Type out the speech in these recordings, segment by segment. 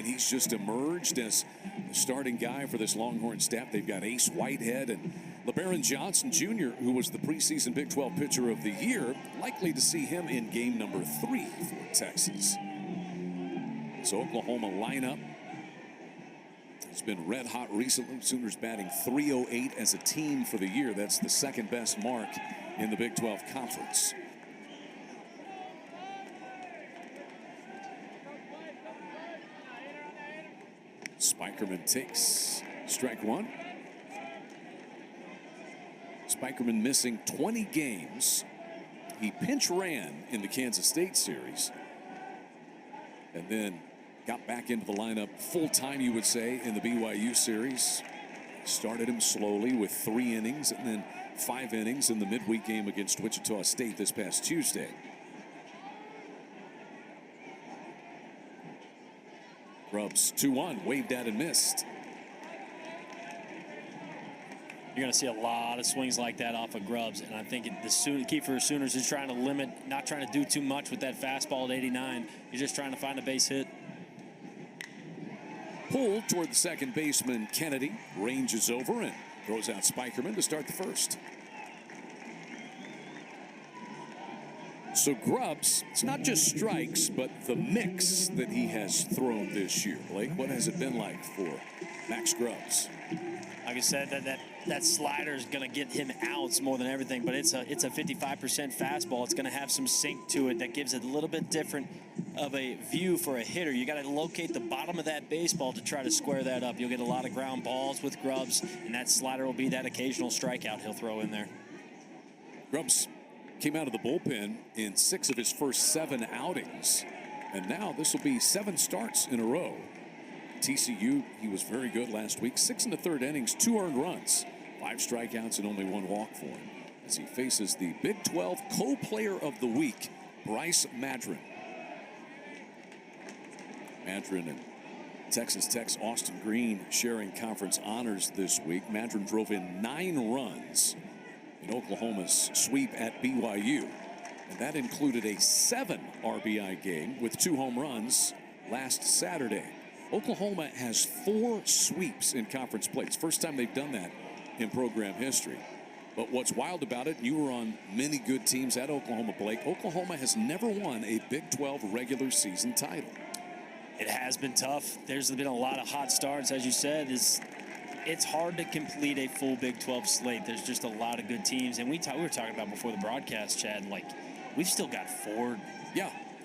and he's just emerged as the starting guy for this Longhorn staff. They've got Ace Whitehead and LeBaron Johnson Jr., who was the preseason Big 12 Pitcher of the Year. Likely to see him in game number 3 for Texas. So Oklahoma lineup has been red hot recently. Sooners batting .308 as a team for the year. That's the second best mark in the Big 12 Conference. Spikerman takes strike one. Spikerman missing 20 games. He pinch ran in the Kansas State series and then got back into the lineup full time, you would say, in the BYU series. Started him slowly with 3 innings and then 5 innings in the midweek game against Wichita State this past Tuesday. Grubbs 2-1, waved at and missed. You're going to see a lot of swings like that off of Grubbs, and I think the key for the Sooners is trying to limit, not trying to do too much with that fastball at 89. You're just trying to find a base hit. Pulled toward the second baseman Kennedy, ranges over and throws out Spikerman to start the first. So Grubbs, it's not just strikes, but the mix that he has thrown this year. Blake, what has it been like for Max Grubbs? Like I said, that slider is going to get him outs more than everything, but it's a 55% fastball. It's going to have some sink to it that gives it a little bit different of a view for a hitter. You got to locate the bottom of that baseball to try to square that up. You'll get a lot of ground balls with Grubbs, and that slider will be that occasional strikeout he'll throw in there. Grubbs came out of the bullpen in 6 of his first 7 outings, and now this will be 7 starts in a row. TCU, he was very good last week. 6 1/3 innings, 2 earned runs, 5 strikeouts, and only 1 walk for him as he faces the Big 12 Co-Player of the Week, Bryce Madron. Madron and Texas Tech's Austin Green sharing conference honors this week. Madron drove in 9 runs in Oklahoma's sweep at BYU, and that included a 7 RBI game with 2 home runs last Saturday. Oklahoma has 4 sweeps in conference play. It's the first time they've done that in program history. But what's wild about it, you were on many good teams at Oklahoma, Blake. Oklahoma has never won a Big 12 regular season title. It has been tough. There's been a lot of hot starts, as you said. It's hard to complete a full Big 12 slate. There's just a lot of good teams. And we were talking about before the broadcast, Chad, like we've still got 4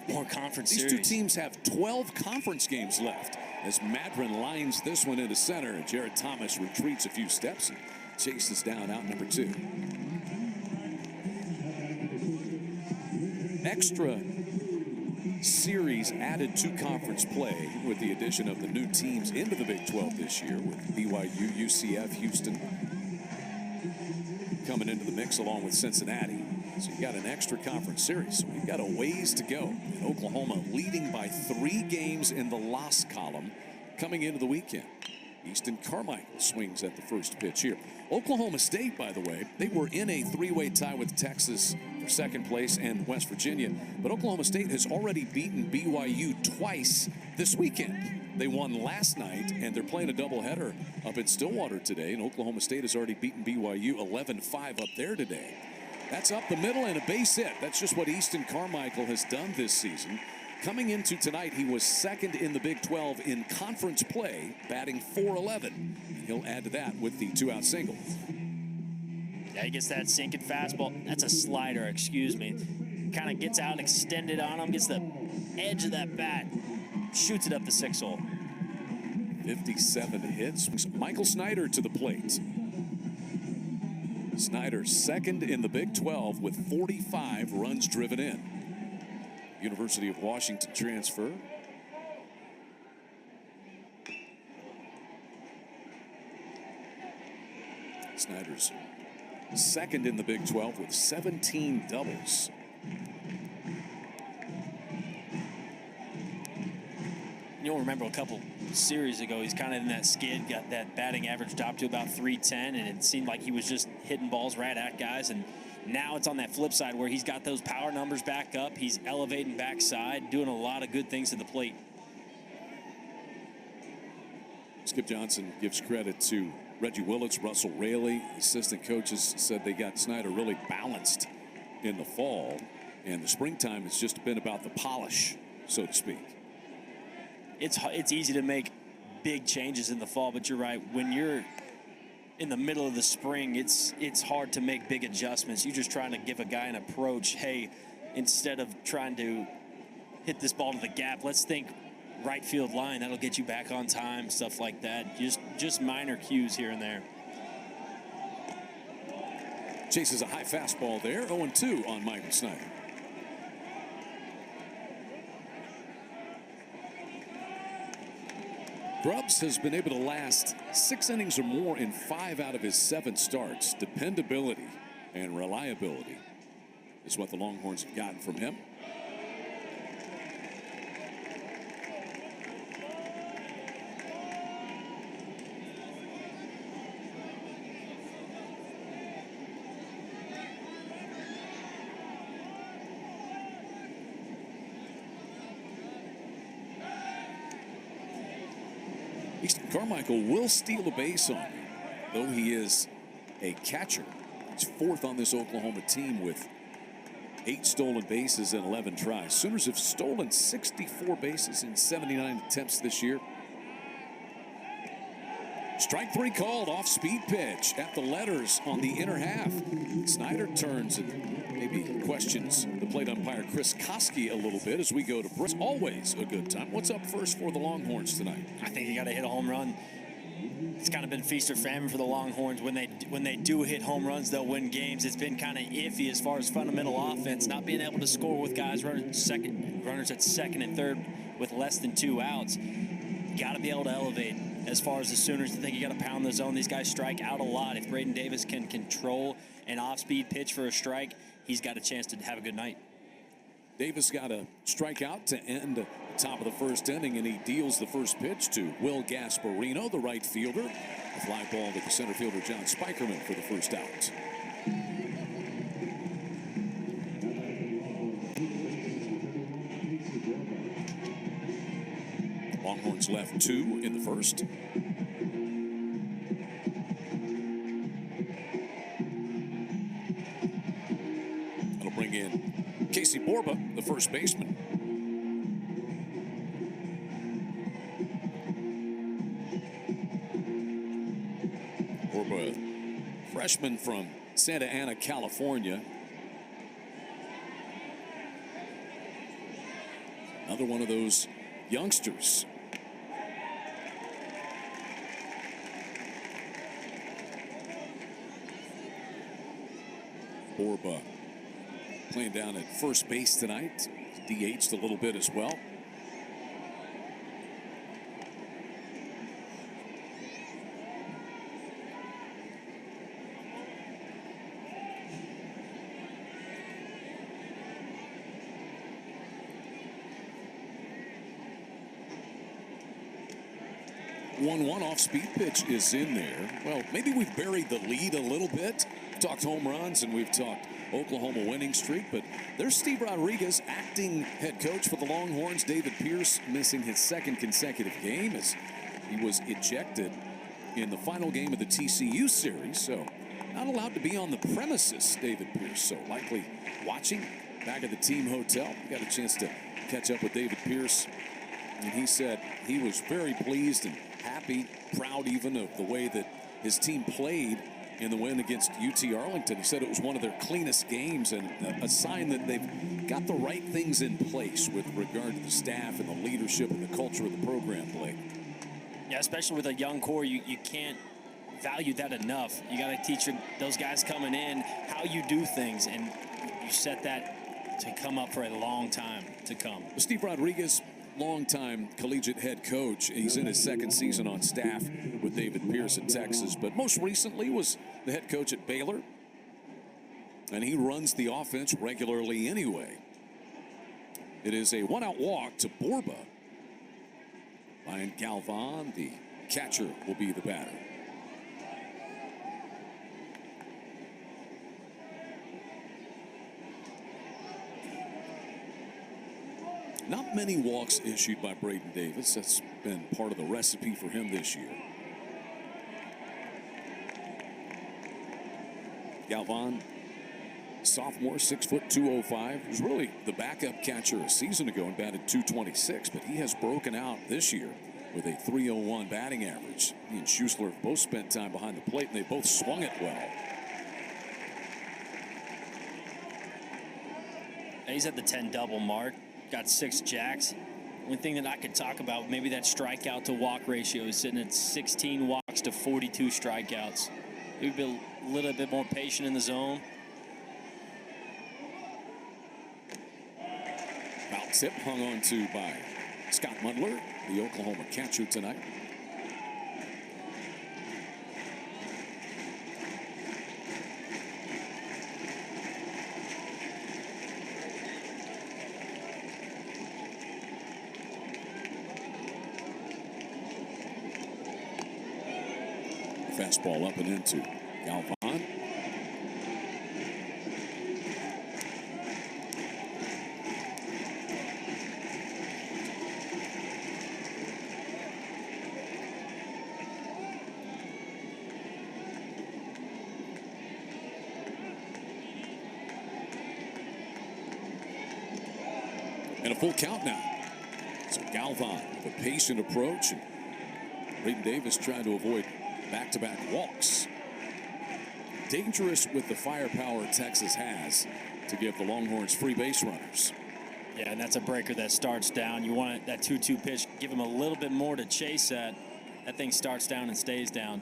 more conference series. These 2 teams have 12 conference games left as Madron lines this one into center, and Jared Thomas retreats a few steps and chases down out number 2. Extra series added to conference play with the addition of the new teams into the Big 12 this year, with BYU, UCF, Houston coming into the mix along with Cincinnati. So you got an extra conference series. So we've got a ways to go. And Oklahoma leading by 3 games in the loss column coming into the weekend. Easton Carmichael swings at the first pitch here. Oklahoma State, by the way, they were in a 3-way tie with Texas for second place and West Virginia. But Oklahoma State has already beaten BYU twice this weekend. They won last night, and they're playing a doubleheader up in Stillwater today. And Oklahoma State has already beaten BYU 11-5 up there today. That's up the middle and a base hit. That's just what Easton Carmichael has done this season. Coming into tonight, he was second in the Big 12 in conference play, batting .411. He'll add to that with the 2-out single. Yeah, he gets that sinking fastball. That's a slider, excuse me. Kind of gets out extended on him, gets the edge of that bat, shoots it up the 6-hole. 57 hits. Michael Snyder to the plate. Snyder second in the Big 12 with 45 runs driven in. University of Washington transfer. Snyder's second in the Big 12 with 17 doubles. You'll remember a couple series ago, he's kind of in that skid, got that batting average dropped to about 310, and it seemed like he was just hitting balls right at guys. And now it's on that flip side where he's got those power numbers back up. He's elevating backside, doing a lot of good things to the plate. Skip Johnson gives credit to Reggie Willits, Russell Raley. Assistant coaches said they got Snyder really balanced in the fall. And the springtime has just been about the polish, so to speak. It's easy to make big changes in the fall, but you're right. When you're in the middle of the spring, it's hard to make big adjustments. You're just trying to give a guy an approach. Hey, instead of trying to hit this ball to the gap, let's think right field line. That'll get you back on time, stuff like that. Just minor cues here and there. Chases a high fastball there. 0-2 on Michael Snyder. Grubbs has been able to last 6 innings or more in 5 out of his 7 starts. Dependability and reliability is what the Longhorns have gotten from him. Easton Carmichael will steal a base on him, though he is a catcher. He's 4th on this Oklahoma team with 8 stolen bases and 11 tries. Sooners have stolen 64 bases in 79 attempts this year. Strike 3 called, off speed pitch at the letters on the inner half. Snyder turns and maybe questions the plate umpire Chris Koski a little bit as we go to Brooks. Always a good time. What's up first for the Longhorns tonight? I think you got to hit a home run. It's kind of been feast or famine for the Longhorns. When they do hit home runs, they'll win games. It's been kind of iffy as far as fundamental offense, not being able to score with guys runners at second and third with less than 2 outs. You got to be able to elevate. As far as the Sooners, I think you got to pound the zone. These guys strike out a lot. If Braden Davis can control an off-speed pitch for a strike, he's got a chance to have a good night. Davis got a strikeout to end the top of the first inning, and he deals the first pitch to Will Gasparino, the right fielder. A fly ball to the center fielder, John Spikerman, for the first out. Longhorns left 2 in the first. That'll bring in Casey Borba, the first baseman. Borba, freshman from Santa Ana, California. Another one of those youngsters. Borba playing down at first base tonight. DH'd a little bit as well. One off speed pitch is in there. Well, maybe we've buried the lead a little bit. We've talked home runs and we've talked Oklahoma winning streak, but there's Steve Rodriguez, acting head coach for the Longhorns. David Pierce missing his 2nd consecutive game as he was ejected in the final game of the TCU series, so not allowed to be on the premises, David Pierce. So likely watching back at the team hotel. We got a chance to catch up with David Pierce, and he said he was very pleased and happy, proud even of the way that his team played in the win against UT Arlington. He said it was one of their cleanest games and a sign that they've got the right things in place with regard to the staff and the leadership and the culture of the program, Blake. Yeah, especially with a young core, you can't value that enough. You got to teach those guys coming in how you do things, and you set that to come up for a long time to come. Steve Rodriguez, longtime collegiate head coach. He's in his 2nd season on staff with David Pierce in Texas, but most recently was the head coach at Baylor. And he runs the offense regularly anyway. It is a 1-out walk to Borba. Ryan Galvan, the catcher, will be the batter. Not many walks issued by Braden Davis. That's been part of the recipe for him this year. Galvan, sophomore, 6', 205. Was really the backup catcher a season ago and batted .226, but he has broken out this year with a .301 batting average. He and Schussler both spent time behind the plate, and they both swung it well. He's at the 10 double mark, got 6 jacks. One thing that I could talk about, maybe that strikeout to walk ratio is sitting at 16 walks to 42 strikeouts. Maybe be a little bit more patient in the zone. Foul tip hung on to by Scott Mundler, the Oklahoma catcher tonight. Fastball up and into Galvan. And a full count now. So Galvan with a patient approach. And Braden Davis trying to avoid back-to-back walks. Dangerous with the firepower Texas has to give the Longhorns free base runners. Yeah, and that's a breaker that starts down. You want that 2-2 pitch, give him a little bit more to chase at. That thing starts down and stays down.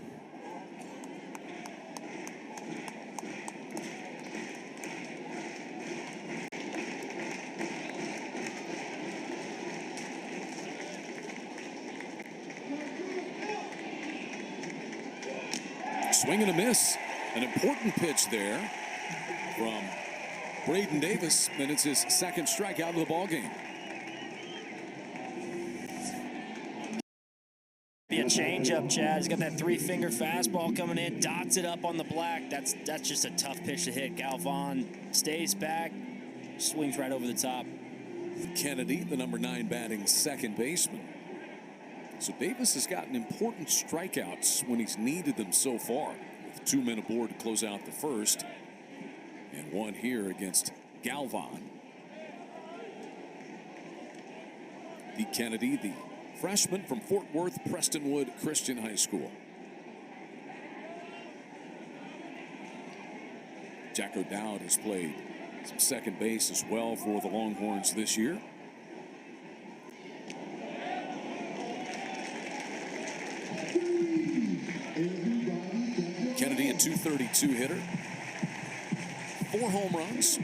Swing and a miss. An important pitch there from Braden Davis, and it's his second strikeout of the ballgame. Be a changeup, Chad. He's got that 3-finger fastball coming in, dots it up on the black. That's just a tough pitch to hit. Galvan stays back, swings right over the top. Kennedy, the number 9 batting second baseman. So Davis has gotten important strikeouts when he's needed them so far, with 2 men aboard to close out the first, and 1 here against Galvan. Pete Kennedy, the freshman from Fort Worth Prestonwood Christian High School. Jack O'Dowd has played some second base as well for the Longhorns this year. Kennedy, a .232 hitter, 4 home runs.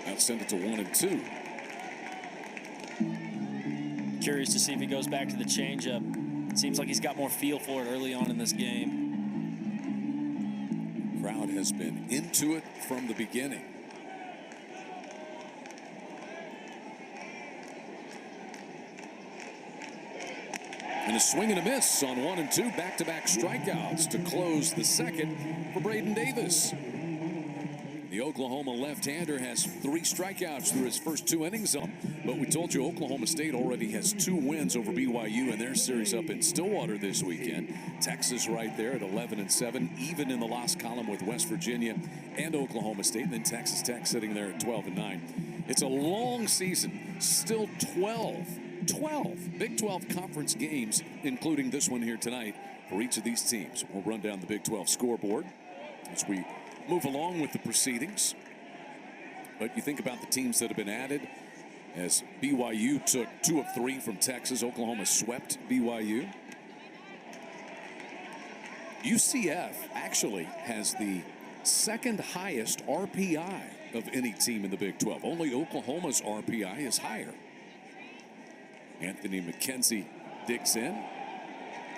Now send it to 1 and 2. Curious to see if he goes back to the changeup. Seems like he's got more feel for it early on in this game. Crowd has been into it from the beginning. And a swing and a miss on 1 and 2, back-to-back strikeouts to close the second for Braden Davis. The Oklahoma left-hander has 3 strikeouts through his first 2 innings. But we told you Oklahoma State already has 2 wins over BYU in their series up in Stillwater this weekend. Texas right there at 11-7, even in the loss column with West Virginia and Oklahoma State. And then Texas Tech sitting there at 12-9. It's a long season, still 12 Big 12 conference games, including this one here tonight for each of these teams. We'll run down the Big 12 scoreboard as we move along with the proceedings. But you think about the teams that have been added, as BYU took 2 of 3 from Texas. Oklahoma swept BYU. UCF actually has the 2nd highest RPI of any team in the Big 12. Only Oklahoma's RPI is higher. Anthony McKenzie digs in.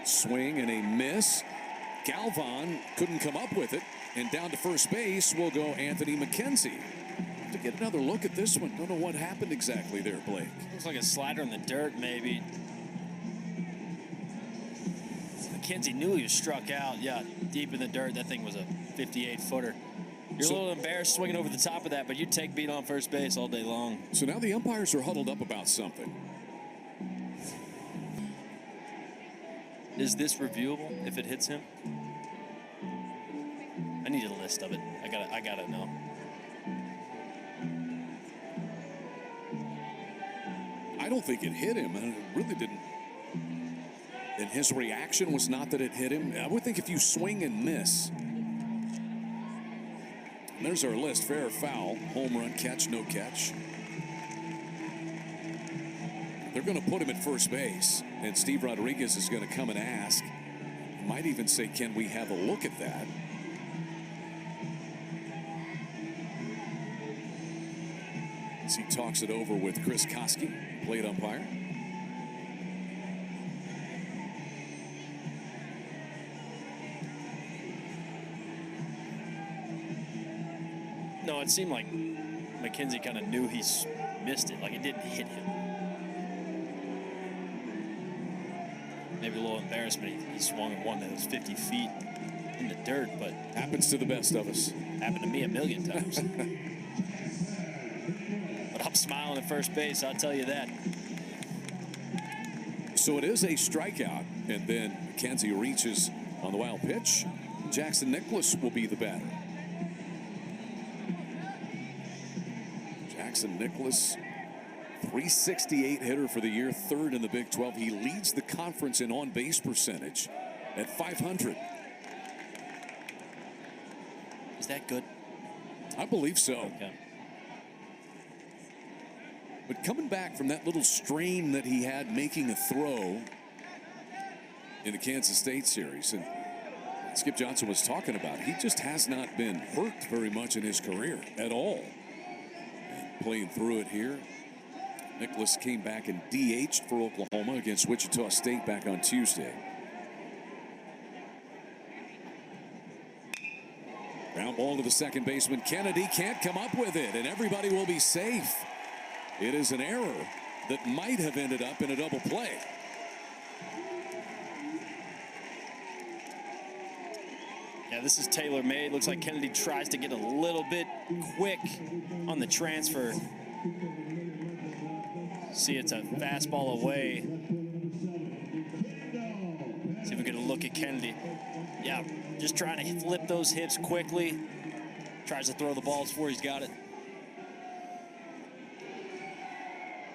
Swing and a miss. Galvan couldn't come up with it. And down to first base will go Anthony McKenzie. To get another look at this one. Don't know what happened exactly there, Blake. Looks like a slider in the dirt, maybe. McKenzie knew he was struck out. Yeah, deep in the dirt. That thing was a 58-footer. You're a little embarrassed swinging over the top of that, but you'd take beat on first base all day long. So now the umpires are huddled up about something. Is this reviewable if it hits him? I need a list of it. I gotta know. I don't think it hit him, and it really didn't. And his reaction was not that it hit him. I would think if you swing and miss. And there's our list: fair or foul, home run, catch, no catch. They're going to put him at first base, and Steve Rodriguez is going to come and ask. Might even say, can we have a look at that? As he talks it over with Chris Koski, plate umpire. No, it seemed like McKenzie kind of knew he missed it, like it didn't hit him. Maybe a little embarrassment. He swung at one that was 50 feet in the dirt, but happens to the best of us. Happened to me a million times. But I'm smiling at first base, I'll tell you that. So it is a strikeout, and then McKenzie reaches on the wild pitch. Jackson Nicklaus will be the batter. Jackson Nicklaus, 368 hitter for the year, third in the Big 12. He leads the conference in on-base percentage at .500. Is that good? I believe so. Okay. But coming back from that little strain that he had making a throw in the Kansas State series, and Skip Johnson was talking about, he just has not been hurt very much in his career at all. And playing through it here. Nicklaus came back and DH'd for Oklahoma against Wichita State back on Tuesday. Ground ball to the second baseman. Kennedy can't come up with it, and everybody will be safe. It is an error that might have ended up in a double play. Yeah, this is tailor-made. Looks like Kennedy tries to get a little bit quick on the transfer. See, it's a fastball away. See if we get a look at Kennedy. Yeah, just trying to flip those hips quickly. Tries to throw the balls before he's got it.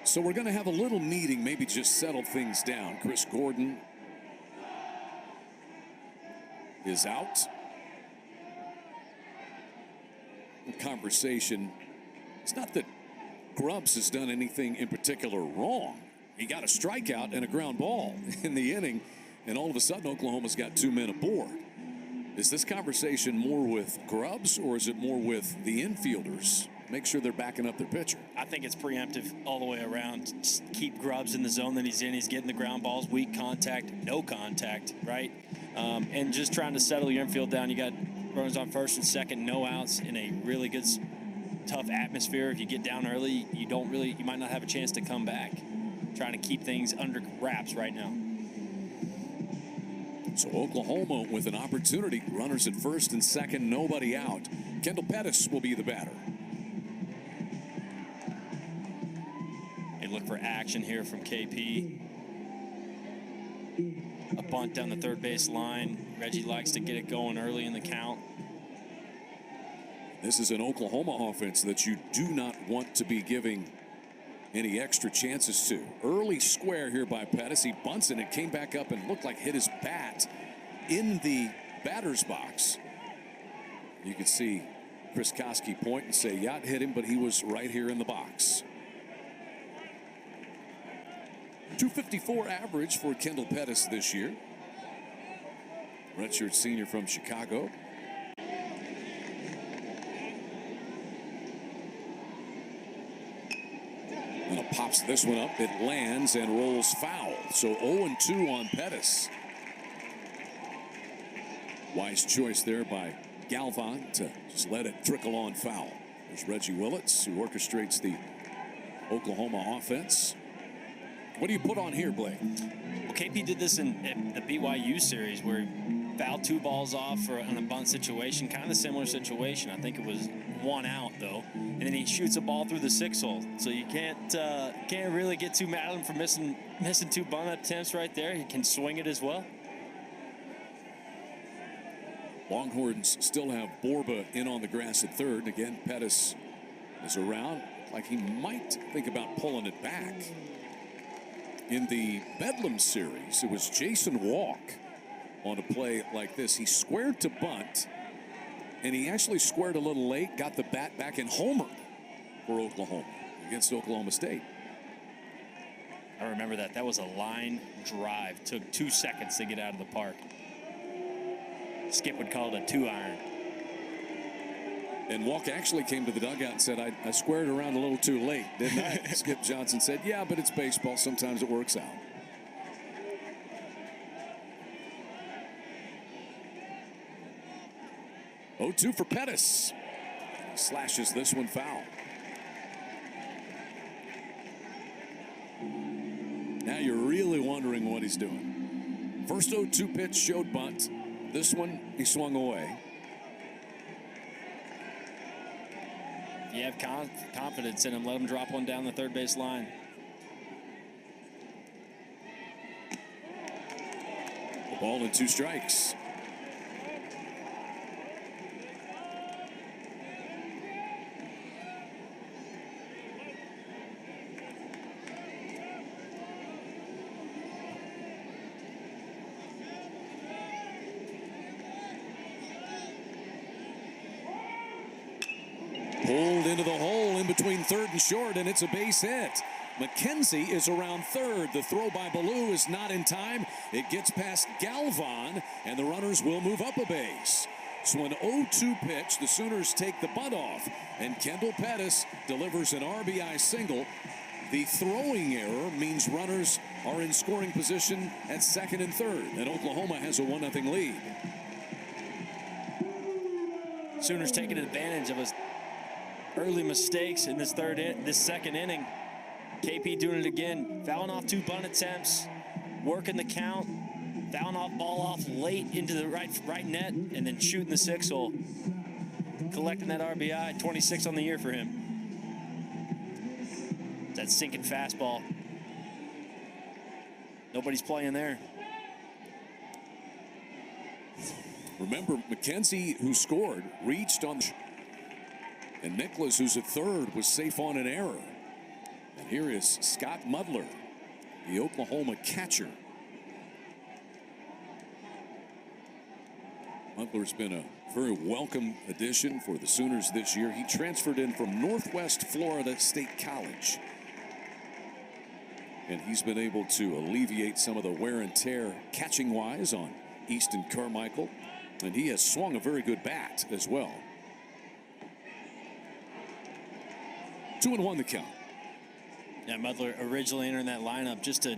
So we're going to have a little meeting, maybe just settle things down. Chris Gordon is out. The conversation, it's not that Grubbs has done anything in particular wrong. He got a strikeout and a ground ball in the inning, and all of a sudden Oklahoma's got two men aboard. Is this conversation more with Grubbs, or is it more with the infielders? Make sure they're backing up their pitcher. I think it's preemptive all the way around. Just keep Grubbs in the zone that he's in. He's getting the ground balls, weak contact, no contact, right? And just trying to settle your infield down. You got runners on first and second, no outs in a really good, tough atmosphere. If you get down early, you might not have a chance to come back. Trying to keep things under wraps right now. So Oklahoma with an opportunity. Runners at first and second, nobody out. Kendall Pettis will be the batter. They look for action here from KP. A bunt down the third base line. Reggie likes to get it going early in the count. This is an Oklahoma offense that you do not want to be giving any extra chances to. Early square here by Pettis. He bunts it and came back up and looked like hit his bat in the batter's box. You can see Chris Koski point and say, yeah, it hit him, but he was right here in the box. .254 average for Kendall Pettis this year. Redshirt senior from Chicago. And pops this one up. It lands and rolls foul. So 0-2 on Pettis. Wise choice there by Galvan to just let it trickle on foul. There's Reggie Willits, who orchestrates the Oklahoma offense. What do you put on here, Blake? Well, KP did this in the BYU series where he fouled 2 balls off for an a bunt situation, kind of a similar situation. I think it was 1 out though, and then he shoots a ball through the 6-hole. So you can't really get too mad at him for missing 2 bunt attempts right there. He can swing it as well. Longhorns still have Borba in on the grass at third. Again, Pettis is around. Like he might think about pulling it back. In the Bedlam series, it was Jason Walk on a play like this. He squared to bunt, and he actually squared a little late, got the bat back and homered for Oklahoma against Oklahoma State. I remember that. That was a line drive. Took 2 seconds to get out of the park. Skip would call it a 2-iron. And Walk actually came to the dugout and said, I squared around a little too late, didn't I? Skip Johnson said, yeah, but it's baseball. Sometimes it works out. Oh, 2 for Pettis. He slashes this one foul. Now you're really wondering what he's doing. First 0-2 pitch showed bunt. This one, he swung away. If you have confidence in him, let him drop one down the third base line. A ball and 2 strikes. Pulled into the hole in between third and short, and it's a base hit. McKenzie is around third. The throw by Ballou is not in time. It gets past Galvan, and the runners will move up a base. So an 0-2 pitch, the Sooners take the bunt off, and Kendall Pettis delivers an RBI single. The throwing error means runners are in scoring position at second and third, and Oklahoma has a 1-0 lead. Sooners taking advantage of his early mistakes in this second inning. KP doing it again, fouling off 2 bunt attempts, working the count, fouling off ball off late into the right net, and then shooting the 6-hole, collecting that RBI. 26 on the year for him. That sinking fastball. Nobody's playing there. Remember, McKenzie, who scored, reached on the... And Nicholas, who's at third, was safe on an error. And here is Scott Mudler, the Oklahoma catcher. Mudler's been a very welcome addition for the Sooners this year. He transferred in from Northwest Florida State College. And he's been able to alleviate some of the wear and tear catching-wise on Easton Carmichael. And he has swung a very good bat as well. 2-1 the count. Yeah, Mudler originally entering that lineup just to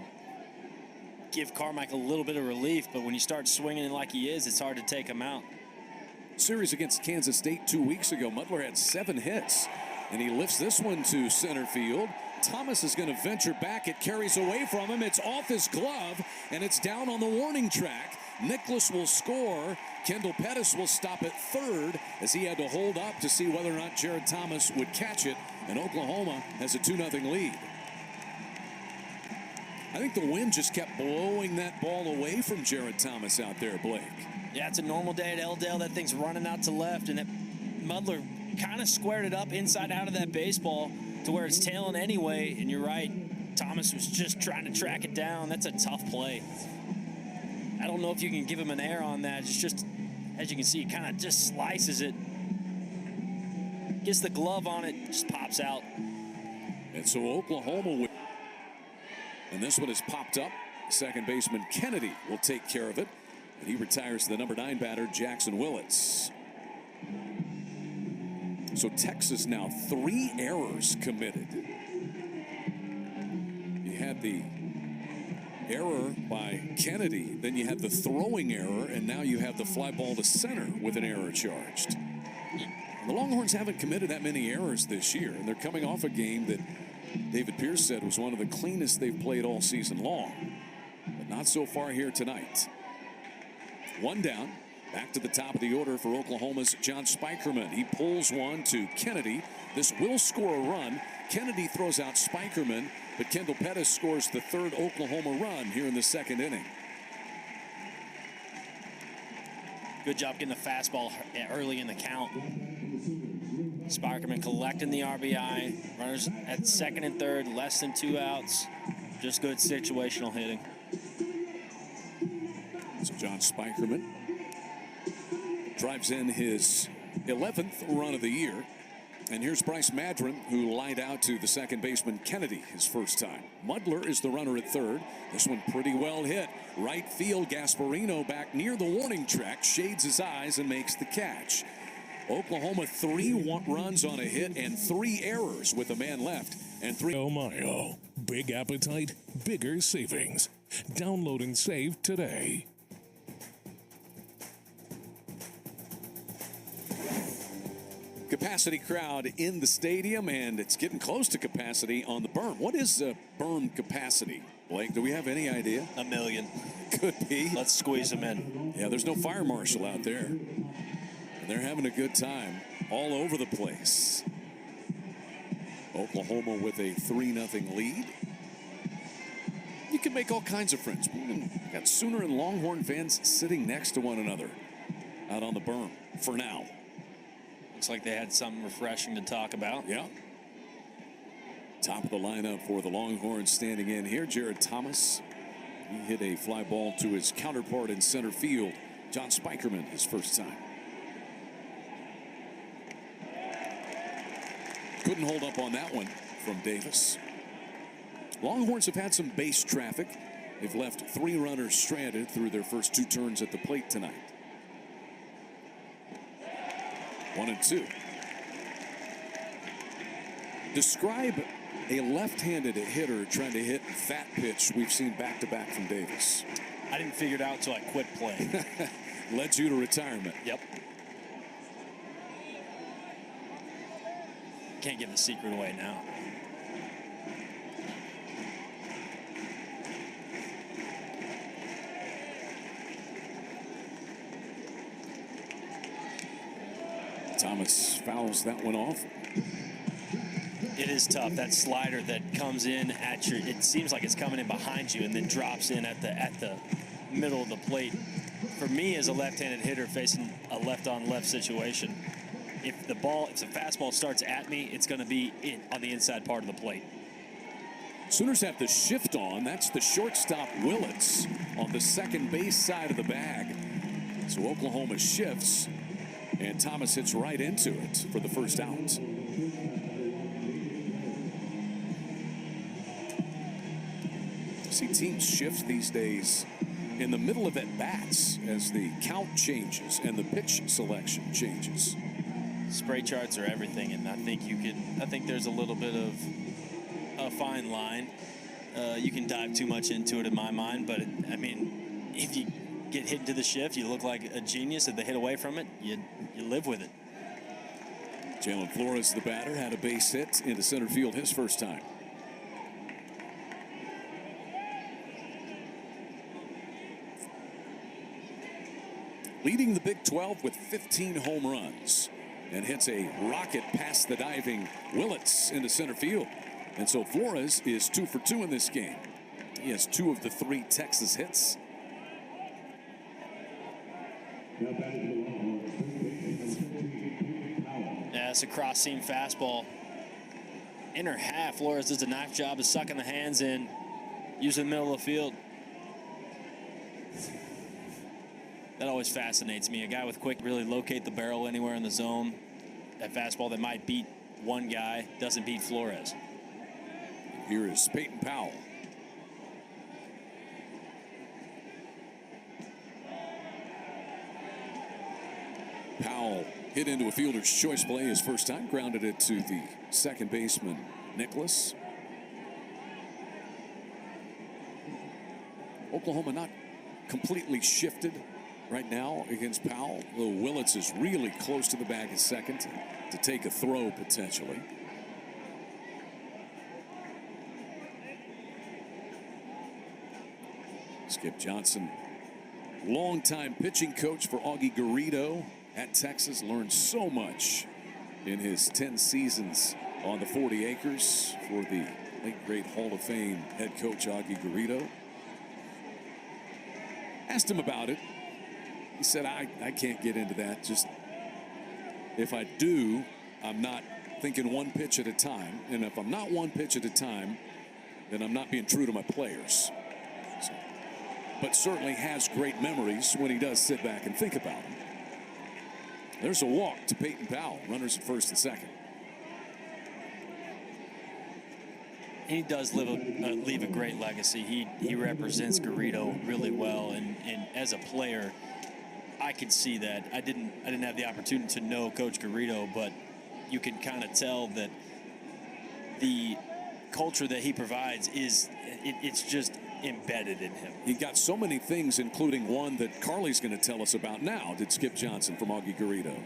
give Carmichael a little bit of relief, but when you start swinging like he is, it's hard to take him out. Series against Kansas State 2 weeks ago, Mudler had 7 hits, and he lifts this one to center field. Thomas is going to venture back. It carries away from him. It's off his glove, and it's down on the warning track. Nicholas will score. Kendall Pettis will stop at third as he had to hold up to see whether or not Jared Thomas would catch it. And Oklahoma has a 2-0 lead. I think the wind just kept blowing that ball away from Jared Thomas out there, Blake. Yeah, it's a normal day at Elldale. That thing's running out to left, and that Mudler kind of squared it up inside out of that baseball to where it's tailing anyway. And you're right, Thomas was just trying to track it down. That's a tough play. I don't know if you can give him an error on that. It's just, as you can see, he kind of just slices it. Gets the glove on it, just pops out. And so Oklahoma, and this one is popped up. Second baseman Kennedy will take care of it. And he retires the number 9 batter, Jackson Willits. So Texas now 3 errors committed. You had the error by Kennedy, then you had the throwing error, and now you have the fly ball to center with an error charged. The Longhorns haven't committed that many errors this year, and they're coming off a game that David Pierce said was one of the cleanest they've played all season long. But Not so far here tonight. One down. Back to the top of the order for Oklahoma's John Spikerman. He pulls one to Kennedy. This will score a run. Kennedy throws out Spikerman, but Kendall Pettis scores the third Oklahoma run here in the second inning. Good job getting the fastball early in the count. Spikerman collecting the RBI. Runners at second and third, less than 2 outs. Just good situational hitting. So John Spikerman drives in his 11th run of the year. And here's Bryce Madron, who lined out to the second baseman Kennedy his first time. Mudler is the runner at third. This one pretty well hit. Right field, Gasparino back near the warning track, shades his eyes and makes the catch. Oklahoma 3 runs on a hit and 3 errors with a man left. And 3. Oh my, oh. Big appetite, bigger savings. Download and save today. Capacity crowd in the stadium, and it's getting close to capacity on the berm. What is berm capacity, Blake? Do we have any idea? 1 million. Could be. Let's squeeze them in. Yeah, there's no fire marshal out there. And they're having a good time all over the place. Oklahoma with a 3-0 lead. You can make all kinds of friends. We got Sooner and Longhorn fans sitting next to one another out on the berm for now. Looks like they had something refreshing to talk about. Yeah. Top of the lineup for the Longhorns standing in here, Jared Thomas. He hit a fly ball to his counterpart in center field, John Spikerman, his first time. Couldn't hold up on that one from Davis. Longhorns have had some base traffic. They've left 3 runners stranded through their first 2 turns at the plate tonight. 1-2. Describe a left-handed hitter trying to hit that pitch we've seen back-to-back from Davis. I didn't figure it out until I quit playing. Led you to retirement. Yep. Can't give the secret away now. Thomas fouls that one off. It is tough. That slider that comes in at your, it seems like it's coming in behind you and then drops in at the middle of the plate. For me as a left-handed hitter facing a left-on-left situation, if the fastball starts at me, it's going to be on the inside part of the plate. Sooners have the shift on. That's the shortstop Willits on the second base side of the bag. So Oklahoma shifts, and Thomas hits right into it for the first out. See teams shift these days in the middle of at-bats as the count changes and the pitch selection changes. Spray charts are everything, and I think there's a little bit of a fine line. You can dive too much into it in my mind, but I mean, if you get hit into the shift, you look like a genius. If they hit away from it, you live with it. Jalen Flores, the batter, had a base hit into center field his first time. Leading the Big 12 with 15 home runs, and hits a rocket past the diving Willits into center field. And so Flores is 2 for 2 in this game. He has 2 of the 3 Texas hits. Yeah, it's a cross-seam fastball. Inner half, Flores does a nice job of sucking the hands in, using the middle of the field. That always fascinates me. A guy with quick, really locate the barrel anywhere in the zone. That fastball that might beat one guy doesn't beat Flores. Here is Peyton Powell. Powell hit into a fielder's choice play his first time, grounded it to the second baseman, Nicholas. Oklahoma not completely shifted right now against Powell, though Willits is really close to the bag at second to take a throw potentially. Skip Johnson, longtime pitching coach for Augie Garrido at Texas, learned so much in his 10 seasons on the 40 acres for the late great Hall of Fame head coach Augie Garrido. Asked him about it. He said, I can't get into that. Just if I do, I'm not thinking one pitch at a time. And if I'm not one pitch at a time, then I'm not being true to my players. So, but certainly has great memories when he does sit back and think about them. There's a walk to Peyton Powell, runners at first and second. He does leave a great legacy. He represents Garrido really well, and as a player, I could see that. I didn't have the opportunity to know Coach Garrido, but you can kind of tell that the culture that he provides it's just embedded in him. He got so many things, including one that Carly's going to tell us about now. Did Skip Johnson from Augie Garrido.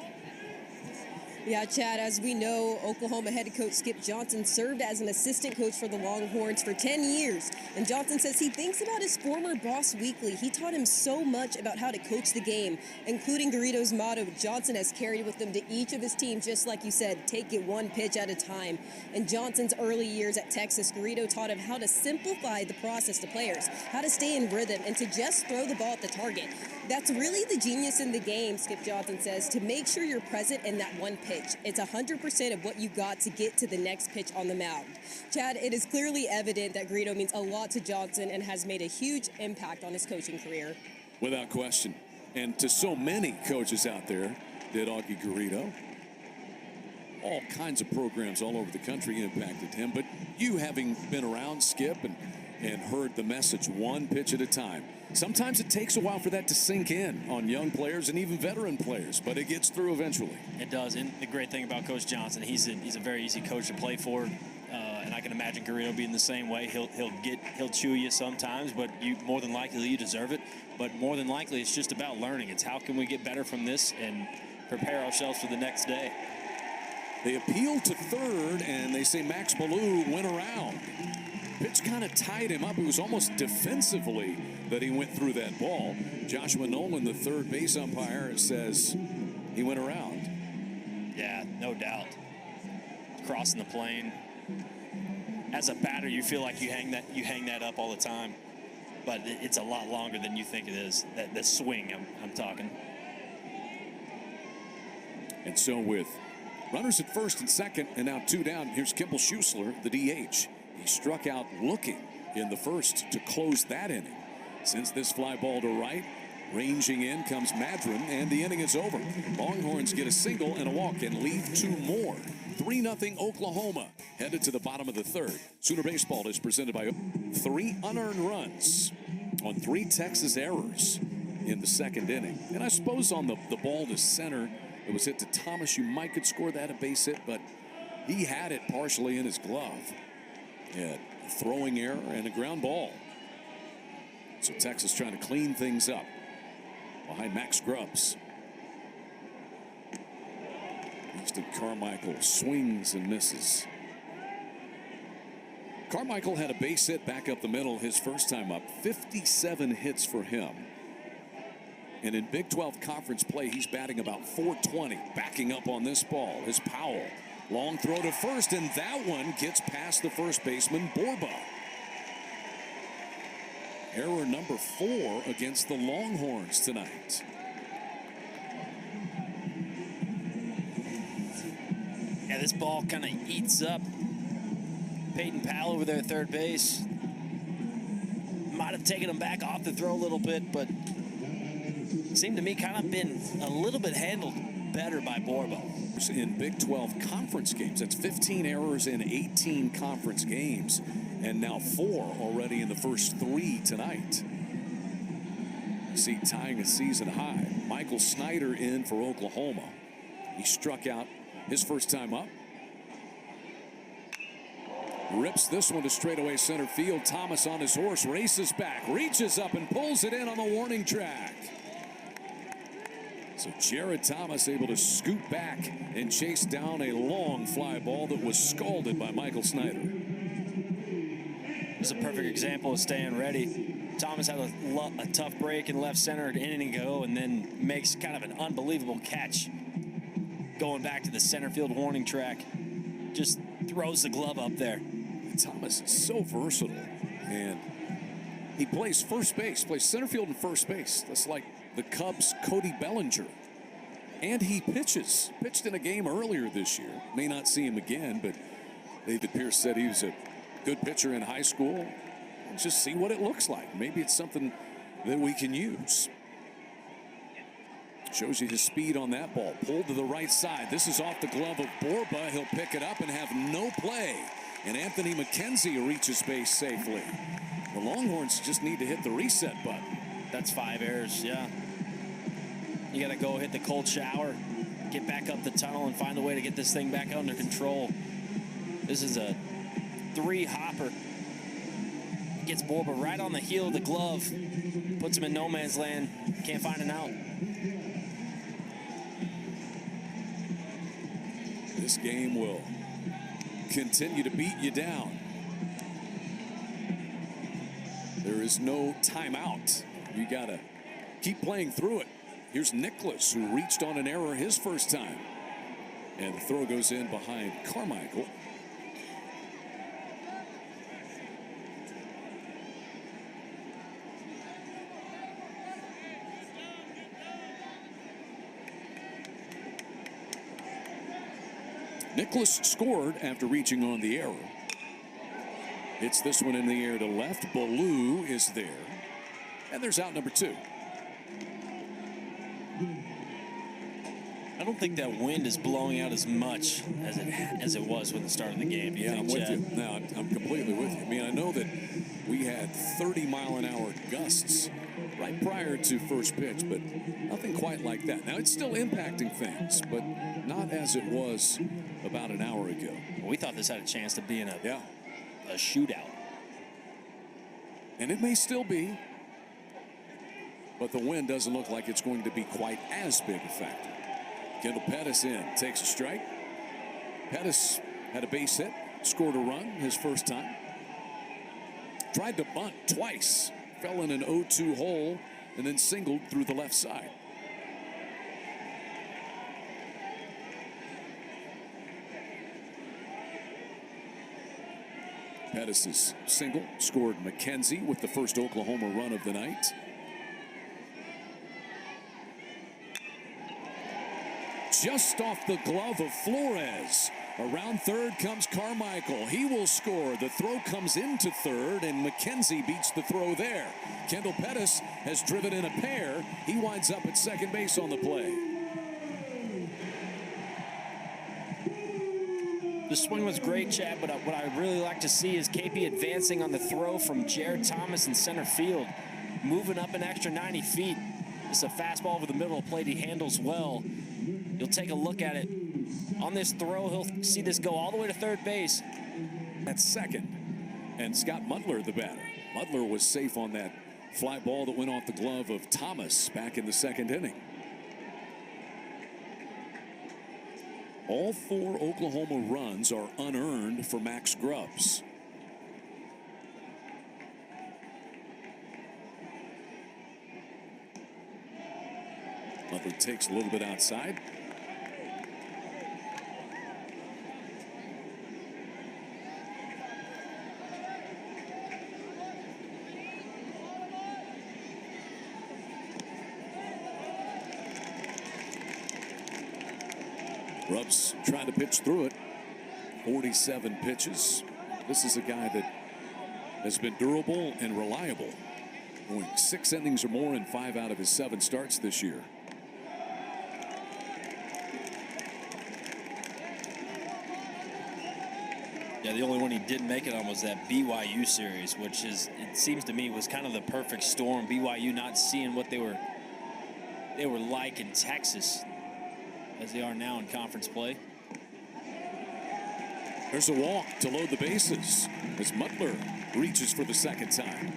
Yeah, Chad, as we know, Oklahoma head coach Skip Johnson served as an assistant coach for the Longhorns for 10 years. And Johnson says he thinks about his former boss weekly. He taught him so much about how to coach the game, including Garrido's motto Johnson has carried with him to each of his teams, just like you said, take it one pitch at a time. In Johnson's early years at Texas, Garrido taught him how to simplify the process to players, how to stay in rhythm, and to just throw the ball at the target. That's really the genius in the game, Skip Johnson says, to make sure you're present in that one pitch. It's 100% of what you got to get to the next pitch on the mound. Chad, it is clearly evident that Garrido means a lot to Johnson and has made a huge impact on his coaching career. Without question. And to so many coaches out there did Augie Garrido. All kinds of programs all over the country impacted him. But you, having been around Skip and heard the message one pitch at a time, sometimes it takes a while for that to sink in on young players and even veteran players, but it gets through eventually. It does, and the great thing about Coach Johnson, he's a very easy coach to play for, and I can imagine Garrido being the same way. He'll chew you sometimes, but more than likely you deserve it. But more than likely, it's just about learning. It's how can we get better from this and prepare ourselves for the next day. They appeal to third, and they say Max Ballou went around. Pitch kind of tied him up. It was almost defensively that he went through that ball. Joshua Nolan, the third base umpire, says he went around. Yeah, no doubt. Crossing the plane. As a batter, you feel like you hang that up all the time, but it's a lot longer than you think it is. That the swing, I'm talking. And so with runners at first and second, and now two down, here's Kimball Schusler, the DH. He struck out looking in the first to close that inning. Sends this fly ball to right. Ranging in comes Madron, and the inning is over. Longhorns get a single and a walk and leave two more. 3-0 Oklahoma, headed to the bottom of the third. Sooner Baseball is presented by 3 unearned runs on 3 Texas errors in the second inning. And I suppose on the ball to center, it was hit to Thomas. You might could score that a base hit, but he had it partially in his glove. Yeah, a throwing error and a ground ball. So Texas trying to clean things up behind Max Grubbs. Easton Carmichael swings and misses. Carmichael had a base hit back up the middle his first time up. 57 hits for him. And in Big 12 conference play, he's batting about .420. Backing up on this ball is Powell. Long throw to first, and that one gets past the first baseman, Borba. Error number 4 against the Longhorns tonight. Yeah, this ball kind of eats up Peyton Powell over there at third base. Might have taken him back off the throw a little bit, but seemed to me kind of been a little bit handled better by Borba. In Big 12 conference games, that's 15 errors in 18 conference games, and now 4 already in the first 3 tonight. You see, tying a season high. Michael Snyder in for Oklahoma. He struck out his first time up. Rips this one to straightaway center field. Thomas on his horse, races back, reaches up and pulls it in on the warning track. So Jared Thomas able to scoot back and chase down a long fly ball that was scalded by Michael Snyder. It's a perfect example of staying ready. Thomas had a tough break in left center an inning ago, and then makes kind of an unbelievable catch going back to the center field warning track. Just throws the glove up there. Thomas is so versatile, and he plays first base, plays center field and first base. That's like the Cubs' Cody Bellinger. And he pitches. Pitched in a game earlier this year. May not see him again, but David Pierce said he was a good pitcher in high school. Let's just see what it looks like. Maybe it's something that we can use. Shows you his speed on that ball. Pulled to the right side. This is off the glove of Borba. He'll pick it up and have no play. And Anthony McKenzie reaches base safely. The Longhorns just need to hit the reset button. That's 5 errors, yeah. You got to go hit the cold shower, get back up the tunnel, and find a way to get this thing back under control. This is a 3-hopper. Gets Borba right on the heel of the glove. Puts him in no man's land. Can't find an out. This game will continue to beat you down. There is no timeout. You got to keep playing through it. Here's Nicholas, who reached on an error his first time. And the throw goes in behind Carmichael. Nicholas scored after reaching on the error. Hits this one in the air to left. Ballou is there. And there's out number 2. I don't think that wind is blowing out as much as it was when the start of the game. Yeah, I'm with you. No, I'm completely with you. I mean, I know that we had 30-mile-an-hour gusts right prior to first pitch, but nothing quite like that. Now, it's still impacting things, but not as it was about an hour ago. We thought this had a chance to be in a shootout. And it may still be, but the wind doesn't look like it's going to be quite as big a factor. Kendall Pettis in, takes a strike. Pettis had a base hit, scored a run his first time. Tried to bunt twice, fell in an 0-2 hole, and then singled through the left side. Pettis' single scored McKenzie with the first Oklahoma run of the night. Just off the glove of Flores. Around third comes Carmichael. He will score. The throw comes into third, and McKenzie beats the throw there. Kendall Pettis has driven in a pair. He winds up at second base on the play. The swing was great, Chad, but what I really like to see is KP advancing on the throw from Jared Thomas in center field, moving up an extra 90 feet. It's a fastball over the middle of the plate he handles well. You'll take a look at it. On this throw, he'll see this go all the way to third base. At second. And Scott Mudler, the batter. Mudler was safe on that fly ball that went off the glove of Thomas back in the second inning. All 4 Oklahoma runs are unearned for Max Grubbs. Mudler takes a little bit outside. Grubbs trying to pitch through it. 47 pitches. This is a guy that has been durable and reliable, going 6 innings or more in 5 out of his 7 starts this year. Yeah, the only one he didn't make it on was that BYU series, which is, it seems to me, was kind of the perfect storm. BYU not seeing what they were like in Texas as they are now in conference play. There's a walk to load the bases as Mudler reaches for the second time.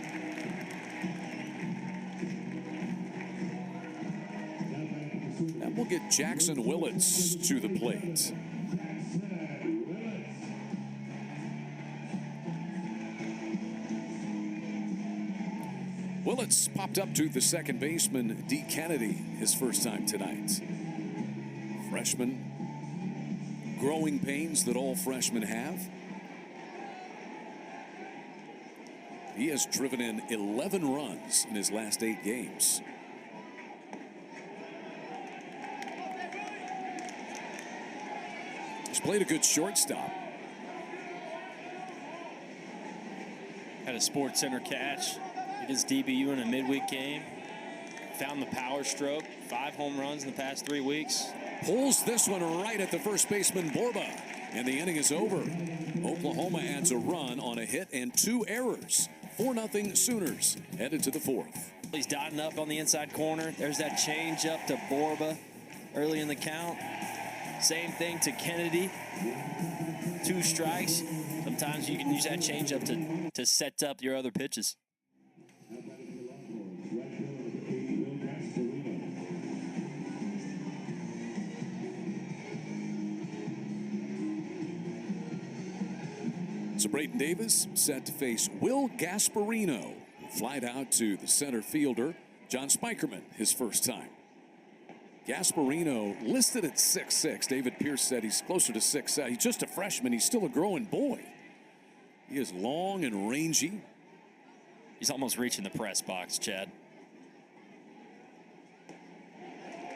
That will get Jackson Willits to the plate. Willits popped up to the second baseman, D. Kennedy, his first time tonight. Freshman, growing pains that all freshmen have. He has driven in 11 runs in his last 8 games. He's played a good shortstop. Had a Sports Center catch against DBU in a midweek game. Found the power stroke. 5 home runs in the past 3 weeks. Pulls this one right at the first baseman, Borba. And the inning is over. Oklahoma adds a run on a hit and 2 errors. 4-0 Sooners headed to the 4th. He's dotting up on the inside corner. There's that change up to Borba early in the count. Same thing to Kennedy. 2 strikes. Sometimes you can use that change up to set up your other pitches. So Braden Davis set to face Will Gasparino, who flied out to the center fielder, John Spikerman, his first time. Gasparino listed at 6'6". David Pierce said he's closer to 6'7". He's just a freshman. He's still a growing boy. He is long and rangy. He's almost reaching the press box, Chad.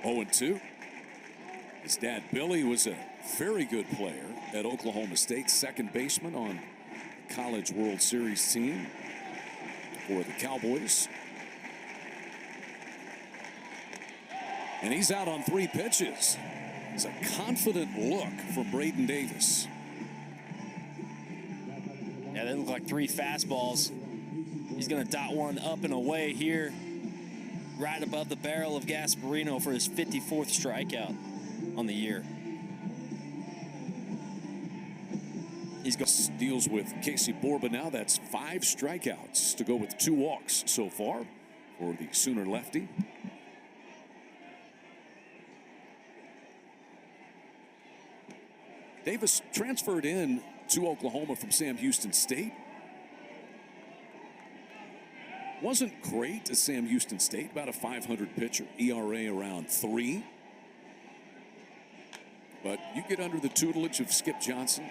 0-2. His dad, Billy, was a very good player at Oklahoma State, second baseman on the College World Series team for the Cowboys. And he's out on 3 pitches. It's a confident look from Braden Davis. Yeah, they look like 3 fastballs. He's going to dot one up and away here, right above the barrel of Gasparino for his 54th strikeout on the year. He's deals with Casey Borba now. That's 5 strikeouts to go with 2 walks so far for the Sooner lefty. Davis transferred in to Oklahoma from Sam Houston State. Wasn't great at Sam Houston State, about a 500 pitcher, ERA around 3. But you get under the tutelage of Skip Johnson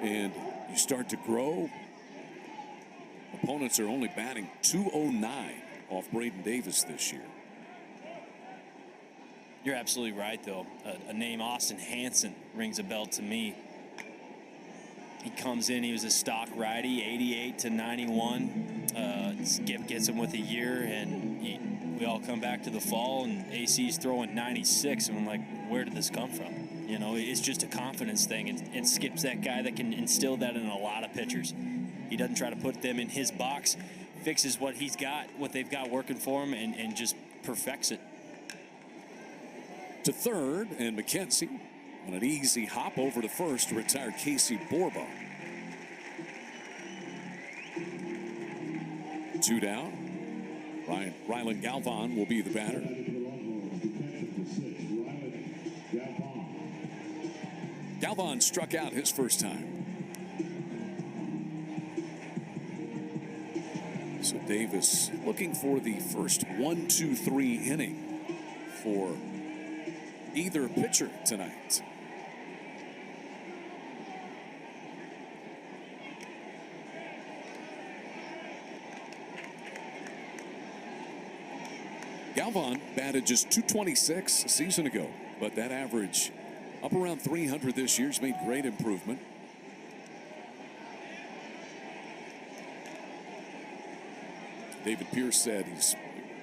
and you start to grow. Opponents are only batting .209 off Braden Davis this year. You're absolutely right, though. A name, Austin Hansen, rings a bell to me. He comes in, he was a stock righty, 88 to 91. Skip gets him with a year, and we all come back to the fall, and AC's throwing 96, and I'm like, where did this come from? You know, it's just a confidence thing, and Skip's that guy that can instill that in a lot of pitchers. He doesn't try to put them in his box, fixes what he's got, what they've got working for him, and just perfects it. To third, and McKenzie on an easy hop over to first to retire Casey Borba. 2 down. Rylan Galvan will be the batter. Galvan struck out his first time. So Davis looking for the first 1-2-3 inning for either pitcher tonight. Galvan batted just .226 a season ago, but that average up around 300 this year's made great improvement. David Pierce said he's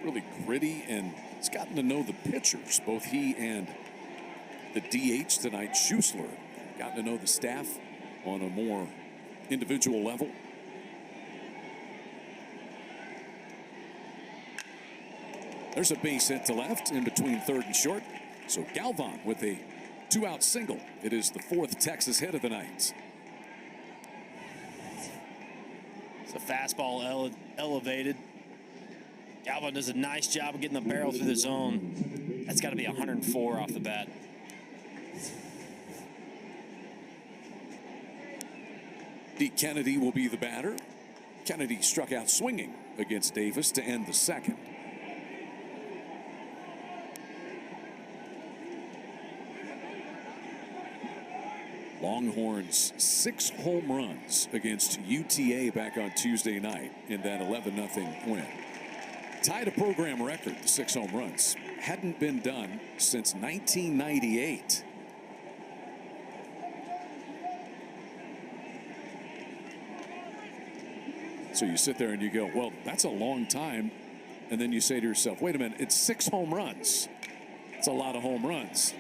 really gritty and he's gotten to know the pitchers, both he and the DH tonight, Schuessler, gotten to know the staff on a more individual level. There's a base hit to left in between third and short. So Galvan with a 2-out single. It is the 4th Texas hit of the night. It's a fastball elevated. Galvan does a nice job of getting the barrel through the zone. That's got to be 104 off the bat. D. Kennedy will be the batter. Kennedy struck out swinging against Davis to end the second. Longhorns 6 home runs against UTA back on Tuesday night in that 11-0 win. Tied a program record, the 6 home runs. Hadn't been done since 1998. So you sit there and you go, well, that's a long time. And then you say to yourself, wait a minute, it's 6 home runs. It's a lot of home runs.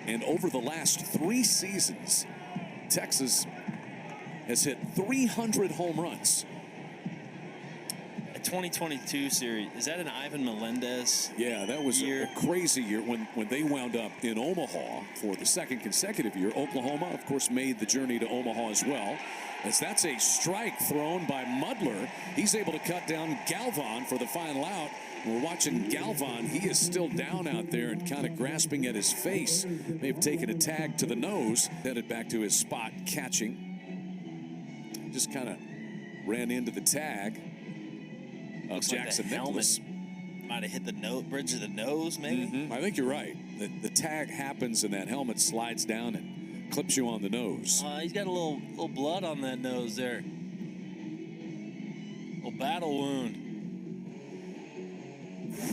And over the last 3 seasons, Texas has hit 300 home runs. A 2022 series, is that an Ivan Melendez? Yeah, that was a crazy year when they wound up in Omaha for the 2nd consecutive year. Oklahoma, of course, made the journey to Omaha as well. As that's a strike thrown by Mudler. He's able to cut down Galvan for the final out. We're watching Galvan. He is still down out there and kind of grasping at his face. May have taken a tag to the nose, headed back to his spot catching. Just kind of ran into the tag of Jackson Nicholas. Might have hit the bridge of the nose, maybe. I think you're right. The tag happens and that helmet slides down and clips you on the nose. He's got a little blood on that nose there. Little battle wound.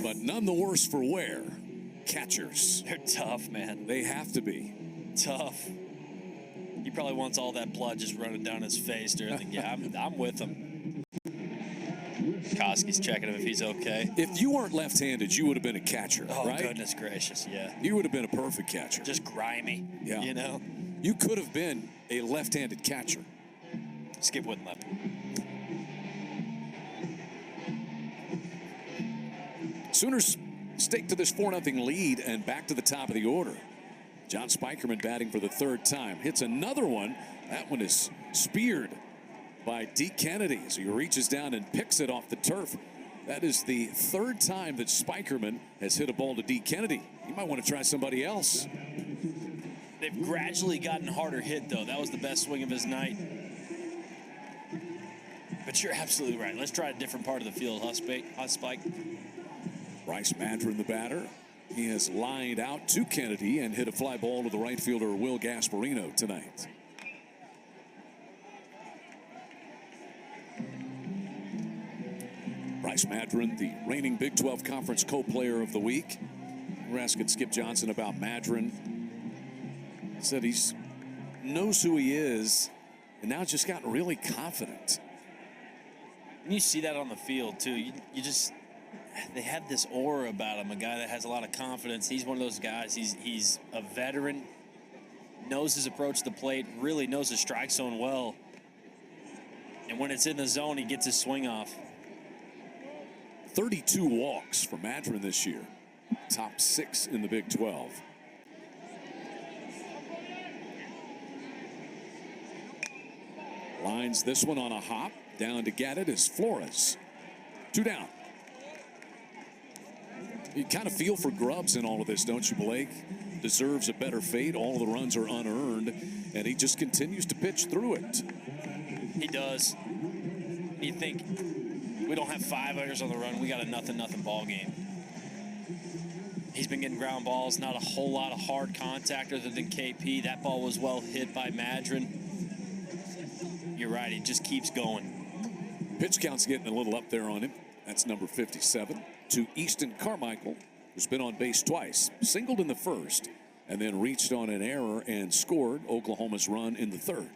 But none the worse for wear. Catchers. They're tough, man. They have to be. Tough. He probably wants all that blood just running down his face during the game. I'm with him. Koski's checking him if he's okay. If you weren't left-handed, you would have been a catcher, right? Oh, goodness gracious, yeah. You would have been a perfect catcher. Just grimy, yeah. You know? You could have been a left-handed catcher. Skip wouldn't let me. Sooners stick to this 4-0 lead and back to the top of the order. John Spikerman batting for the 3rd time. Hits another one. That one is speared by Deke Kennedy as he reaches down and picks it off the turf. That is the 3rd time that Spikerman has hit a ball to Deke Kennedy. You might want to try somebody else. They've gradually gotten harder hit, though. That was the best swing of his night. But you're absolutely right. Let's try a different part of the field, huh, Spike? Bryce Madron, the batter. He has lined out to Kennedy and hit a fly ball to the right fielder, Will Gasparino, tonight. Bryce Madron, the reigning Big 12 Conference co-player of the week. We're asking Skip Johnson about Madron. Said he knows who he is and now just gotten really confident. And you see that on the field, too. You just... They have this aura about him, a guy that has a lot of confidence. He's one of those guys. He's a veteran, knows his approach to the plate, really knows his strike zone well. And when it's in the zone, he gets his swing off. 32 walks for Madron this year. Top 6 in the Big 12. Lines this one on a hop. Down to get it is Flores. 2 down. You kind of feel for Grubbs in all of this, don't you, Blake? Deserves a better fate. All the runs are unearned, and he just continues to pitch through it. He does. You think we don't have 5 runners on the run. We got a nothing ball game. He's been getting ground balls, not a whole lot of hard contact other than KP. That ball was well hit by Madron. You're right. He just keeps going. Pitch count's getting a little up there on him. That's number 57. To Easton Carmichael, who's been on base twice. Singled in the 1st and then reached on an error and scored Oklahoma's run in the 3rd.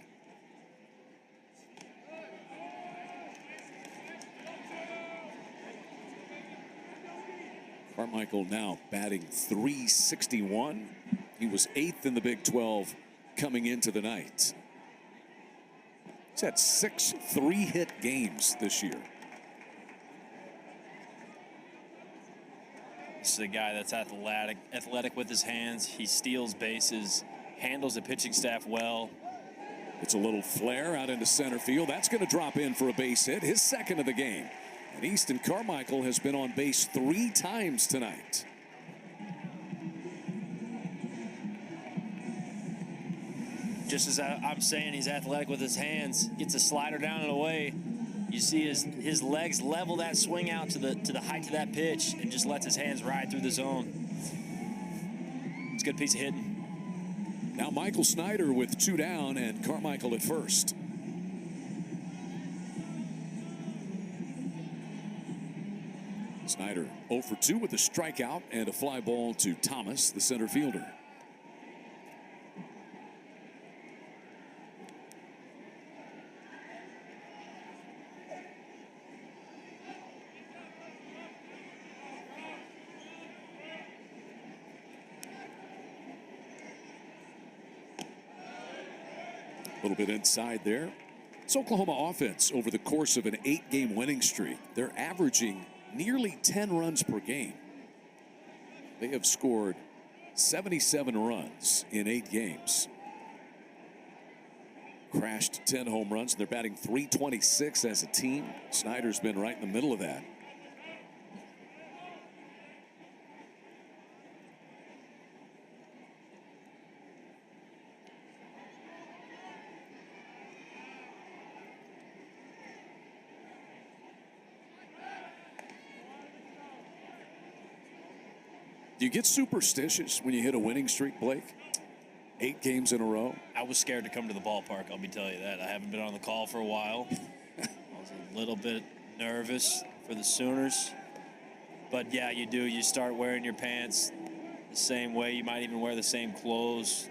Carmichael now batting .361. He was 8th in the Big 12 coming into the night. He's had 6 3-hit games this year. This is a guy that's athletic with his hands. He steals bases, handles the pitching staff well. It's a little flare out into center field. That's going to drop in for a base hit, his 2nd of the game. And Easton Carmichael has been on base 3 times tonight. Just as I'm saying, he's athletic with his hands. Gets a slider down and away. You see his legs level that swing out to the height of that pitch, and just lets his hands ride through the zone. It's a good piece of hitting. Now Michael Snyder with 2 down and Carmichael at first. Snyder 0 for 2 with a strikeout and a fly ball to Thomas, the center fielder. A little bit inside there. It's Oklahoma offense over the course of an 8-game winning streak. They're averaging nearly 10 runs per game. They have scored 77 runs in 8 games. Crashed 10 home runs. They're batting .326 as a team. Snyder's been right in the middle of that. Do you get superstitious when you hit a winning streak, Blake? 8 games in a row? I was scared to come to the ballpark, I'll be telling you that. I haven't been on the call for a while. I was a little bit nervous for the Sooners. But yeah, you do. You start wearing your pants the same way. You might even wear the same clothes.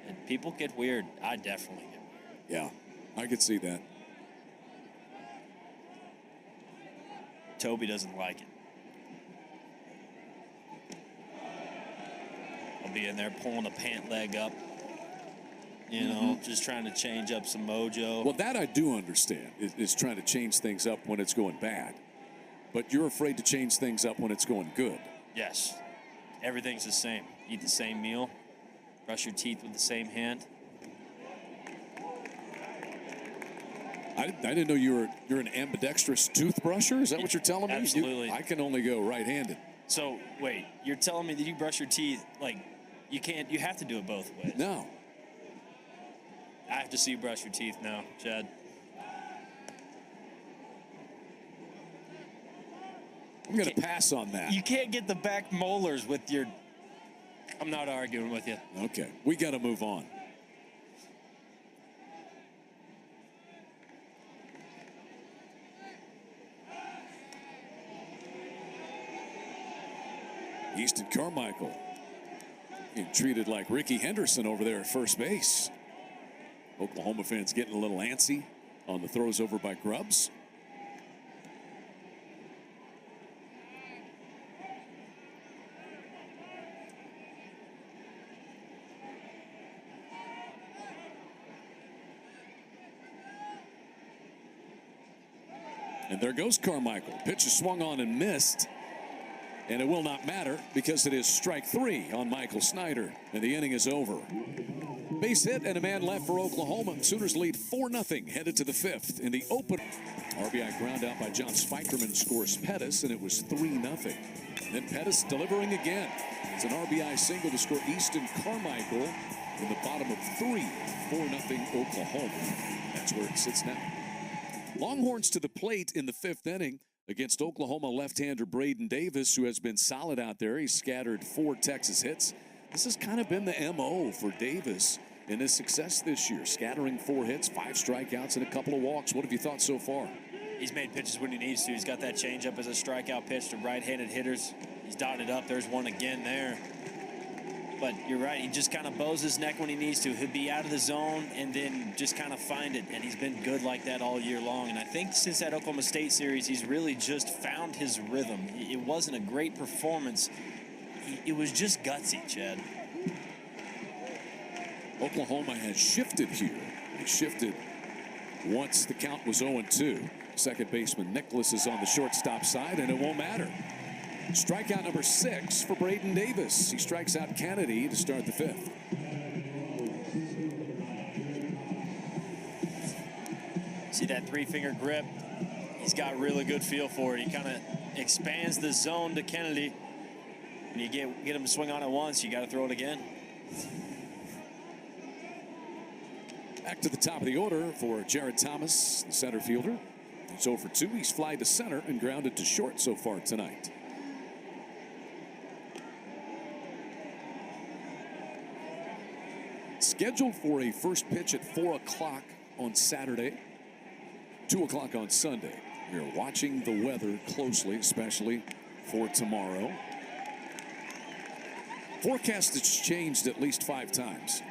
And people get weird. I definitely get weird. Yeah, I could see that. Toby doesn't like it. I'll be in there pulling a pant leg up, you know, just trying to change up some mojo. Well, that I do understand, is trying to change things up when it's going bad. But you're afraid to change things up when it's going good. Yes. Everything's the same. Eat the same meal. Brush your teeth with the same hand. I didn't know you're an ambidextrous toothbrusher. Is that what you're telling me? Absolutely. I can only go right-handed. So, wait, you're telling me that you brush your teeth, like, you have to do it both ways. No. I have to see you brush your teeth now, Chad. I'm going to pass on that. You can't get the back molars with your... I'm not arguing with you. Okay, we got to move on. Easton Carmichael being treated like Ricky Henderson over there at first base. Oklahoma fans getting a little antsy on the throws over by Grubbs. And there goes Carmichael. Pitch is swung on and missed. And it will not matter because it is strike 3 on Michael Snyder. And the inning is over. Base hit and a man left for Oklahoma. Sooners lead 4-0 headed to the 5th in the open. RBI ground out by John Spikerman scores Pettis, and it was 3-0. Then Pettis delivering again. It's an RBI single to score Easton Carmichael in the bottom of 3. 4-0 Oklahoma. That's where it sits now. Longhorns to the plate in the 5th inning against Oklahoma left-hander Braden Davis, who has been solid out there. He's scattered 4 Texas hits. This has kind of been the MO for Davis in his success this year, scattering 4 hits, 5 strikeouts, and a couple of walks. What have you thought so far? He's made pitches when he needs to. He's got that changeup as a strikeout pitch to right-handed hitters. He's dotted up. There's one again there. But you're right. He just kind of bows his neck when he needs to. He'll be out of the zone and then just kind of find it. And he's been good like that all year long. And I think since that Oklahoma State series, he's really just found his rhythm. It wasn't a great performance. It was just gutsy, Chad. Oklahoma has shifted here. They shifted once the count was 0-2. Second baseman Nicholas is on the shortstop side, and it won't matter. Strikeout number 6 for Braden Davis. He strikes out Kennedy to start the 5th. See that 3-finger grip? He's got really good feel for it. He kind of expands the zone to Kennedy. When you get him to swing on it once, you got to throw it again. Back to the top of the order for Jared Thomas, the center fielder. He's 0 for 2. He's flied to center and grounded to short so far tonight. Scheduled for a first pitch at 4 o'clock on Saturday, 2 o'clock on Sunday. We're watching the weather closely, especially for tomorrow. Forecast has changed at least 5 times.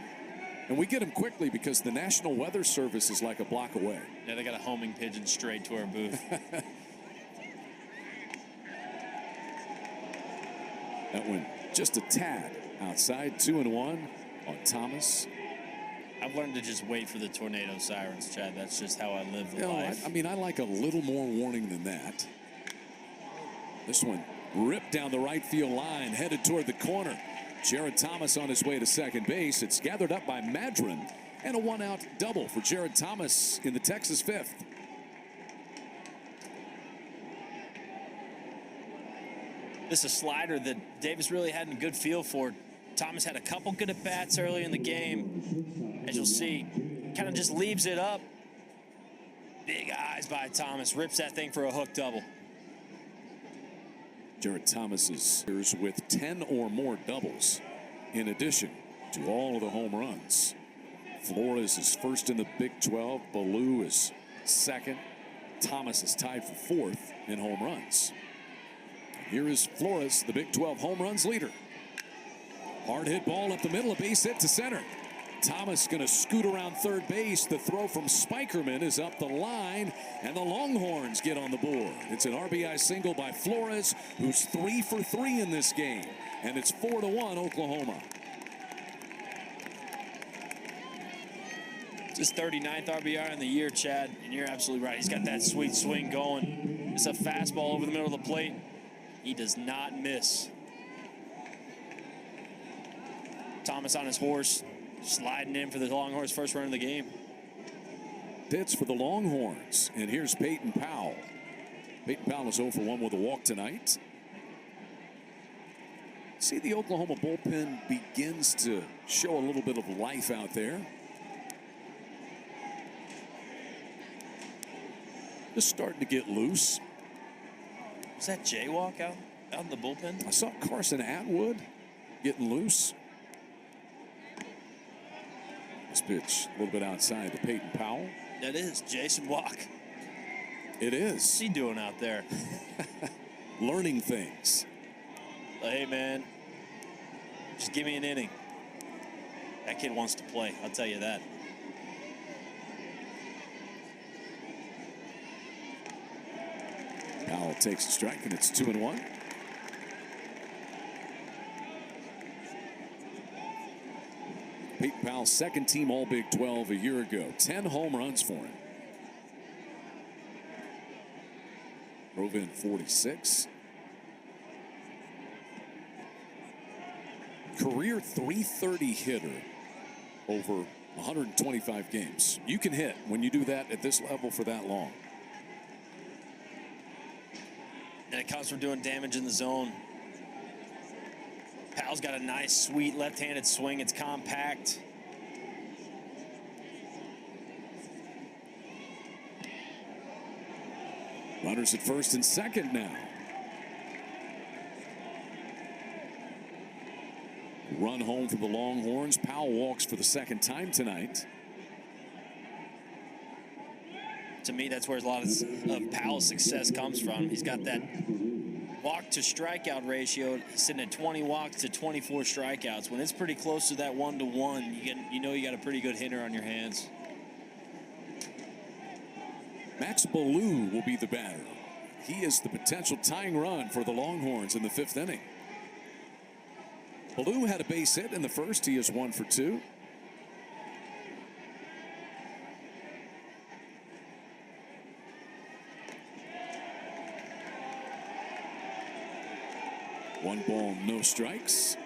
And we get them quickly because the National Weather Service is like a block away. Yeah, they got a homing pigeon straight to our booth. That one just a tad outside, 2-1 on Thomas. I've learned to just wait for the tornado sirens, Chad. That's just how I live the life. I mean, I like a little more warning than that. This one ripped down the right field line, headed toward the corner. Jared Thomas on his way to second base. It's gathered up by Madron, and a one-out double for Jared Thomas in the Texas fifth. This is a slider that Davis really hadn't a good feel for. Thomas had a couple good at-bats early in the game. As you'll see, kind of just leaves it up. Big eyes by Thomas. Rips that thing for a hook double. Jared Thomas is with 10 or more doubles in addition to all of the home runs. Flores is first in the Big 12. Baloo is second. Thomas is tied for fourth in home runs. Here is Flores, the Big 12 home runs leader. Hard hit ball up the middle, a base hit to center. Thomas going to scoot around third base. The throw from Spikerman is up the line, and the Longhorns get on the board. It's an RBI single by Flores, who's 3 for 3 in this game, and it's 4-1 Oklahoma. It's his 39th RBI in the year, Chad, and you're absolutely right. He's got that sweet swing going. It's a fastball over the middle of the plate. He does not miss. Thomas on his horse, sliding in for the Longhorns' first run of the game. Hits for the Longhorns, and here's Peyton Powell. Peyton Powell is 0 for 1 with a walk tonight. See, the Oklahoma bullpen begins to show a little bit of life out there. Just starting to get loose. Was that jaywalk out in the bullpen? I saw Carson Atwood getting loose. This pitch a little bit outside to Peyton Powell. That is Jason Walk. It is. What's he doing out there? Learning things. Hey, man, just give me an inning. That kid wants to play, I'll tell you that. Powell takes a strike, and it's 2-1. Peyton Powell, second team All Big 12 a year ago. 10 home runs for him. Drove in 46. Career .330 hitter over 125 games. You can hit when you do that at this level for that long. And it comes from doing damage in the zone. Powell's got a nice, sweet left-handed swing. It's compact. Runners at first and second now. Run home for the Longhorns. Powell walks for the second time tonight. To me, that's where a lot of Powell's success comes from. He's got that walk to strikeout ratio. He's sitting at 20 walks to 24 strikeouts. When it's pretty close to that 1-to-1, you know you got a pretty good hitter on your hands. Max Baloo will be the batter. He is the potential tying run for the Longhorns in the fifth inning. Baloo had a base hit in the first. He is 1 for 2. One ball, no strikes.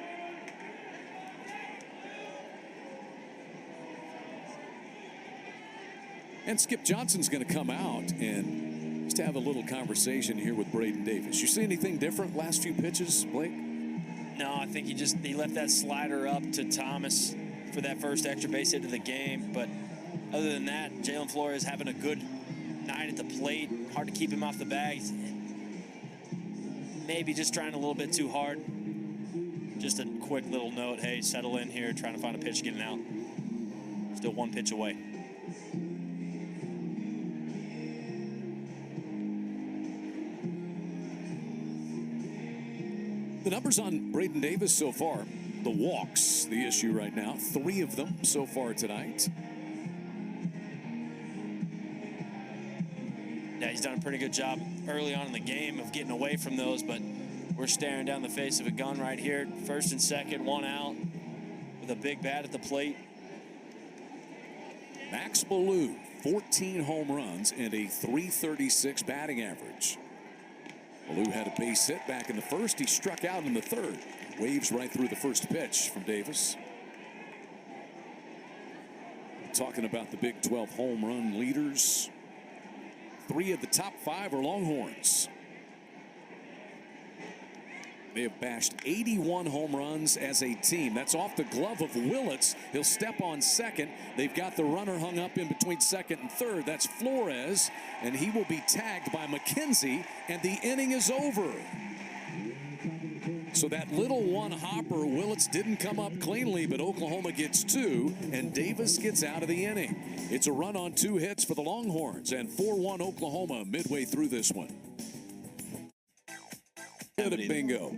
And Skip Johnson's going to come out and just have a little conversation here with Braden Davis. You see anything different last few pitches, Blake? No, I think he left that slider up to Thomas for that first extra base hit of the game. But Other than that, Jalen Flores having a good night at the plate. Hard to keep him off the bag. Maybe just trying a little bit too hard. Just a quick little note, hey, settle in here, trying to find a pitch, getting out. Still one pitch away. The numbers on Braden Davis so far, the walks, the issue right now. 3 of them so far tonight. Yeah, he's done a pretty good job early on in the game of getting away from those, but we're staring down the face of a gun right here. First and second, 1 out with a big bat at the plate. Max Ballou, 14 home runs and a .336 batting average. Ballou had a base hit back in the first. He struck out in the third. Waves right through the first pitch from Davis. Talking about the Big 12 home run leaders. 3 of the top 5 are Longhorns. They have bashed 81 home runs as a team. That's off the glove of Willits. He'll step on second. They've got the runner hung up in between second and third. That's Flores, and he will be tagged by McKenzie, and the inning is over. So that little one hopper, Willits didn't come up cleanly, but Oklahoma gets 2, and Davis gets out of the inning. It's a run on 2 hits for the Longhorns, and 4-1 Oklahoma midway through this one. Bingo.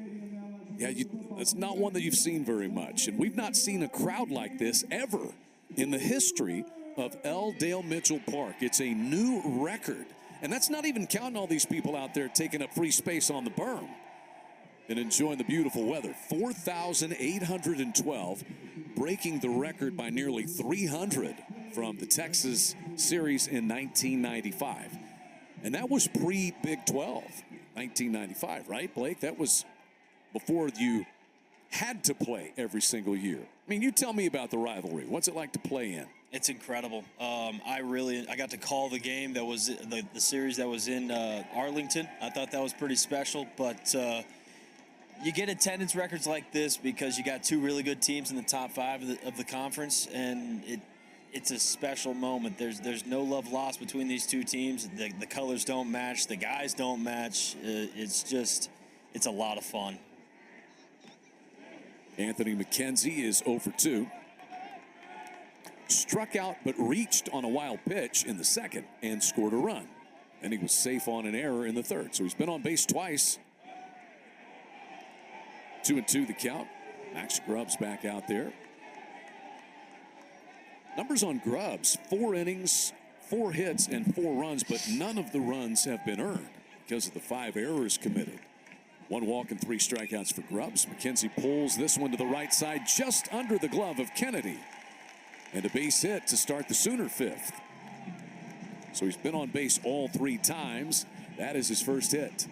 Yeah, that's not one that you've seen very much. And we've not seen a crowd like this ever in the history of L. Dale Mitchell Park. It's a new record. And that's not even counting all these people out there taking up free space on the berm and enjoying the beautiful weather. 4,812, breaking the record by nearly 300 from the Texas series in 1995. And that was pre-Big 12. 1995, right, Blake? That was before you had to play every single year. I mean, you tell me about the rivalry. What's it like to play in? It's incredible. I got to call the game that was the series that was in Arlington. I thought that was pretty special, but you get attendance records like this because you got 2 really good teams in the top 5 of the conference, and it's a special moment. There's no love lost between these 2 teams. The colors don't match. The guys don't match. It's a lot of fun. Anthony McKenzie is 0 for 2. Struck out but reached on a wild pitch in the second and scored a run. And he was safe on an error in the third. So he's been on base twice. 2-2 the count. Max Grubbs back out there. Numbers on Grubbs, 4 innings, 4 hits, and 4 runs, but none of the runs have been earned because of the 5 errors committed. 1 walk and 3 strikeouts for Grubbs. McKenzie pulls this one to the right side, just under the glove of Kennedy. And a base hit to start the Sooner 5th. So he's been on base all 3 times. That is his first hit.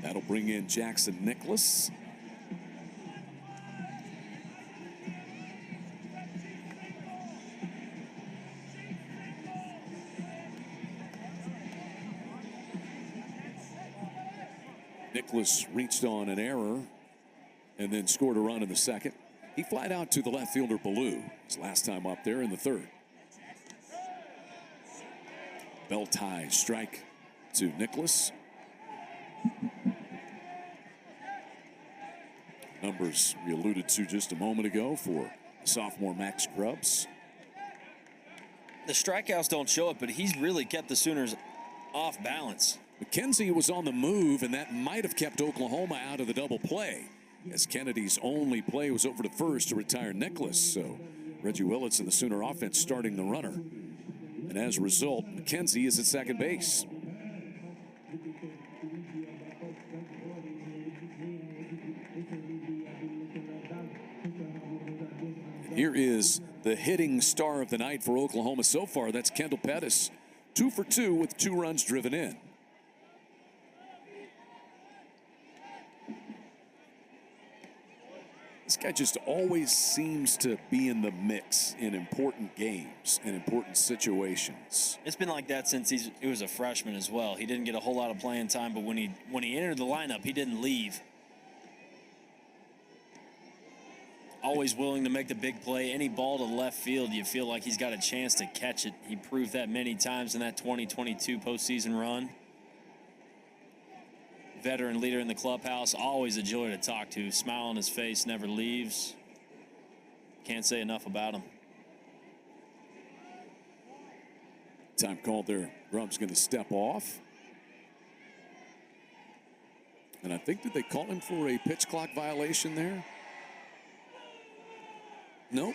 That'll bring in Jackson Nicholas. Nicholas reached on an error and then scored a run in the second. He flied out to the left fielder Ballou his last time up there in the third. Bell tie strike to Nicholas. Numbers we alluded to just a moment ago for sophomore Max Grubbs. The strikeouts don't show it, but he's really kept the Sooners off balance. McKenzie was on the move, and that might have kept Oklahoma out of the double play, as Kennedy's only play was over to first to retire Nicholas. So Reggie Willits and the Sooner offense starting the runner. And as a result, McKenzie is at second base. Here is the hitting star of the night for Oklahoma so far. That's Kendall Pettis. 2 for 2 with 2 runs driven in. This guy just always seems to be in the mix in important games and important situations. It's been like that since he was a freshman as well. He didn't get a whole lot of playing time, but when he entered the lineup, he didn't leave. Always willing to make the big play. Any ball to left field, you feel like he's got a chance to catch it. He proved that many times in that 2022 postseason run. Veteran leader in the clubhouse, always a joy to talk to. Smile on his face, never leaves. Can't say enough about him. Time called there. Grubb's going to step off. And I think, did they call him for a pitch clock violation there? Nope.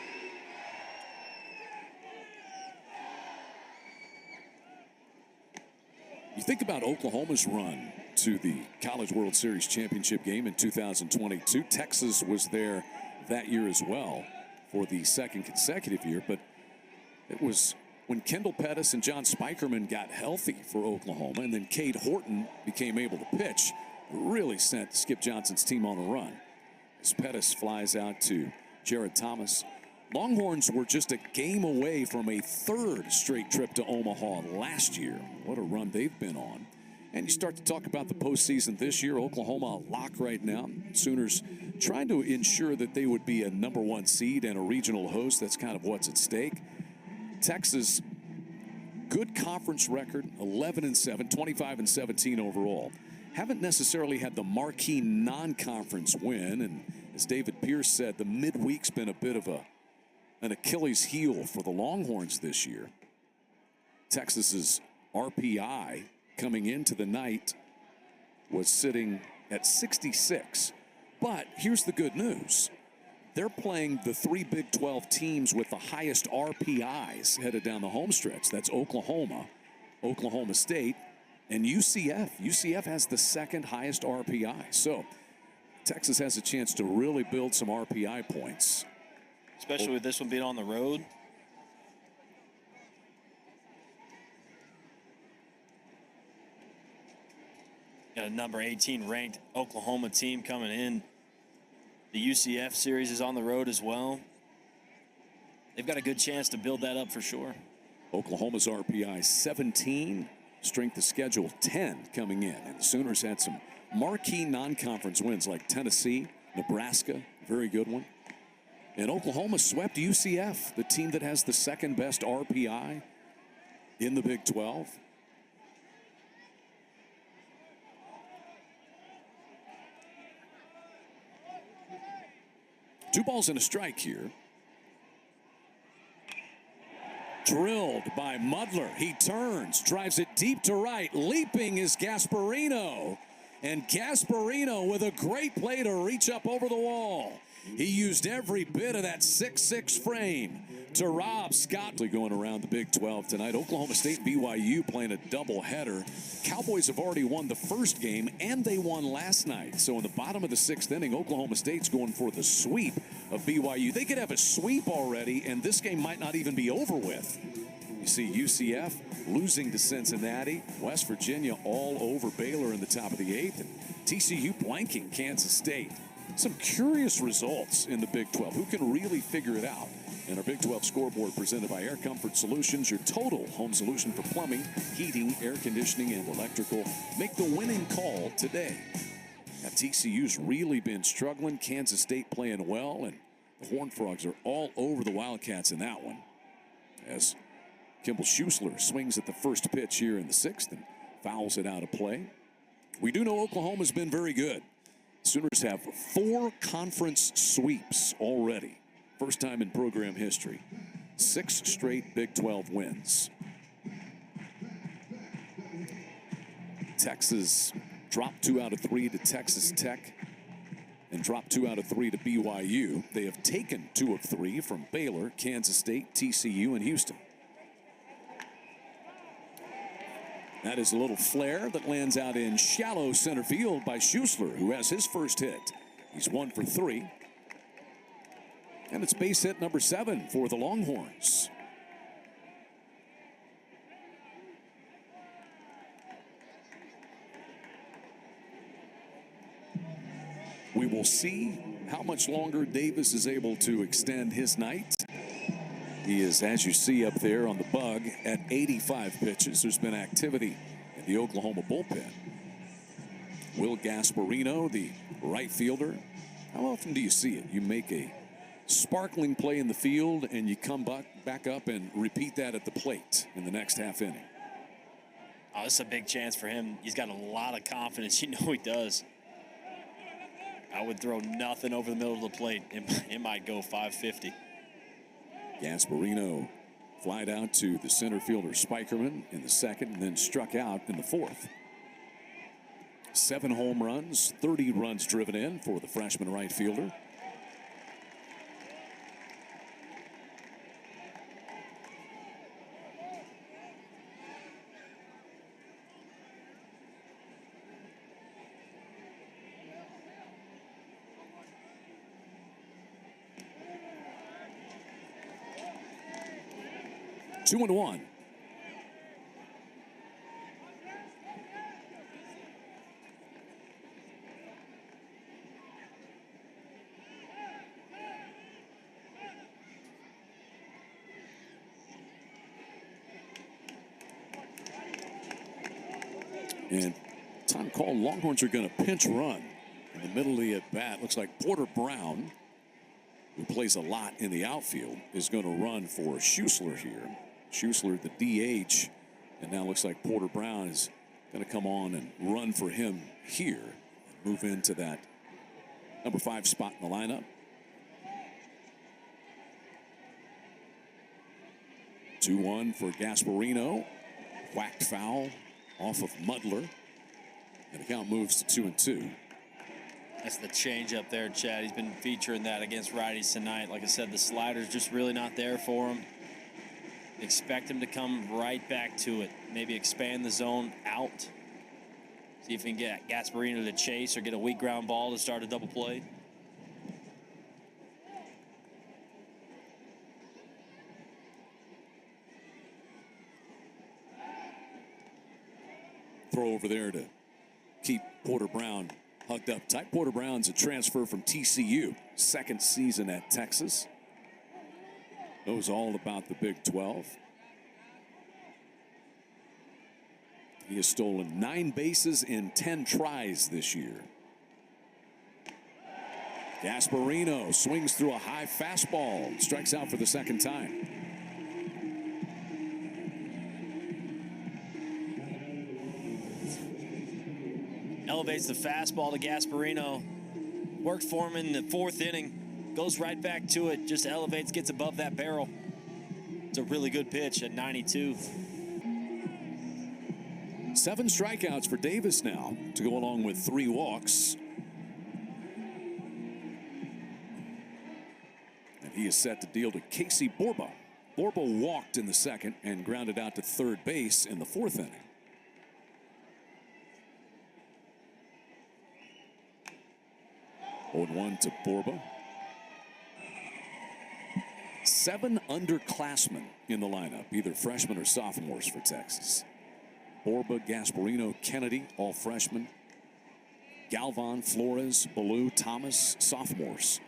You think about Oklahoma's run to the College World Series championship game in 2022. Texas was there that year as well for the second consecutive year, but it was when Kendall Pettis and John Spikerman got healthy for Oklahoma, and then Cade Horton became able to pitch, really sent Skip Johnson's team on a run. As Pettis flies out to Jared Thomas. Longhorns were just a game away from a third straight trip to Omaha last year. What a run they've been on. And you start to talk about the postseason this year. Oklahoma a lock right now. Sooners trying to ensure that they would be a #1 seed and a regional host. That's kind of what's at stake. Texas, good conference record, 11-7, 25-17 overall. Haven't necessarily had the marquee non-conference win. And as David Pierce said, the midweek's been a bit of an Achilles heel for the Longhorns this year. Texas's RPI coming into the night was sitting at 66. But here's the good news. They're playing the 3 Big 12 teams with the highest RPIs headed down the home stretch. That's Oklahoma, Oklahoma State, and UCF. UCF has the second highest RPI. So Texas has a chance to really build some RPI points. Especially with this one being on the road. Got a number 18 ranked Oklahoma team coming in. The UCF series is on the road as well. They've got a good chance to build that up for sure. Oklahoma's RPI 17, strength of schedule 10 coming in. And the Sooners had some marquee non-conference wins like Tennessee, Nebraska, very good one. And Oklahoma swept UCF, the team that has the second best RPI in the Big 12. Two balls and a strike here. Drilled by Mudler. He turns, drives it deep to right. Leaping is Gasparino. And Gasparino with a great play to reach up over the wall. He used every bit of that 6'6" frame to rob Scott. Going around the Big 12 tonight. Oklahoma State BYU playing a doubleheader. Cowboys have already won the first game, and they won last night. So in the bottom of the 6th inning, Oklahoma State's going for the sweep of BYU. They could have a sweep already, and this game might not even be over with. You see UCF losing to Cincinnati. West Virginia all over Baylor in the top of the 8th. And TCU blanking Kansas State. Some curious results in the Big 12. Who can really figure it out? And our Big 12 scoreboard presented by Air Comfort Solutions, your total home solution for plumbing, heating, air conditioning, and electrical. Make the winning call today. Now, TCU's really been struggling. Kansas State playing well, and the Horned Frogs are all over the Wildcats in that one. As Kimball Schuessler swings at the first pitch here in the 6th and fouls it out of play. We do know Oklahoma's been very good. Sooners have 4 conference sweeps already. First time in program history. 6 straight Big 12 wins. Texas dropped 2 out of 3 to Texas Tech and dropped 2 out of 3 to BYU. They have taken 2 of 3 from Baylor, Kansas State, TCU, and Houston. That is a little flare that lands out in shallow center field by Schuessler, who has his first hit. He's 1 for 3. And it's base hit number 7 for the Longhorns. We will see how much longer Davis is able to extend his night. He is, as you see up there on the bug, at 85 pitches. There's been activity in the Oklahoma bullpen. Will Gasparino, the right fielder. How often do you see it? You make a sparkling play in the field and you come back up and repeat that at the plate in the next half inning. Oh, this is a big chance for him. He's got a lot of confidence. You know he does. I would throw nothing over the middle of the plate. It might go 550. Gasparino flied out to the center fielder Spikerman in the second and then struck out in the fourth. 7 home runs, 30 runs driven in for the freshman right fielder. Two and one. And time call, Longhorns are going to pinch run in the middle of the at bat. Looks like Porter Brown, who plays a lot in the outfield, is going to run for Schuessler here. Schuessler, the DH, and now looks like Porter Brown is going to come on and run for him here and move into that number 5 spot in the lineup. 2-1 for Gasparino. Whacked foul off of Mudler. And the count moves to 2-2. That's the change up there, Chad. He's been featuring that against righties tonight. Like I said, the slider's just really not there for him. Expect him to come right back to it. Maybe expand the zone out. See if he can get Gasparino to chase or get a weak ground ball to start a double play. Throw over there to keep Porter Brown hugged up tight. Porter Brown's a transfer from TCU, second season at Texas. Knows all about the Big 12. He has stolen 9 bases in 10 tries this year. Gasparino swings through a high fastball, strikes out for the second time. Elevates the fastball to Gasparino. Worked for him in the 4th inning. Goes right back to it. Just elevates, gets above that barrel. It's a really good pitch at 92. 7 strikeouts for Davis now to go along with 3 walks. And he is set to deal to Casey Borba. Borba walked in the second and grounded out to third base in the 4th inning. Oh, 1 to Borba. 7 underclassmen in the lineup, either freshmen or sophomores for Texas. Borba, Gasparino, Kennedy, all freshmen. Galvan, Flores, Ballou, Thomas, sophomores.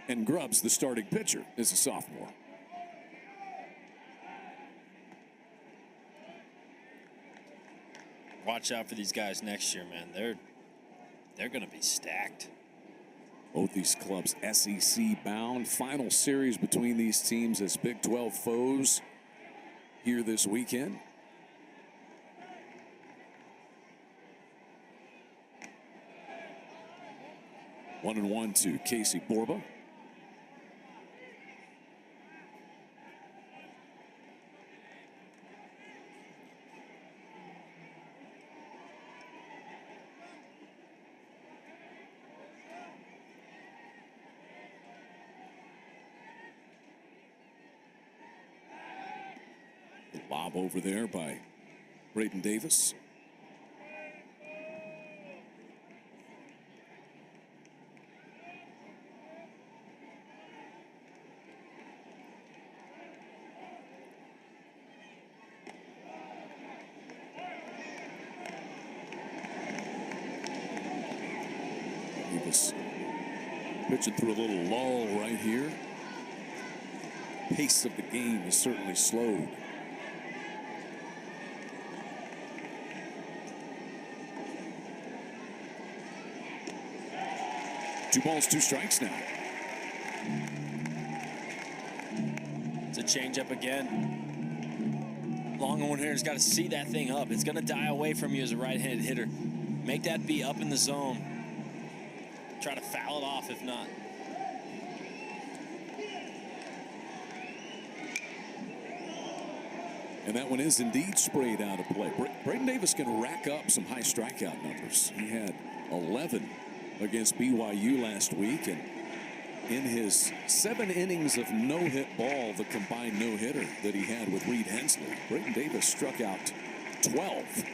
And Grubbs, the starting pitcher, is a sophomore. Watch out for these guys next year, man. They're going to be stacked. Both these clubs SEC bound. Final series between these teams as Big 12 foes here this weekend. One and 1 to Casey Borba. Lob over there by Braden Davis. Davis pitching through a little lull right here. Pace of the game is certainly slowed. 2 balls, 2 strikes now. It's a changeup again. Longhorn hitter's got to see that thing up. It's going to die away from you as a right-handed hitter. Make that be up in the zone. Try to foul it off if not. And that one is indeed sprayed out of play. Braden Davis can rack up some high strikeout numbers. He had 11 against BYU last week, and in his 7 innings of no-hit ball, the combined no-hitter that he had with Reed Hensley, Braden Davis struck out 12.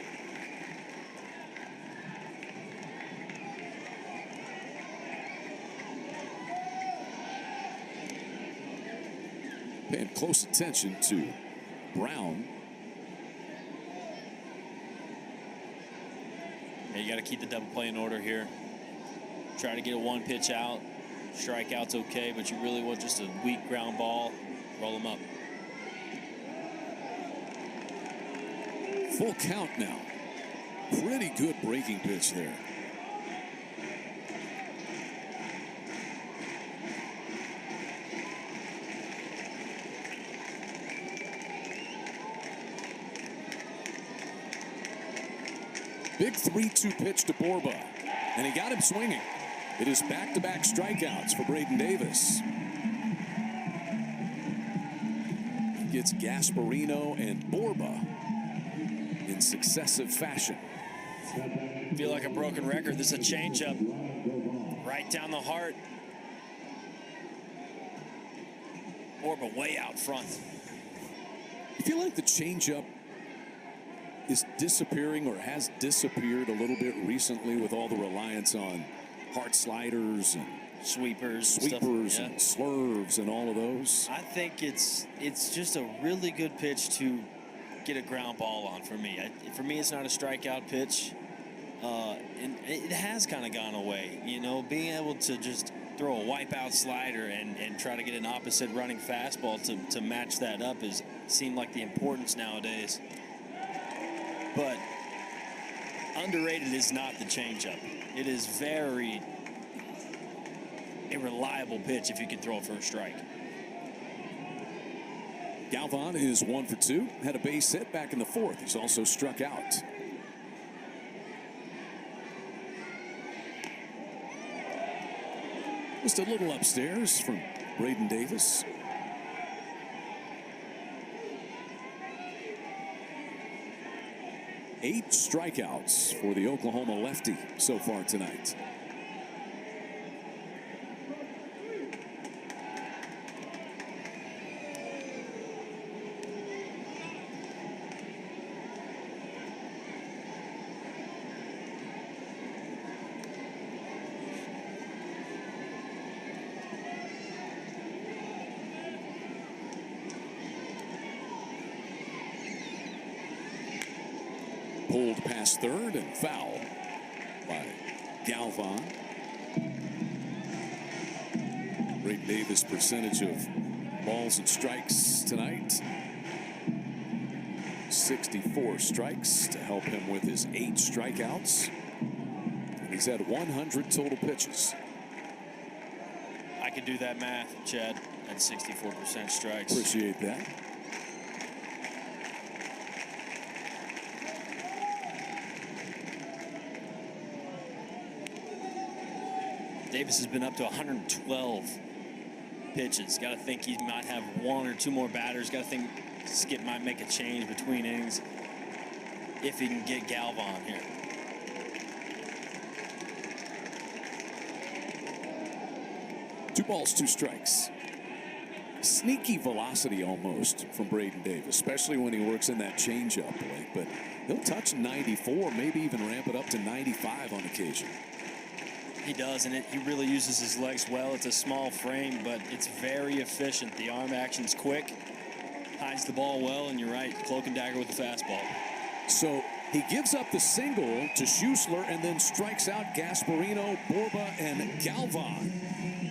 Paying close attention to Brown. Yeah, you got to keep the double play in order here. Try to get a 1 pitch out. Strikeout's okay, but you really want just a weak ground ball. Roll them up. Full count now. Pretty good breaking pitch there. Big 3-2 pitch to Borba, and he got him swinging. It is back-to-back strikeouts for Braden Davis. He gets Gasparino and Borba in successive fashion. Feel like a broken record. This is a changeup right down the heart. Borba way out front. You feel like the changeup is disappearing or has disappeared a little bit recently with all the reliance on hard sliders and sweepers and slurves and all of those? I think it's just a really good pitch to get a ground ball on for me. For me, it's not a strikeout pitch. And it has kind of gone away. You know, being able to just throw a wipeout slider and try to get an opposite running fastball to match that up seemed like the importance nowadays. But underrated is not the changeup. It is very a reliable pitch if you can throw it for a strike. Galvan is 1 for 2. Had a base hit back in the 4th. He's also struck out. Just a little upstairs from Braden Davis. Eight strikeouts for the Oklahoma lefty so far tonight. Pulled past third and foul by Galvan. Braden Davis' percentage of balls and strikes tonight. 64 strikes to help him with his 8 strikeouts. And he's had 100 total pitches. I could do that math, Chad, at 64% strikes. Appreciate that. Davis has been up to 112 pitches. Got to think he might have 1 or 2 more batters. Got to think Skip might make a change between innings if he can get Galvan here. Two balls, 2 strikes. Sneaky velocity almost from Braden Davis, especially when he works in that changeup, Blake. But he'll touch 94, maybe even ramp it up to 95 on occasion. He does, and he really uses his legs well. It's a small frame, but it's very efficient. The arm action's quick, hides the ball well, and you're right, cloak and dagger with the fastball. So He gives up the single to Schussler and then strikes out Gasparino, Borba, and Galvan.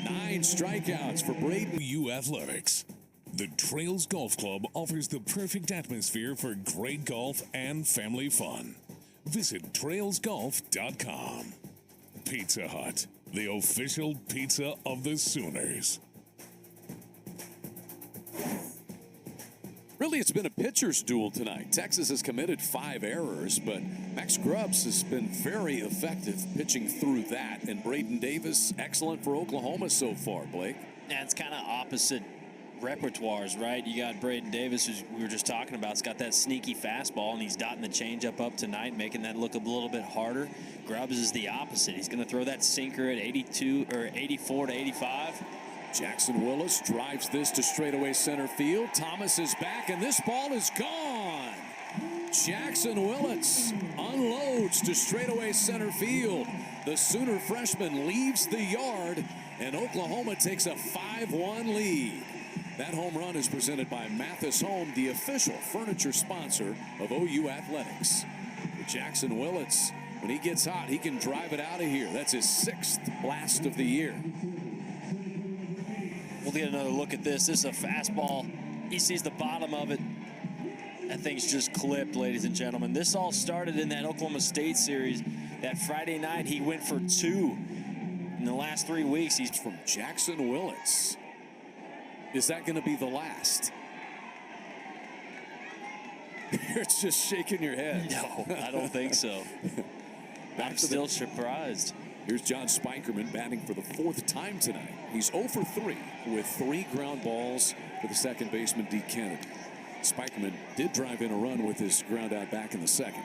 9 strikeouts for Braden. U Athletics. The Trails Golf Club offers the perfect atmosphere for great golf and family fun. Visit trailsgolf.com. Pizza Hut, the official pizza of the Sooners. Really, it's been a pitcher's duel tonight. Texas has committed 5 errors, but Max Grubbs has been very effective pitching through that. And Braden Davis, excellent for Oklahoma so far, Blake. Yeah, it's kind of opposite repertoires, right? You got Braden Davis, who we were just talking about. He's got that sneaky fastball, and he's dotting the changeup up tonight, making that look a little bit harder. Grubbs is the opposite. He's going to throw that sinker at 82 or 84 to 85. Jackson Willis drives this to straightaway center field. Thomas is back, and this ball is gone. Jackson Willis unloads to straightaway center field. The Sooner freshman leaves the yard, and Oklahoma takes a 5-1 lead. That home run is presented by Mathis Home, the official furniture sponsor of OU Athletics. For Jackson Willis, when he gets hot, he can drive it out of here. That's his 6th blast of the year. We'll get another look at this. This is a fastball. He sees the bottom of it. That thing's just clipped, ladies and gentlemen. This all started in that Oklahoma State series. That Friday night, he went for 2. In the last 3 weeks, he's from Jackson Willis. Is that going to be the last? You're just shaking your head. No, I don't think so. I'm still surprised. Here's John Spikerman batting for the 4th time tonight. He's 0 for 3 with 3 ground balls for the second baseman, D. Kennedy. Spikerman did drive in a run with his ground out back in the 2nd.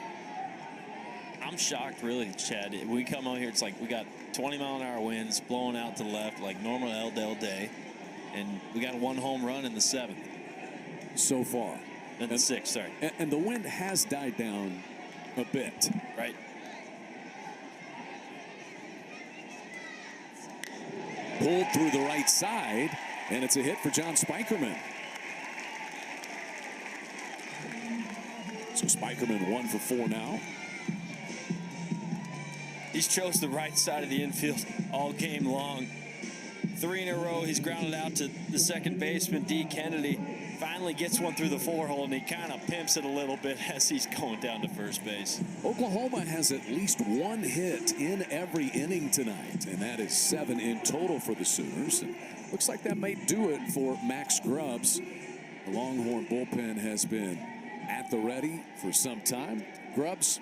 I'm shocked, really, Chad. We come out here, it's like we got 20-mile-an-hour winds blowing out to the left like normal LDL day, and we got 1 home run in the 7th. So far. In the 6th, sorry. And the wind has died down a bit. Right. Pulled through the right side, and it's a hit for John Spikerman. So Spikerman 1 for 4 now. He's chose the right side of the infield all game long. 3 in a row, he's grounded out to the second baseman, D. Kennedy. Finally gets one through the 4-hole, and he kind of pimps it a little bit as he's going down to first base. Oklahoma has at least 1 hit in every inning tonight, and that is 7 in total for the Sooners. And looks like that may do it for Max Grubbs. The Longhorn bullpen has been at the ready for some time. Grubbs,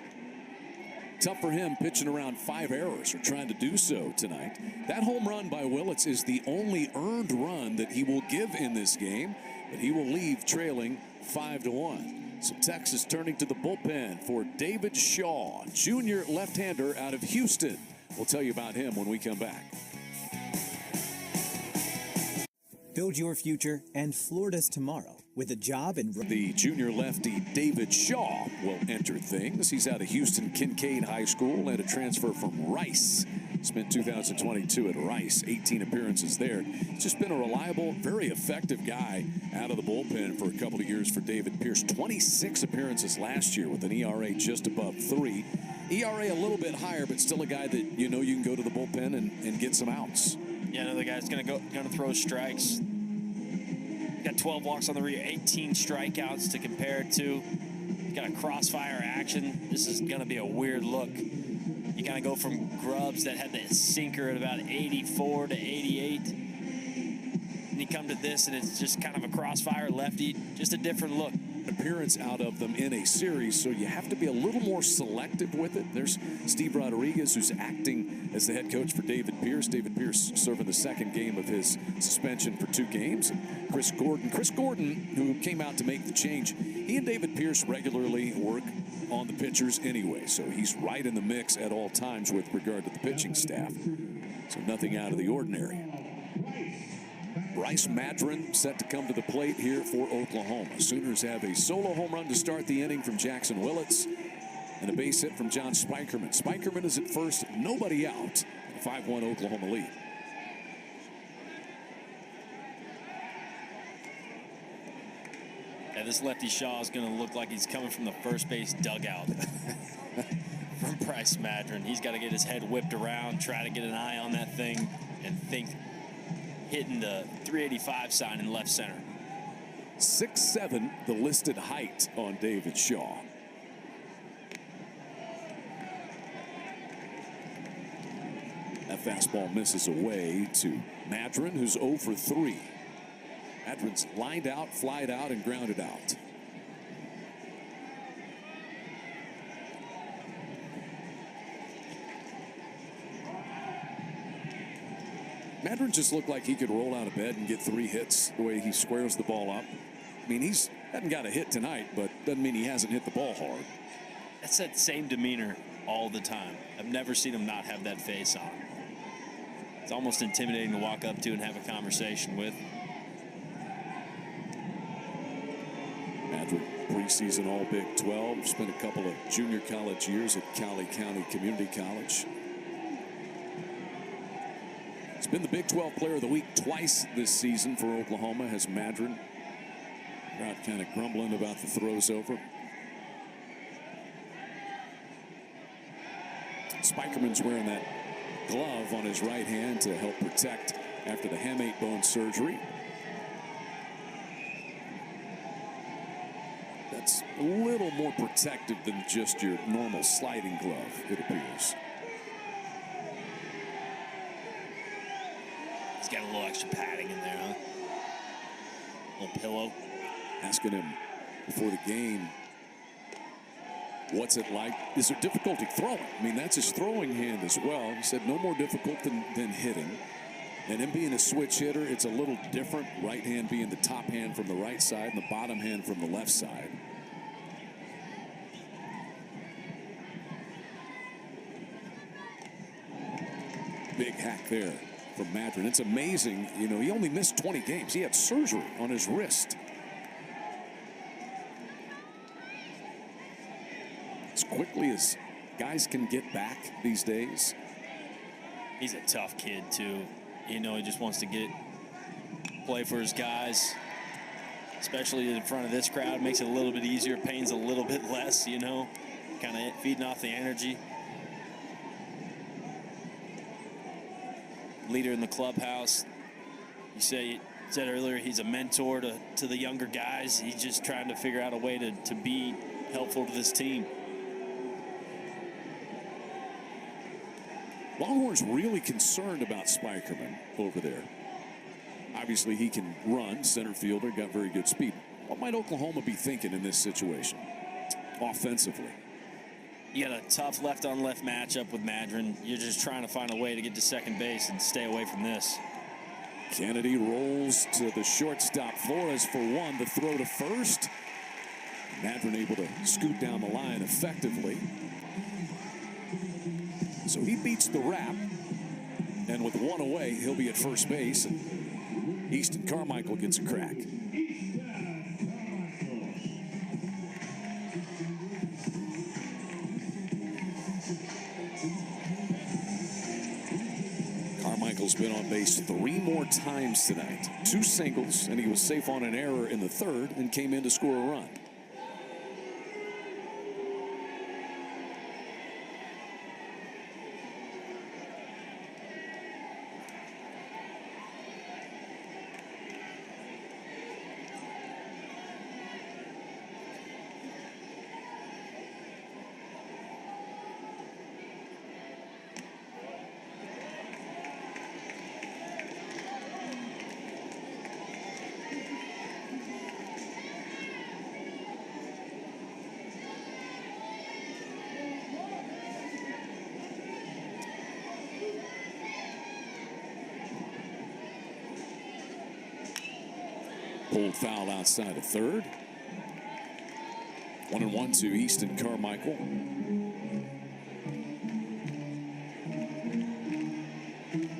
tough for him pitching around 5 errors, or trying to do so tonight. That home run by Willits is the only earned run that he will give in this game, but he will leave trailing 5-1. So Texas turning to the bullpen for David Shaw, junior left-hander out of Houston. We'll tell you about him when we come back. Build your future and Florida's tomorrow with a job in... The junior lefty David Shaw will enter things. He's out of Houston Kincaid High School and a transfer from Rice. Spent 2022 at Rice, 18 appearances there. He's just been a reliable, very effective guy out of the bullpen for a couple of years for David Pierce. 26 appearances last year with an ERA just above 3. ERA a little bit higher, but still a guy that you know you can go to the bullpen and get some outs. Yeah, another guy's going to throw strikes. Got 12 walks on the rear, 18 strikeouts to compare it to. Got a crossfire action. This is going to be a weird look. You kind of go from Grubbs that had that sinker at about 84 to 88. And you come to this, and it's just kind of a crossfire lefty, just a different look. Appearance out of them in a series, so you have to be a little more selective with it. There's Steve Rodriguez, who's acting as the head coach for David Pierce. David Pierce serving the 2nd game of his suspension for 2 games. And Chris Gordon, who came out to make the change, he and David Pierce regularly work on the pitchers anyway, so he's right in the mix at all times with regard to the pitching staff. So nothing out of the ordinary. Bryce Madron set to come to the plate here for Oklahoma. Sooners have a solo home run to start the inning from Jackson Willits and a base hit from John Spikerman. Spikerman is at first, nobody out. A 5-1 Oklahoma lead. And this lefty Shaw is going to look like he's coming from the first base dugout from Bryce Madron. He's got to get his head whipped around, try to get an eye on that thing, and think hitting the 385 sign in left center. 6'7", the listed height on David Shaw. That fastball misses away to Madron, who's 0 for 3. Madron's lined out, flied out, and grounded out. Madron just looked like he could roll out of bed and get 3 hits the way he squares the ball up. I mean, he's hasn't got a hit tonight, but doesn't mean he hasn't hit the ball hard. That's that same demeanor all the time. I've never seen him not have that face on. It's almost intimidating to walk up to and have a conversation with. Madron, preseason All Big 12, spent a couple of junior college years at Cowley County Community College. He's been the Big 12 Player of the Week twice this season for Oklahoma. Has Madron. Crowd kind of grumbling about the throws over. Spikerman's wearing that glove on his right hand to help protect after the hamate bone surgery. That's a little more protective than just your normal sliding glove, it appears. He's got a little extra padding in there, huh? A little pillow. Asking him before the game, what's it like? Is there difficulty throwing? I mean, that's his throwing hand as well. He said no more difficult than hitting. And him being a switch hitter, it's a little different. Right hand being the top hand from the right side and the bottom hand from the left side. Big hack there from Madron. It's amazing. You know, he only missed 20 games. He had surgery on his wrist. As quickly as guys can get back these days. He's a tough kid, too. You know, he just wants to play for his guys, especially in front of this crowd. Makes it a little bit easier, pains a little bit less, you know, kind of feeding off the energy. Leader in the clubhouse. You said earlier he's a mentor to the younger guys. He's just trying to figure out a way to be helpful to this team. Longhorns really concerned about Spikerman over there. Obviously, he can run, center fielder, got very good speed. What might Oklahoma be thinking in this situation offensively? You got a tough left-on-left matchup with Madron. You're just trying to find a way to get to second base and stay away from this. Kennedy rolls to the shortstop. Flores for one. The throw to first. Madron able to scoot down the line effectively. So he beats the wrap. And with one away, he'll be at first base. And Easton Carmichael gets a crack. Carmichael's been on base 3 more times tonight. 2 singles, and he was safe on an error in the 3rd and came in to score a run. Pulled foul outside of 3rd. 1-1 to Easton Carmichael.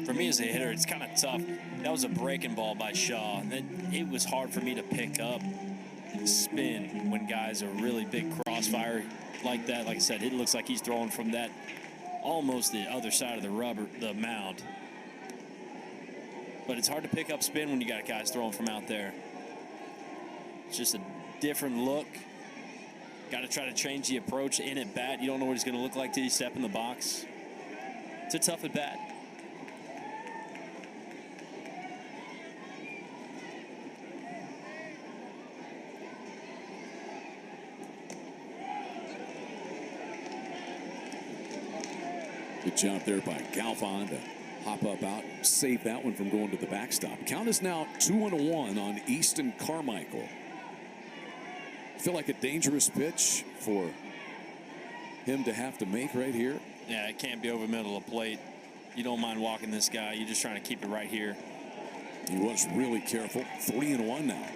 For me as a hitter, it's kind of tough. That was a breaking ball by Shaw. It was hard for me to pick up spin when guys are really big crossfire like that. Like I said, it looks like he's throwing from that almost the other side of the mound. But it's hard to pick up spin when you got guys throwing from out there. It's just a different look. Got to try to change the approach in at bat. You don't know what he's going to look like till you step in the box. It's a tough at bat. Good job there by Galvan to hop up out and save that one from going to the backstop. Count is now 2-1 on Easton Carmichael. Feel like a dangerous pitch for him to have to make right here. Yeah, it can't be over middle of the plate. You don't mind walking this guy. You're just trying to keep it right here. He was really careful. 3-1 now.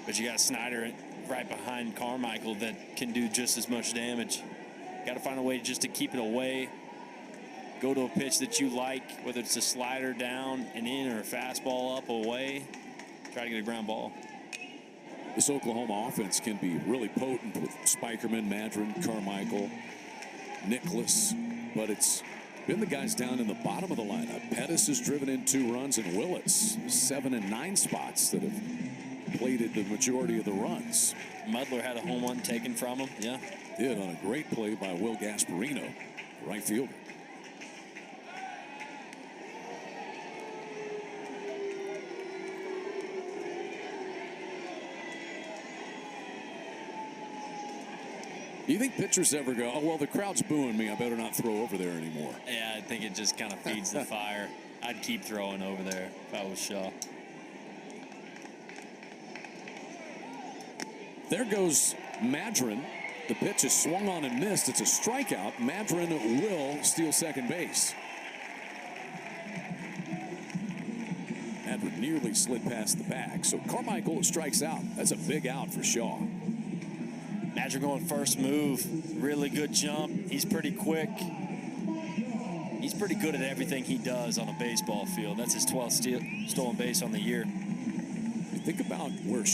But you got Snyder right behind Carmichael that can do just as much damage. Got to find a way just to keep it away. Go to a pitch that you like, whether it's a slider down and in or a fastball up away. Try to get a ground ball. This Oklahoma offense can be really potent with Spikerman, Madron, Carmichael, Nicholas, but it's been the guys down in the bottom of the lineup. Pettis has driven in 2 runs, and Willits 7 and 9 spots that have plated the majority of the runs. Mudler had a home run taken from him. Yeah. Did on a great play by Will Gasparino, right fielder. Do you think pitchers ever go, oh, well, the crowd's booing me, I better not throw over there anymore? Yeah, I think it just kind of feeds the fire. I'd keep throwing over there if I was Shaw. There goes Madron. The pitch is swung on and missed. It's a strikeout. Madron will steal second base. Madron nearly slid past the bag. So Carmichael strikes out. That's a big out for Shaw. Madron going first move. Really good jump. He's pretty quick. He's pretty good at everything he does on a baseball field. That's his 12th stolen base on the year. You think about where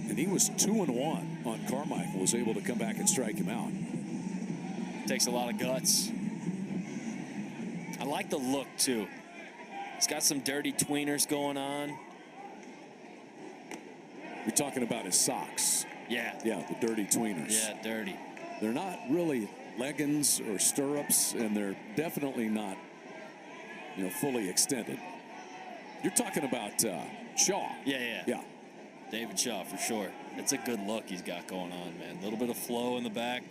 and he was 2-1 on Carmichael, was able to come back and strike him out. Takes a lot of guts. I like the look, too. He's got some dirty tweeners going on. You're talking about his socks. Yeah. Yeah, the dirty tweeners. Yeah, dirty. They're not really leggings or stirrups, and they're definitely not, fully extended. You're talking about Shaw. Yeah. David Shaw, for sure. It's a good look he's got going on, man. A little bit of flow in the back.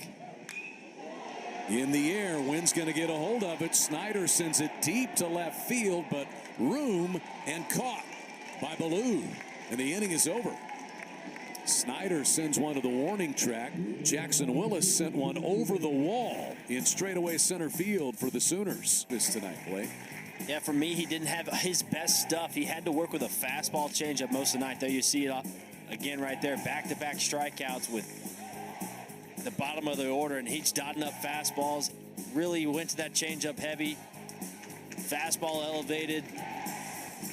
In the air, Wynn's going to get a hold of it. Snyder sends it deep to left field, but room and caught by Ballou. And the inning is over. Snyder sends one to the warning track. Jackson Willis sent one over the wall in straightaway center field for the Sooners this tonight, Blake. Yeah, for me, he didn't have his best stuff. He had to work with a fastball changeup most of the night. There you see it again right there. Back-to-back strikeouts with the bottom of the order, and he's dotting up fastballs. Really went to that changeup heavy. Fastball elevated.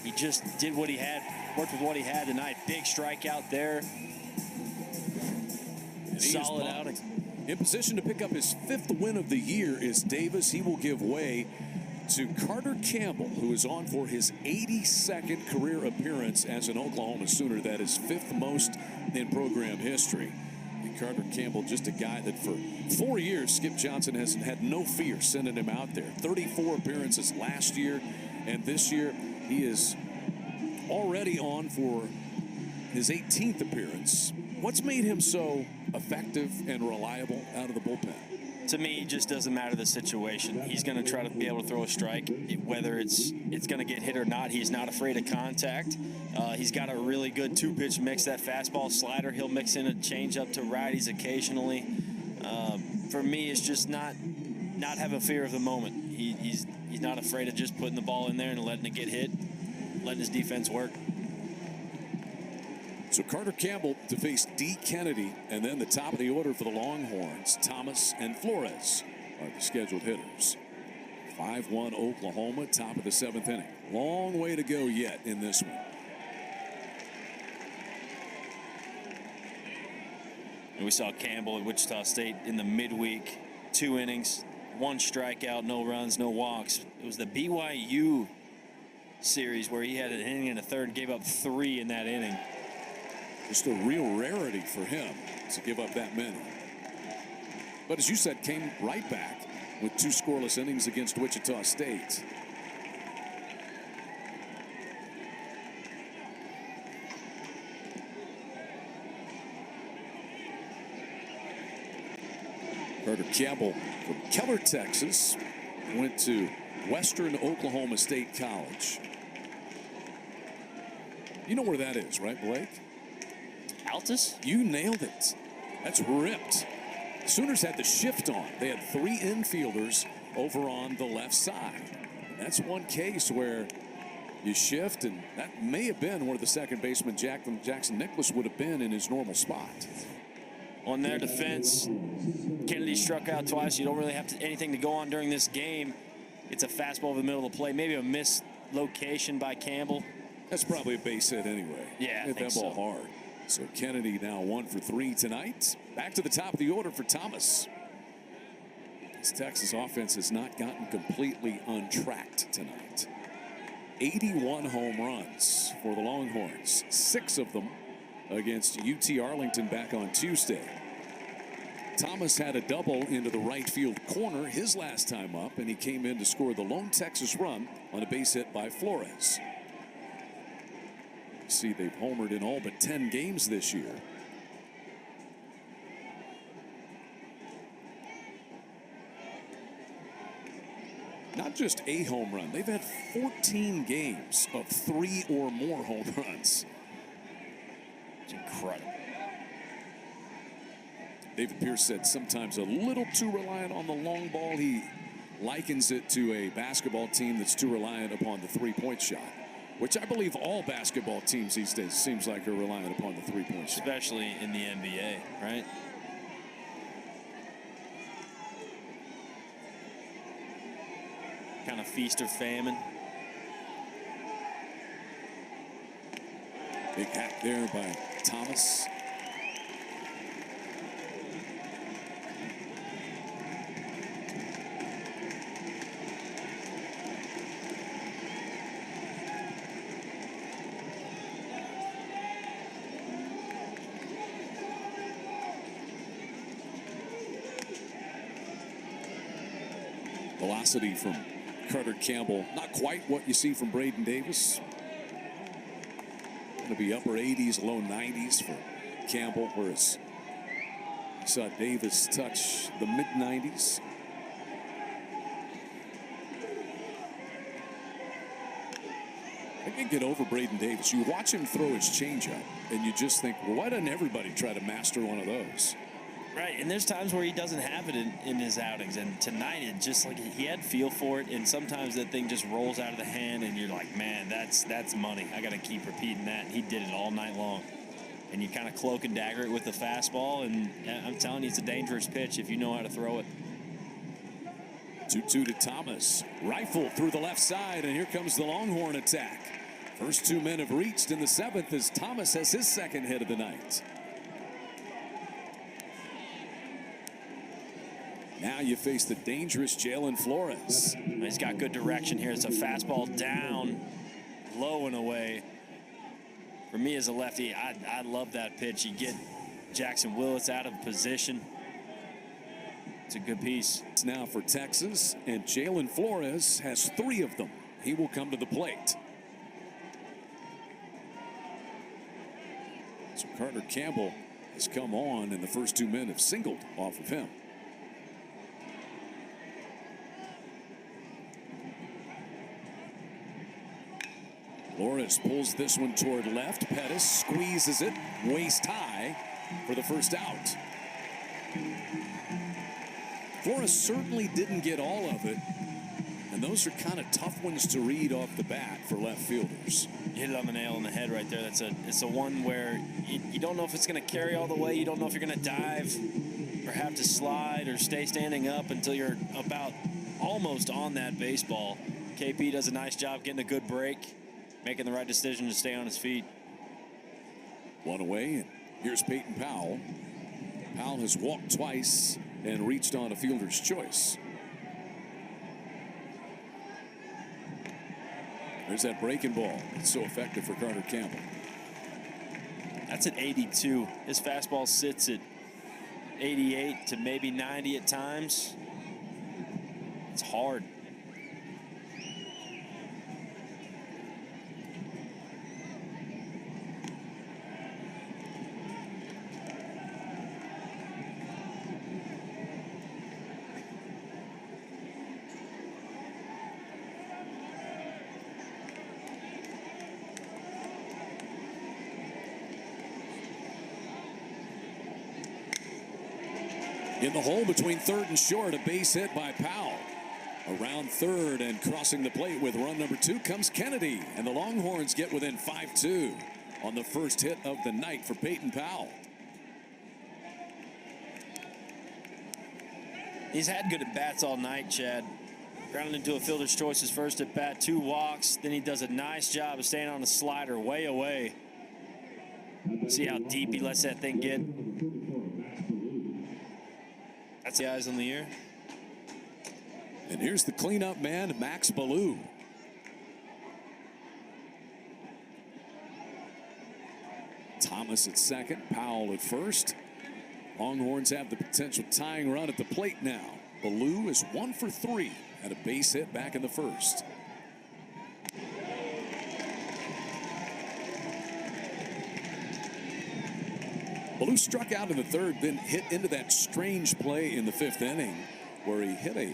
He just did what he had, worked with what he had tonight. Big strikeout there. Solid outing. In position to pick up his 5th win of the year is Davis. He will give way to Carter Campbell, who is on for his 82nd career appearance as an Oklahoma Sooner. That is 5th most in program history. And Carter Campbell, just a guy that for 4 years, Skip Johnson has had no fear sending him out there. 34 appearances last year, and this year he is already on for his 18th appearance. What's made him so effective and reliable out of the bullpen? To me, it just doesn't matter the situation. He's going to try to be able to throw a strike, whether it's going to get hit or not. He's not afraid of contact. He's got a really good 2-pitch mix. That fastball slider, he'll mix in a changeup to righties occasionally. For me, it's just not having fear of the moment. He's not afraid of just putting the ball in there and letting it get hit, letting his defense work. So Carter Campbell to face D. Kennedy, and then the top of the order for the Longhorns, Thomas and Flores are the scheduled hitters. 5-1 Oklahoma, top of the 7th inning. Long way to go yet in this one. And we saw Campbell at Wichita State in the midweek, 2 innings, 1 strikeout, no runs, no walks. It was the BYU series where he had an inning and a third, gave up 3 in that inning. Just a real rarity for him to give up that many. But as you said, came right back with 2 scoreless innings against Wichita State. Carter Campbell from Keller, Texas, went to Western Oklahoma State College. You know where that is, right, Blake? Altus? You nailed it. That's ripped. Sooners had the shift on. They had 3 infielders over on the left side. And that's one case where you shift, and that may have been where the second baseman Jackson Nicholas would have been in his normal spot. On their defense, Kennedy struck out twice. You don't really have anything to go on during this game. It's a fastball over the middle of the plate, maybe a missed location by Campbell. That's probably a base hit anyway. Yeah, I hit think that ball so. hard. So Kennedy now 1 for 3 tonight. Back to the top of the order for Thomas. This Texas offense has not gotten completely untracked tonight. 81 home runs for the Longhorns, 6 of them against UT Arlington back on Tuesday. Thomas had a double into the right field corner his last time up, and he came in to score the lone Texas run on a base hit by Flores. See, they've homered in all but 10 games this year. Not just a home run, they've had 14 games of 3 or more home runs. It's incredible. David Pierce said sometimes a little too reliant on the long ball. He likens it to a basketball team that's too reliant upon the three-point shot, which I believe all basketball teams these days seems like are reliant upon the three-point shot. Especially in the NBA, right? Kind of feast or famine. Big hack there by Thomas. Velocity from Carter Campbell, not quite what you see from Braden Davis. Going to be upper 80s, low 90s for Campbell, whereas you saw Davis touch the mid 90s. I can't get over Braden Davis. You watch him throw his changeup, and you just think, well, why doesn't everybody try to master one of those? Right, and there's times where he doesn't have it in his outings, and tonight it just like he had feel for it, and sometimes that thing just rolls out of the hand, and you're like, man, that's money. I got to keep repeating that. And he did it all night long, and you kind of cloak and dagger it with the fastball, and I'm telling you, it's a dangerous pitch if you know how to throw it. 2-2 to Thomas. Rifle through the left side, and here comes the Longhorn attack. First 2 men have reached in the 7th as Thomas has his second hit of the night. Now you face the dangerous Jalen Flores. He's got good direction here. It's a fastball down, low and away. For me as a lefty, I love that pitch. You get Jackson Willis out of position. It's a good piece. It's now for Texas, and Jalen Flores has 3 of them. He will come to the plate. So Carter Campbell has come on, and the first 2 men have singled off of him. Flores pulls this one toward left. Pettis squeezes it waist high for the first out. Flores certainly didn't get all of it, and those are kind of tough ones to read off the bat for left fielders. You hit it on the nail on the head right there. It's a one where you don't know if it's going to carry all the way. You don't know if you're going to dive or have to slide or stay standing up until you're about almost on that baseball. KP does a nice job getting a good break, making the right decision to stay on his feet. 1 away, and here's Peyton Powell. Powell has walked twice and reached on a fielder's choice. There's that breaking ball. It's so effective for Carter Campbell. That's at 82. His fastball sits at 88 to maybe 90 at times. It's hard. In the hole between third and short, a base hit by Powell. Around third and crossing the plate with run number 2 comes Kennedy. And the Longhorns get within 5-2 on the first hit of the night for Peyton Powell. He's had good at bats all night, Chad. Grounded into a fielder's choice his first at bat, 2 walks. Then he does a nice job of staying on the slider way away. See how deep he lets that thing get. That's the eyes on the ear. And here's the cleanup man, Max Ballou. Thomas at second, Powell at first. Longhorns have the potential tying run at the plate now. Ballou is 1 for 3. Had a base hit back in the first. Ballou struck out in the third, then hit into that strange play in the 5th inning where he hit a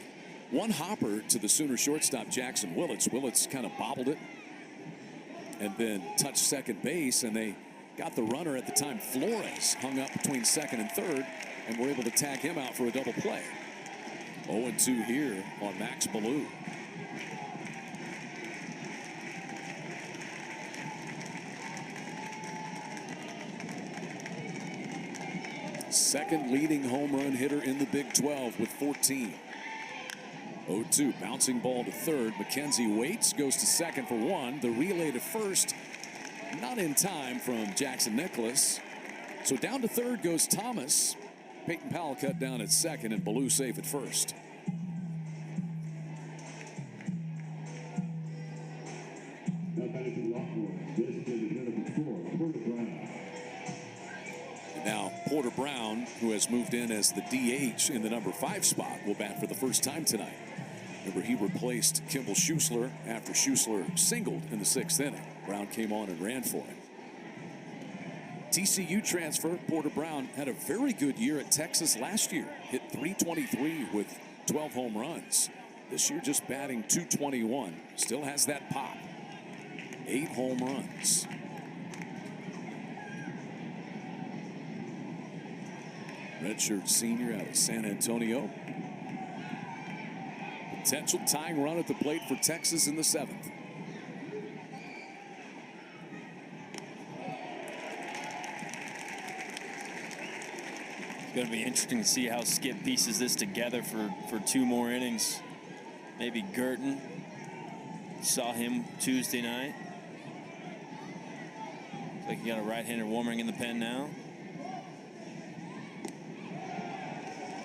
one-hopper to the Sooner shortstop Jackson Willits. Willits kind of bobbled it and then touched second base, and they got the runner at the time. Flores hung up between second and third and were able to tag him out for a double play. 0-2 here on Max Ballou. Second leading home run hitter in the Big 12 with 14. 0-2, bouncing ball to third. Mackenzie waits, goes to second for 1. The relay to first, not in time from Jackson Nicholas. So down to third goes Thomas. Peyton Powell cut down at second, and Ballou safe at first. Now Porter Brown, who has moved in as the DH in the number 5 spot, will bat for the first time tonight. Remember, he replaced Kimball Schuessler after Schuessler singled in the 6th inning. Brown came on and ran for him. TCU transfer Porter Brown had a very good year at Texas last year. Hit .323 with 12 home runs. This year just batting .221. Still has that pop. 8 home runs. Redshirt senior out of San Antonio. Potential tying run at the plate for Texas in the 7th. It's going to be interesting to see how Skip pieces this together for 2 more innings. Maybe Girton. Saw him Tuesday night. Looks like you got a right-hander warming in the pen now.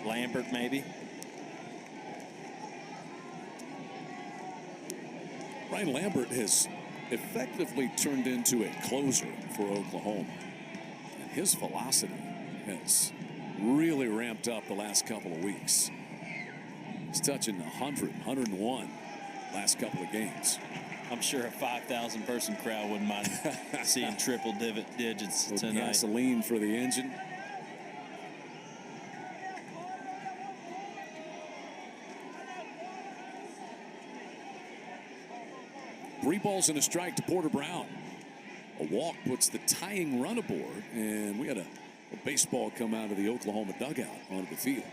Lambert maybe. Ryan Lambert has effectively turned into a closer for Oklahoma. And his velocity has really ramped up the last couple of weeks. He's touching 100, 101 last couple of games. I'm sure a 5,000 person crowd wouldn't mind seeing triple digits tonight. Gasoline for the engine. 3 balls and a strike to Porter Brown. A walk puts the tying run aboard, and we had a baseball come out of the Oklahoma dugout onto the field.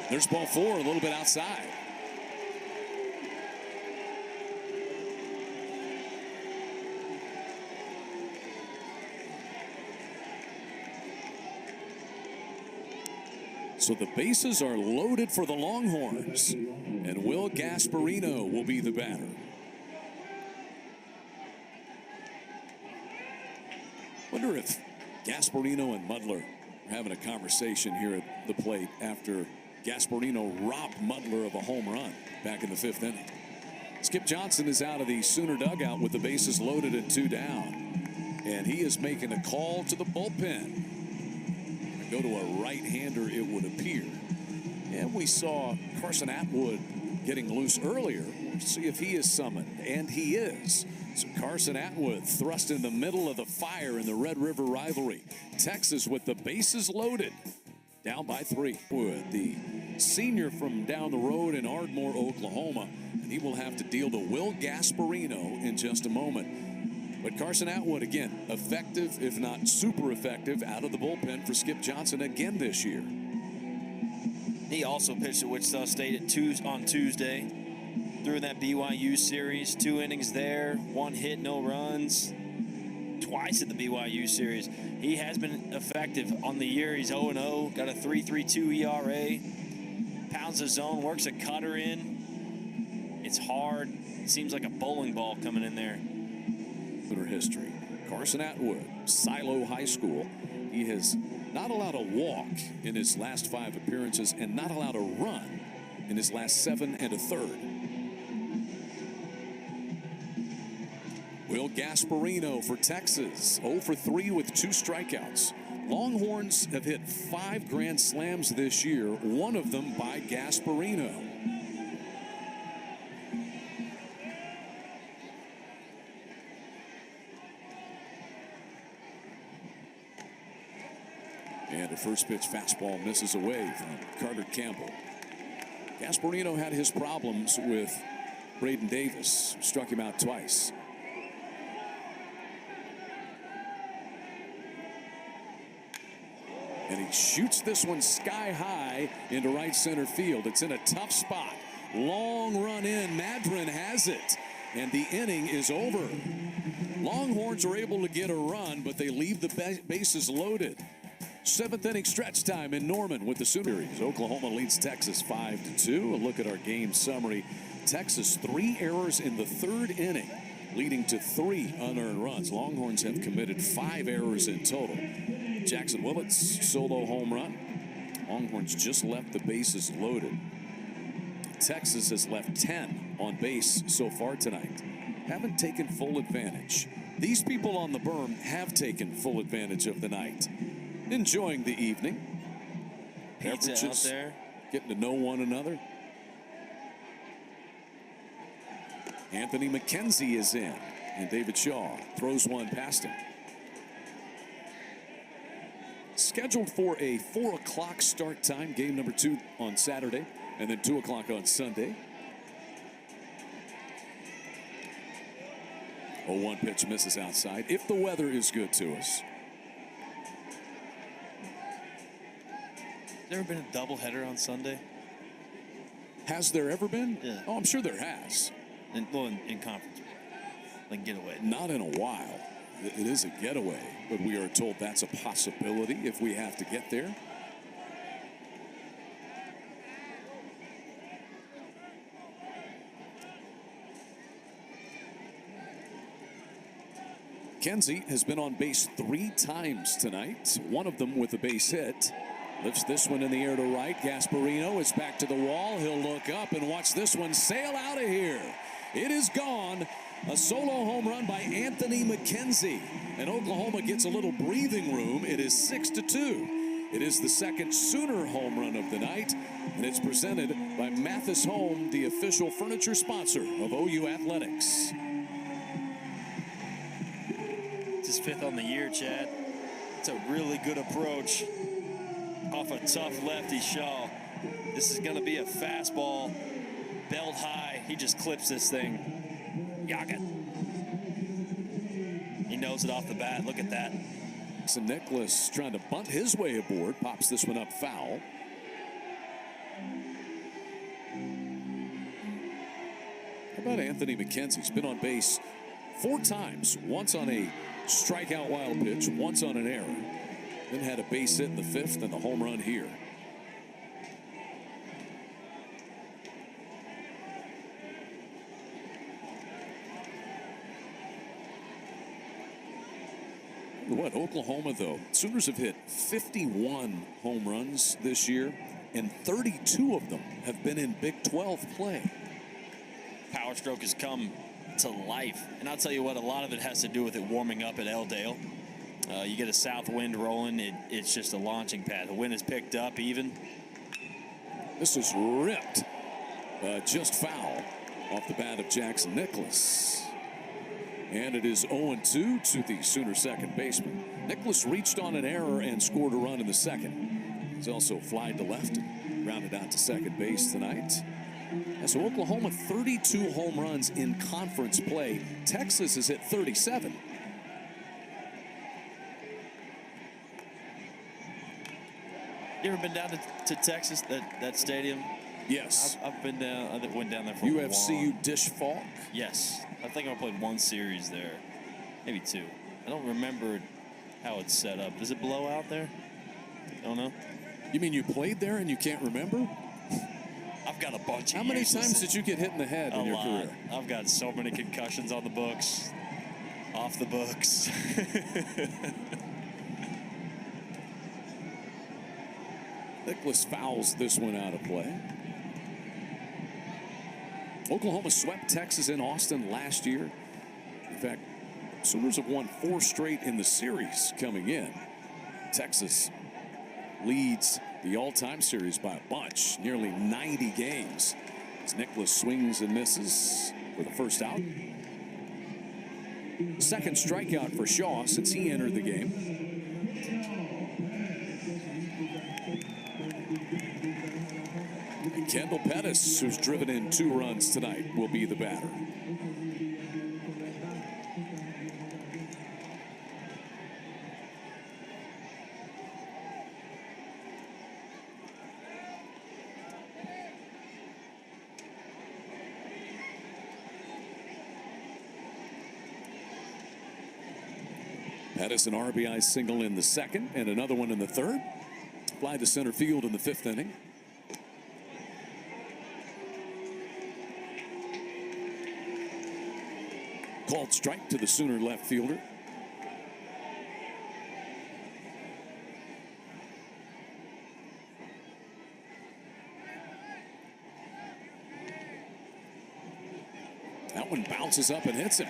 There's ball 4, a little bit outside. So the bases are loaded for the Longhorns, and Will Gasparino will be the batter. Wonder if Gasparino and Mudler are having a conversation here at the plate after Gasparino robbed Mudler of a home run back in the 5th inning. Skip Johnson is out of the Sooner dugout with the bases loaded and 2 down. And he is making a call to the bullpen. Go to a right-hander, it would appear. And we saw Carson Atwood getting loose earlier. Let's see if he is summoned. And he is. So Carson Atwood thrust in the middle of the fire in the Red River rivalry. Texas with the bases loaded. Down by 3. Wood, the senior from down the road in Ardmore, Oklahoma. And he will have to deal to Will Gasparino in just a moment. But Carson Atwood, again, effective, if not super effective, out of the bullpen for Skip Johnson again this year. He also pitched at Wichita State on Tuesday. Through that BYU series, 2 innings there, 1 hit, no runs. Twice at the BYU series. He has been effective on the year. He's 0-0, got a 3.32 ERA. Pounds the zone, works a cutter in. It's hard. It seems like a bowling ball coming in there. History. Carson Atwood, Silo High School. He has not allowed a walk in his last 5 appearances and not allowed a run in his last 7 1/3. Will Gasparino for Texas, 0 for 3 with 2 strikeouts. Longhorns have hit 5 grand slams this year, one of them by Gasparino. And a first pitch fastball misses away from Carter Campbell. Gasparino had his problems with Braden Davis, struck him out twice. And he shoots this one sky high into right center field. It's in a tough spot. Long run in. Madron has it. And the inning is over. Longhorns are able to get a run, but they leave the bases loaded. 7th inning stretch time in Norman with the Sooners. Oklahoma leads Texas 5-2. A look at our game summary. Texas 3 errors in the 3rd inning, leading to 3 unearned runs. Longhorns have committed 5 errors in total. Jackson Willett's solo home run. Longhorns just left the bases loaded. Texas has left 10 on base so far tonight. Haven't taken full advantage. These people on the berm have taken full advantage of the night. Enjoying the evening. Pizza out there. Getting to know one another. Anthony McKenzie is in. And David Shaw throws one past him. Scheduled for a 4 o'clock start time. Game number 2 on Saturday. And then 2 o'clock on Sunday. 0-1 pitch misses outside. If the weather is good to us. Has there ever been a doubleheader on Sunday? Has there ever been? Yeah. Oh, I'm sure there has. In conference, like getaway. Not in a while. It is a getaway, but we are told that's a possibility if we have to get there. Kenzie has been on base 3 times tonight, one of them with a base hit. Lifts this one in the air to right. Gasparino is back to the wall. He'll look up and watch this one sail out of here. It is gone. A solo home run by Anthony McKenzie. And Oklahoma gets a little breathing room. It is 6-2. It is the second Sooner home run of the night. And it's presented by Mathis Home, the official furniture sponsor of OU Athletics. It's his 5th on the year, Chad. It's a really good approach off a tough lefty Shaw. This is going to be a fastball, belt high. He just clips this thing. Yak it. He knows it off the bat. Look at that. So Nicholas trying to bunt his way aboard. Pops this one up foul. How about Anthony McKenzie? He's been on base 4 times. Once on a strikeout wild pitch, once on an error. Then had a base hit in the 5th and the home run here. What, Oklahoma, though, Sooners have hit 51 home runs this year, and 32 of them have been in Big 12 play. Power stroke has come to life. And I'll tell you what, a lot of it has to do with it warming up at L. Dale. You get a south wind rolling, it's just a launching pad. The wind has picked up even. This is ripped, just foul off the bat of Jackson Nicholas. And it is 0-2 to the Sooner second baseman. Nicholas reached on an error and scored a run in the second. He's also flied to left and rounded out to second base tonight. And so Oklahoma 32 home runs in conference play. Texas has hit 37. You ever been down to Texas, that stadium? Yes. I've been down. I went down there for UFCU Dish Falk. Yes. I think I played one series there. Maybe two. I don't remember how it's set up. Does it blow out there? I don't know. You mean you played there and you can't remember? I've got a bunch of How many years times did you get hit in the head in your career? I've got so many concussions on the books, off the books. Nicholas fouls this one out of play. Oklahoma swept Texas in Austin last year. In fact, Sooners have won 4 straight in the series coming in. Texas leads the all-time series by a bunch, nearly 90 games. As Nicholas swings and misses for the first out. Second strikeout for Shaw since he entered the game. And Kendall Pettis, who's driven in 2 runs tonight, will be the batter. Pettis an RBI single in the second and another one in the third. Fly to center field in the 5th inning. Called strike to the Sooner left fielder. That one bounces up and hits him.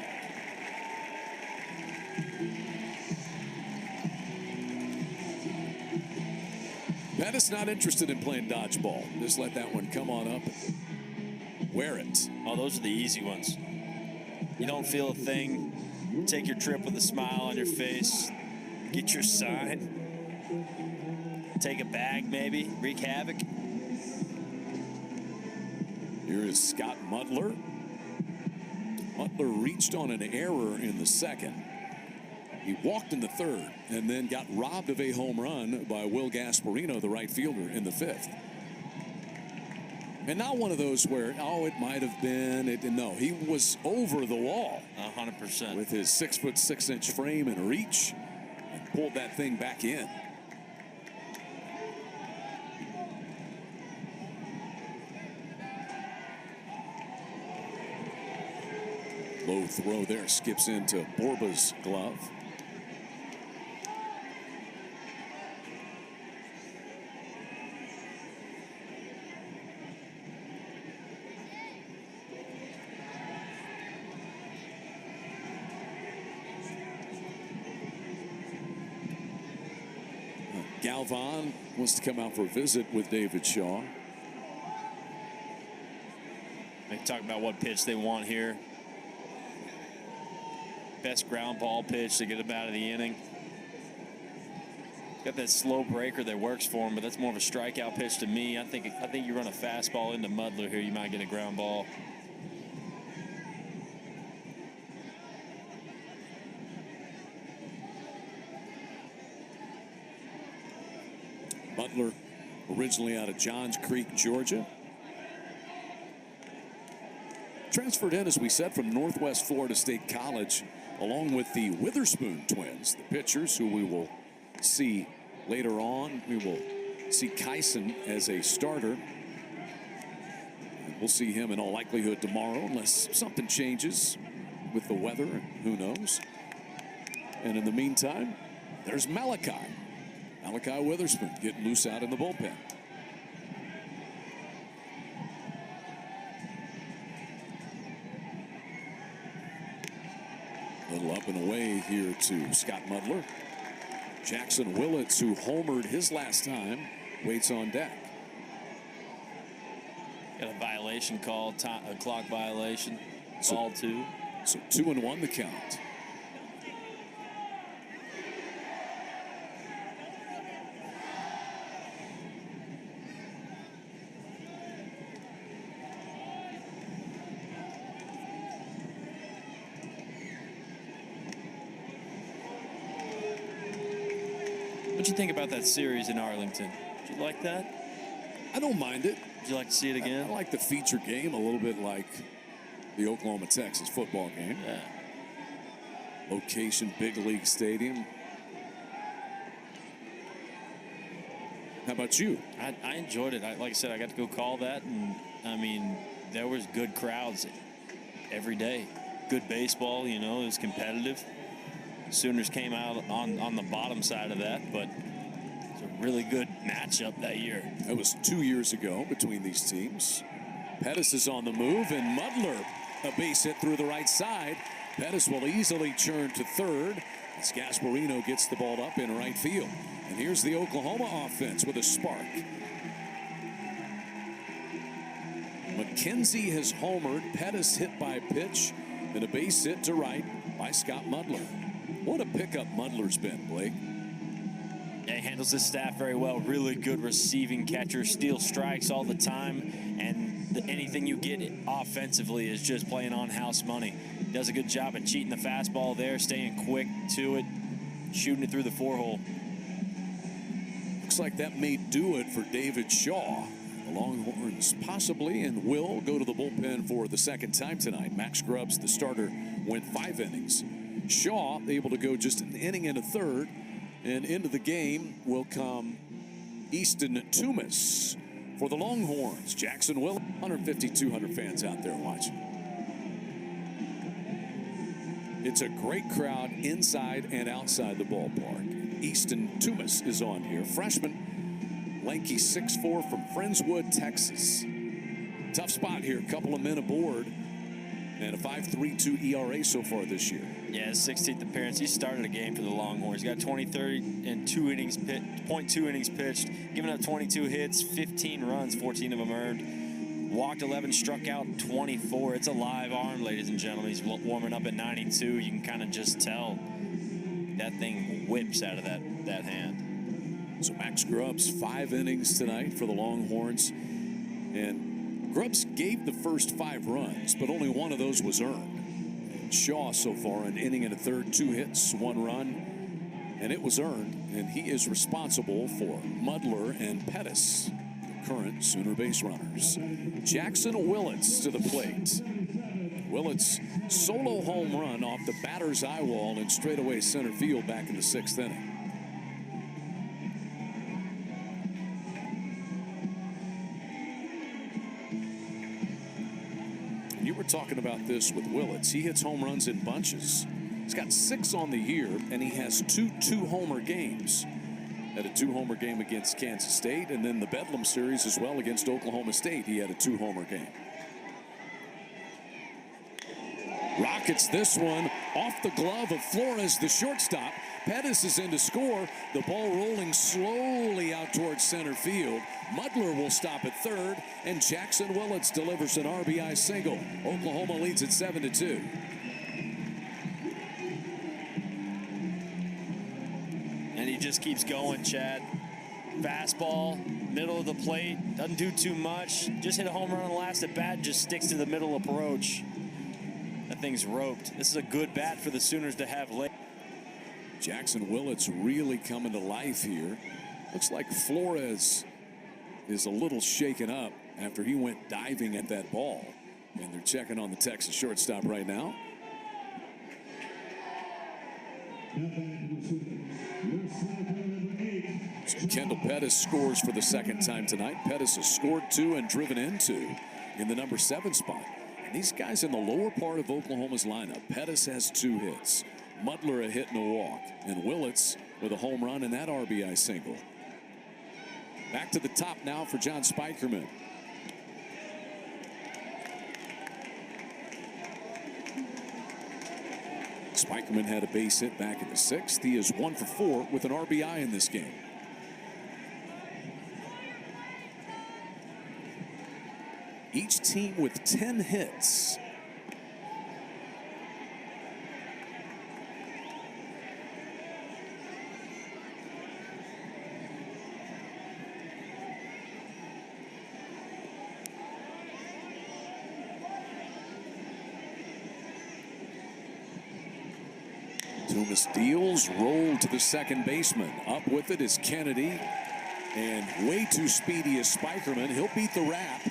Pettis not interested in playing dodgeball. Just let that one come on up and wear it. Oh, those are the easy ones. You don't feel a thing. Take your trip with a smile on your face. Get your sign. Take a bag, maybe. Wreak havoc. Here is Scott Mutler. Mutler reached on an error in the second. He walked in the third and then got robbed of a home run by Will Gasparino, the right fielder, in the 5th. And not one of those where, oh, it might have been. No, he was over the wall. 100%. With his 6'6" frame and reach, and pulled that thing back in. Low throw there, skips into Borba's glove. Galvan wants to come out for a visit with David Shaw. They talk about what pitch they want here. Best ground ball pitch to get him out of the inning. Got that slow breaker that works for him, but that's more of a strikeout pitch to me. I think you run a fastball into Mutler here, you might get a ground ball. Mutler, originally out of Johns Creek, Georgia. Transferred in, as we said, from Northwest Florida State College, along with the Witherspoon twins, the pitchers who we will see later on. We will see Kyson as a starter. And we'll see him in all likelihood tomorrow, unless something changes with the weather, and who knows. And in the meantime, There's Malachi Witherspoon getting loose out in the bullpen. Little up and away here to Scott Mudler. Jackson Willits, who homered his last time, waits on deck. Got a violation call, a clock violation, ball 2. So 2-1 the count. What'd you think about that series in Arlington? Did you like that? I don't mind it. Would you like to see it again? I like the feature game a little bit like the Oklahoma-Texas football game. Yeah. Location, big league stadium. How about you? I enjoyed it. Like I said, I got to go call that, and I mean, there was good crowds every day. Good baseball, you know, it was competitive. Sooners came out on the bottom side of that, but it's a really good matchup that year. That was 2 years ago between these teams. Pettis is on the move, and Mudler, a base hit through the right side. Pettis will easily churn to third as Gasparino gets the ball up in right field. And here's the Oklahoma offense with a spark. McKenzie has homered. Pettis hit by pitch, and a base hit to right by Scott Mudler. What a pickup Mudler's been, Blake. Yeah, he handles his staff very well. Really good receiving catcher. Steals strikes all the time. And anything you get offensively is just playing on house money. Does a good job at cheating the fastball there, staying quick to it, shooting it through the 4-hole. Looks like that may do it for David Shaw. The Longhorns possibly and will go to the bullpen for the second time tonight. Max Grubbs, the starter, went 5 innings. Shaw able to go just an inning and a third. And into the game will come Easton Tumas for the Longhorns. Jackson Will, 150, 200 fans out there watching. It's a great crowd inside and outside the ballpark. Easton Tumas is on here. Freshman, lanky 6'4" from Friendswood, Texas. Tough spot here. A couple of men aboard. And a 5.32 ERA so far this year. Yeah, his 16th appearance. He started a game for the Longhorns. He got 20, 30, and 2 innings pitched, .2 innings pitched, giving up 22 hits, 15 runs, 14 of them earned. Walked 11, struck out 24. It's a live arm, ladies and gentlemen. He's warming up at 92. You can kind of just tell that thing whips out of that hand. So Max Grubbs, 5 innings tonight for the Longhorns. And Grubbs gave the first 5 runs, but only 1 of those was earned. And Shaw so far an inning and a third, 2 hits, 1 run, and it was earned. And he is responsible for Mudler and Pettis, the current Sooner base runners. Jackson Willits to the plate. Willits solo home run off the batter's eye wall in straightaway center field back in the 6th inning. You were talking about this with Willits. He hits home runs in bunches. He's got 6 on the year, and he has 2 two-homer games. Had a 2-homer game against Kansas State, and then the Bedlam series as well against Oklahoma State. He had a 2-homer game. Rockets this one off the glove of Flores, the shortstop. Pettis is in to score. The ball rolling slowly out towards center field. Mudler will stop at third, and Jackson Willits delivers an RBI single. Oklahoma leads at 7-2. And he just keeps going, Chad. Fastball, middle of the plate, doesn't do too much. Just hit a home run on the last at bat, just sticks to the middle approach. That thing's roped. This is a good bat for the Sooners to have late. Jackson Willits really coming to life here. Looks like Flores is a little shaken up after he went diving at that ball. And they're checking on the Texas shortstop right now. So Kendall Pettis scores for the 2nd time tonight. Pettis has scored 2 and driven in 2 in the number 7 spot. And these guys in the lower part of Oklahoma's lineup. Pettis has 2 hits. Mudler a hit and a walk. And Willits with a home run and that RBI single. Back to the top now for John Spikerman. Spikerman had a base hit back in the 6th. He is 1 for 4 with an RBI in this game. Each team with 10 hits. Dumas deals, roll to the second baseman. Up with it is Kennedy. And way too speedy is Spikerman. He'll beat the wrap.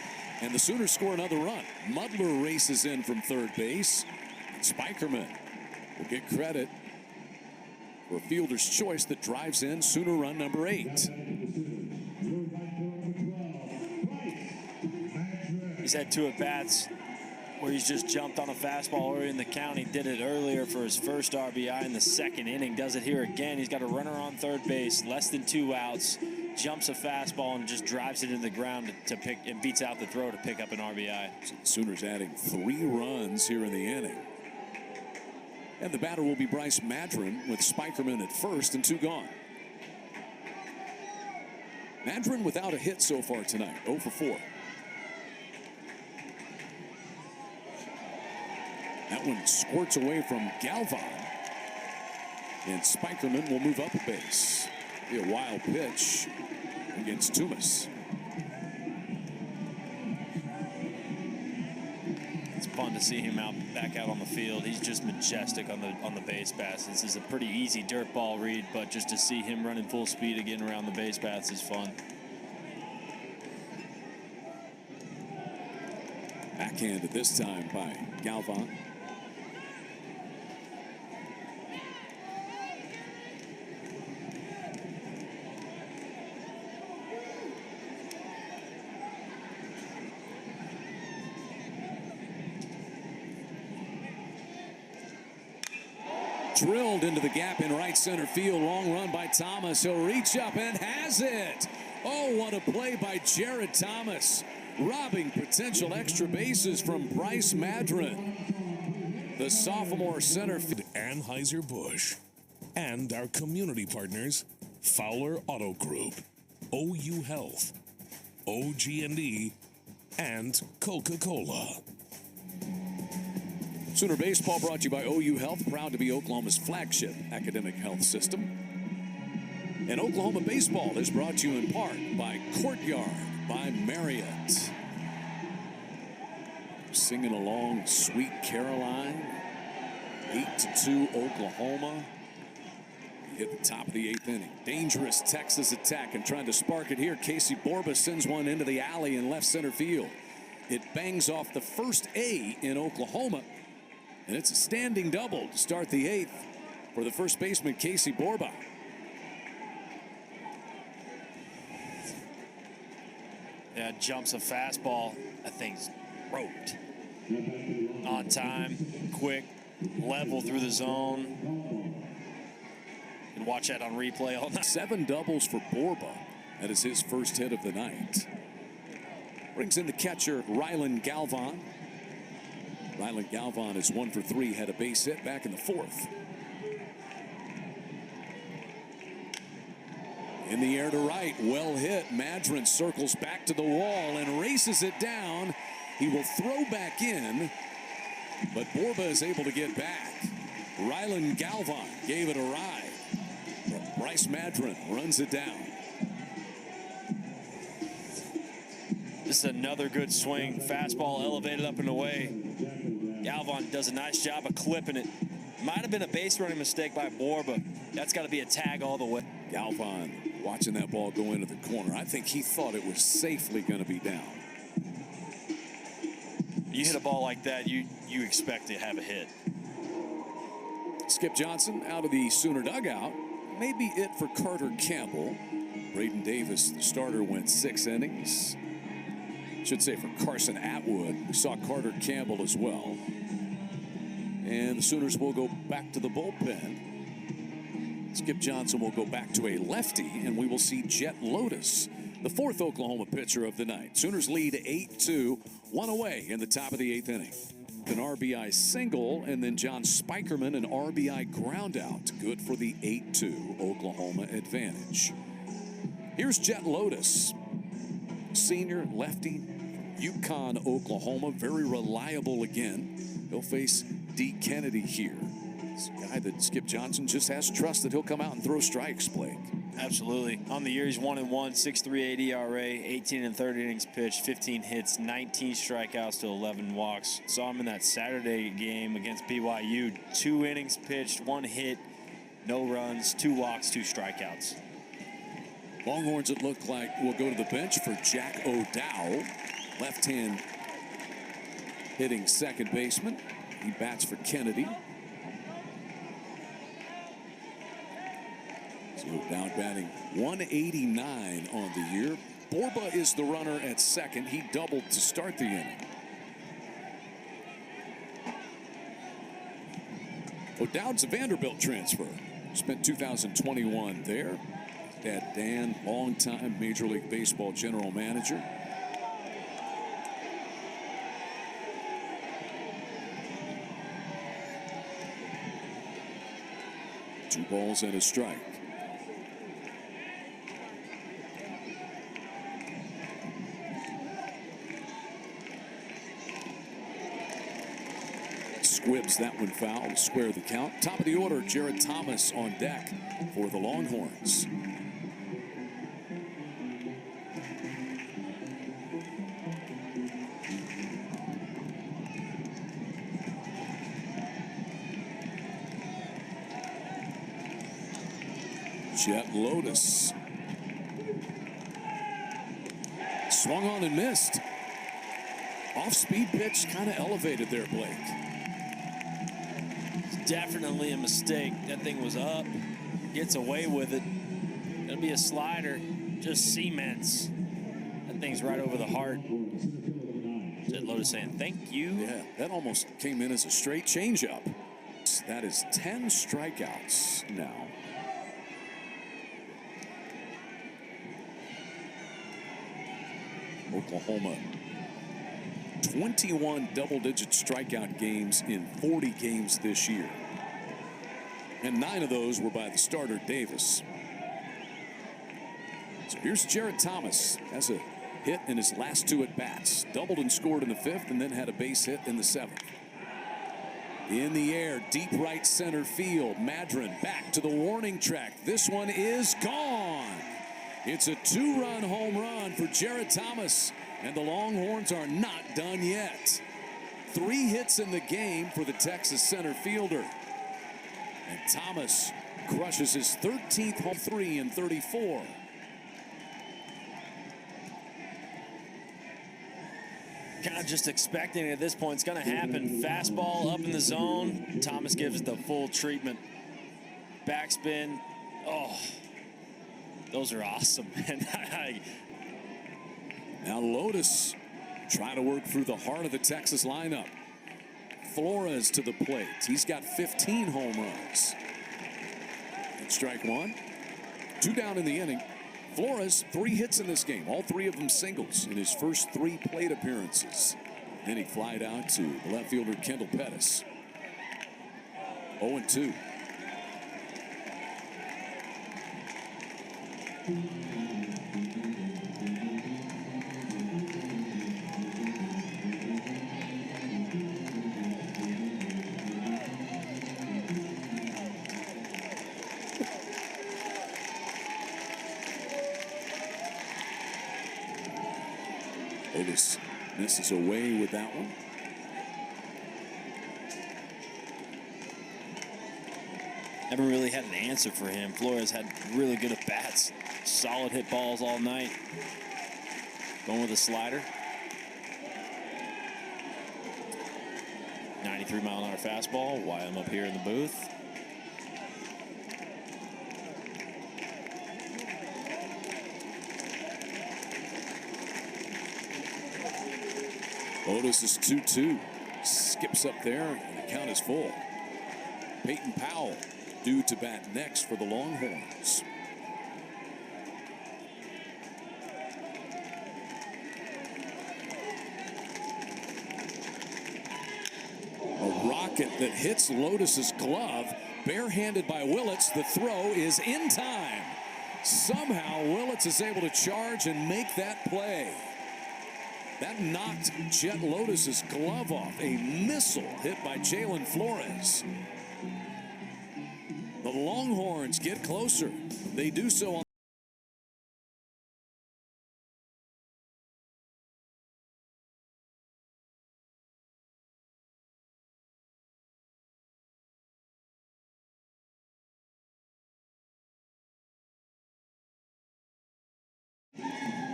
And the Sooners score another run. Mudler races in from third base. And Spikerman will get credit for a fielder's choice that drives in Sooner run number 8. He's had 2 at-bats where he's just jumped on a fastball early in the count. He did it earlier for his first RBI in the 2nd inning. Does it here again. He's got a runner on third base, less than 2 outs. Jumps a fastball and just drives it into the ground to pick and beats out the throw to pick up an RBI. So the Sooners adding 3 runs here in the inning. And the batter will be Bryce Madron with Spikerman at first and 2 gone. Madron without a hit so far tonight, 0 for 4. That one squirts away from Galvan. And Spikerman will move up a base. Be a wild pitch against Dumas. It's fun to see him back out on the field. He's just majestic on the base paths. This is a pretty easy dirt ball read, but just to see him running full speed again around the base paths is fun. Backhanded this time by Galvan. Drilled into the gap in right center field. Long run by Thomas. He'll reach up and has it. Oh, what a play by Jared Thomas. Robbing potential extra bases from Bryce Madron. The sophomore center field. Anheuser-Busch. And our community partners, Fowler Auto Group, OU Health, OG&E, and Coca-Cola. Sooner Baseball brought to you by OU Health, proud to be Oklahoma's flagship academic health system. And Oklahoma Baseball is brought to you in part by Courtyard by Marriott. Singing along Sweet Caroline, 8-2 Oklahoma. Hit the top of the 8th inning. Dangerous Texas attack and trying to spark it here. Casey Borba sends one into the alley in left center field. It bangs off the first A in Oklahoma. And it's a standing double to start the 8th for the first baseman, Casey Borba. Yeah, jumps a fastball. That thing's roped. On time, quick, level through the zone. And watch that on replay all night. 7 doubles for Borba. That is his first hit of the night. Brings in the catcher, Rylan Galvan. Rylan Galvan is 1 for 3, had a base hit back in the 4th. In the air to right, well hit. Madron circles back to the wall and races it down. He will throw back in, but Borba is able to get back. Rylan Galvan gave it a ride. Bryce Madron runs it down. This is another good swing. Fastball elevated up and away. Galvan does a nice job of clipping it. Might have been a base running mistake by Borba. That's got to be a tag all the way. Galvan watching that ball go into the corner. I think he thought it was safely going to be down. You hit a ball like that, you expect to have a hit. Skip Johnson out of the Sooner dugout. Maybe it for Carter Campbell. Braden Davis, the starter, went 6 innings. Should say for Carson Atwood. We saw Carter Campbell as well. And the Sooners will go back to the bullpen. Skip Johnson will go back to a lefty, and we will see Jet Lotus, the fourth Oklahoma pitcher of the night. Sooners lead 8-2, one away in the top of the 8th inning. An RBI single, and then John Spikerman an RBI groundout. Good for the 8-2 Oklahoma advantage. Here's Jet Lotus, senior lefty, Yukon, Oklahoma, very reliable again. He'll face D. Kennedy here. It's a guy that Skip Johnson just has trust that he'll come out and throw strikes, Blake. Absolutely. On the year, he's 1-1, 6.38 ERA, 18 and 30 innings pitched, 15 hits, 19 strikeouts to 11 walks. Saw him in that Saturday game against BYU. 2 innings pitched, 1 hit, no runs, 2 walks, 2 strikeouts. Longhorns, it looked like, will go to the bench for Jack O'Dowd, left-hand hitting second baseman. He bats for Kennedy. So O'Dowd batting 189 on the year. Borba is the runner at second. He doubled to start the inning. O'Dowd's a Vanderbilt transfer. Spent 2021 there. Dad Dan, longtime Major League Baseball general manager. Two balls and a strike. Squibs that one foul to square the count. Top of the order, Jared Thomas on deck for the Longhorns. Jet Lotus. Swung on and missed. Off-speed pitch kind of elevated there, Blake. Definitely a mistake. That thing was up, gets away with it. It'll be a slider, just cements. That thing's right over the heart. Jet Lotus saying thank you. Yeah, that almost came in as a straight changeup. That is 10 strikeouts now. Oklahoma, 21 double-digit strikeout games in 40 games this year. And 9 of those were by the starter, Davis. So here's Jared Thomas. Has a hit in his last 2 at-bats. Doubled and scored in the 5th, and then had a base hit in the 7th. In the air, deep right center field. Madron back to the warning track. This one is gone. It's a 2-run home run for Jared Thomas, and the Longhorns are not done yet. 3 hits in the game for the Texas center fielder. And Thomas crushes his 13th home 3 in 34. Kind of just expecting it at this point. It's going to happen. Fastball up in the zone. Thomas gives the full treatment. Backspin. Oh, those are awesome, man. Now Lotus trying to work through the heart of the Texas lineup. Flores to the plate. He's got 15 home runs. And strike 1. 2 down in the inning. Flores, 3 hits in this game. All 3 of them singles in his first 3 plate appearances. Then he flied out to the left fielder Kendall Pettis. 0-2. Otis misses away with that one. Haven't really had an answer for him. Flores had really good at bats. Solid hit balls all night. Going with a slider. 93-mile-an-hour fastball. Why I'm up here in the booth. Otis is 2-2. Skips up there, and the count is full. Peyton Powell due to bat next for the Longhorns. A rocket that hits Lotus's glove, barehanded by Willits. The throw is in time. Somehow Willits is able to charge and make that play. That knocked Jet Lotus's glove off. A missile hit by Jalen Flores. The Longhorns get closer. They do so on.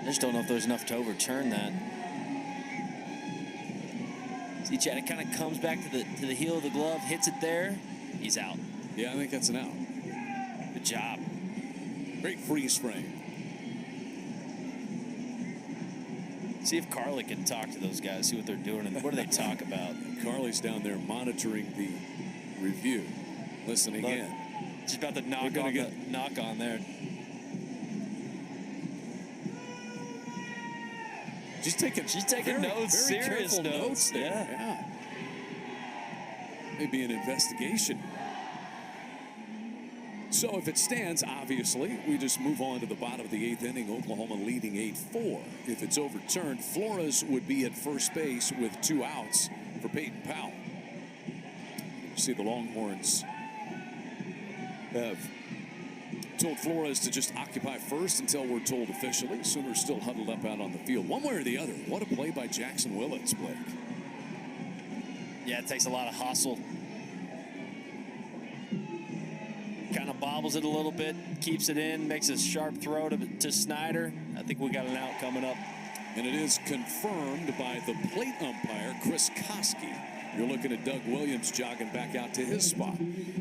I just don't know if there's enough to overturn that. See, Chad, it kind of comes back to the heel of the glove, hits it there, he's out. Yeah, I think that's an out. Good job. Great freeze frame. See if Carly can talk to those guys, see what they're doing, and what do they talk about? Carly's down there monitoring the review, listening Look, in. She's about to knock on there. She's taking notes, very serious careful notes. there. Yeah. Maybe an investigation. So if it stands, obviously, we just move on to the bottom of the 8th inning. Oklahoma leading 8-4. If it's overturned, Flores would be at first base with 2 outs for Peyton Powell. You see the Longhorns have told Flores to just occupy first until we're told officially. Sooners still huddled up out on the field. One way or the other. What a play by Jackson Willits, Blake. Yeah, it takes a lot of hustle. Kind of bobbles it a little bit, keeps it in, makes a sharp throw to Snyder. I think we got an out coming up. And it is confirmed by the plate umpire, Chris Koski. You're looking at Doug Williams jogging back out to his spot.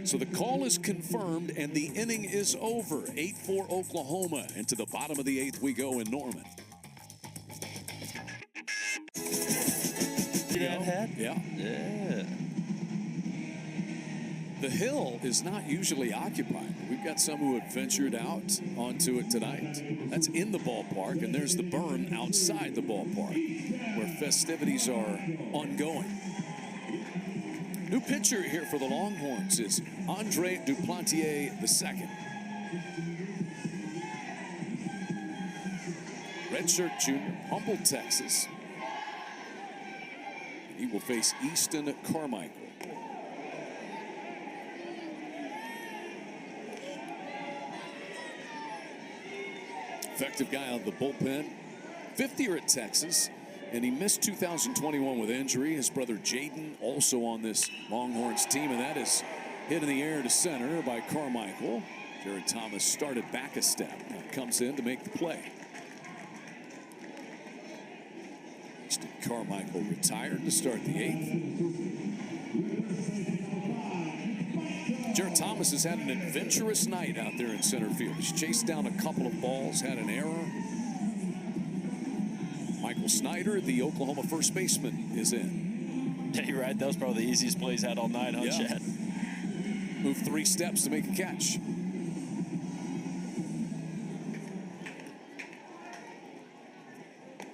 So the call is confirmed, and the inning is over. 8-4 Oklahoma. And to the bottom of the 8th we go in Norman. See that hat? Yeah. Yeah. The hill is not usually occupied. We've got some who have ventured out onto it tonight. That's in the ballpark, and there's the berm outside the ballpark where festivities are ongoing. New pitcher here for the Longhorns is Andre Duplantier II. Redshirt junior, Humble, Texas. And he will face Easton Carmichael. Effective guy on the bullpen. 5th year at Texas, and he missed 2021 with injury. His brother Jaden also on this Longhorns team, and that is hit in the air to center by Carmichael. Jared Thomas started back a step and comes in to make the play. Easton Carmichael retired to start the 8th. Jared Thomas has had an adventurous night out there in center field. He's chased down a couple of balls, had an error. Michael Snyder, the Oklahoma first baseman, is in. Yeah, you're right. That was probably the easiest play he's had all night, huh, Yeah. Chad? Moved 3 steps to make a catch.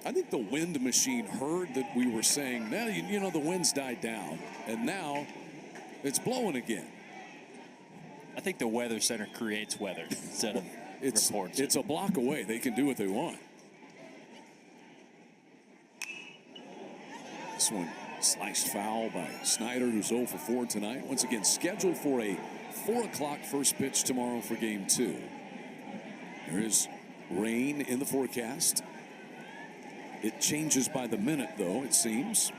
I think the wind machine heard that we were saying, now, you know, the wind's died down, and now it's blowing again. I think the Weather Center creates weather instead of reports. It's a block away. They can do what they want. This one sliced foul by Snyder, who's 0 for 4 tonight. Once again, scheduled for a 4 o'clock first pitch tomorrow for game 2. There is rain in the forecast. It changes by the minute, though, it seems.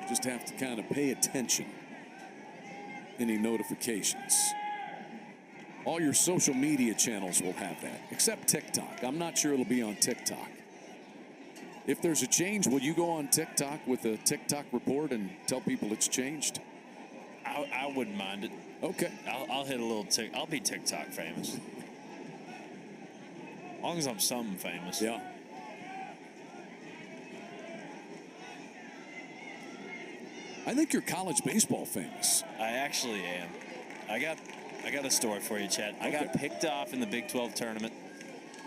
Just have to kind of pay attention. Any notifications. All your social media channels will have that, except TikTok. I'm not sure it'll be on TikTok. If there's a change, will you go on TikTok with a TikTok report and tell people it's changed? I wouldn't mind it. Okay. I'll hit a little I'll be TikTok famous. As long as I'm something famous. I think you're college baseball famous. I actually am. I got a story for you, Chad. I got picked off in the Big 12 tournament.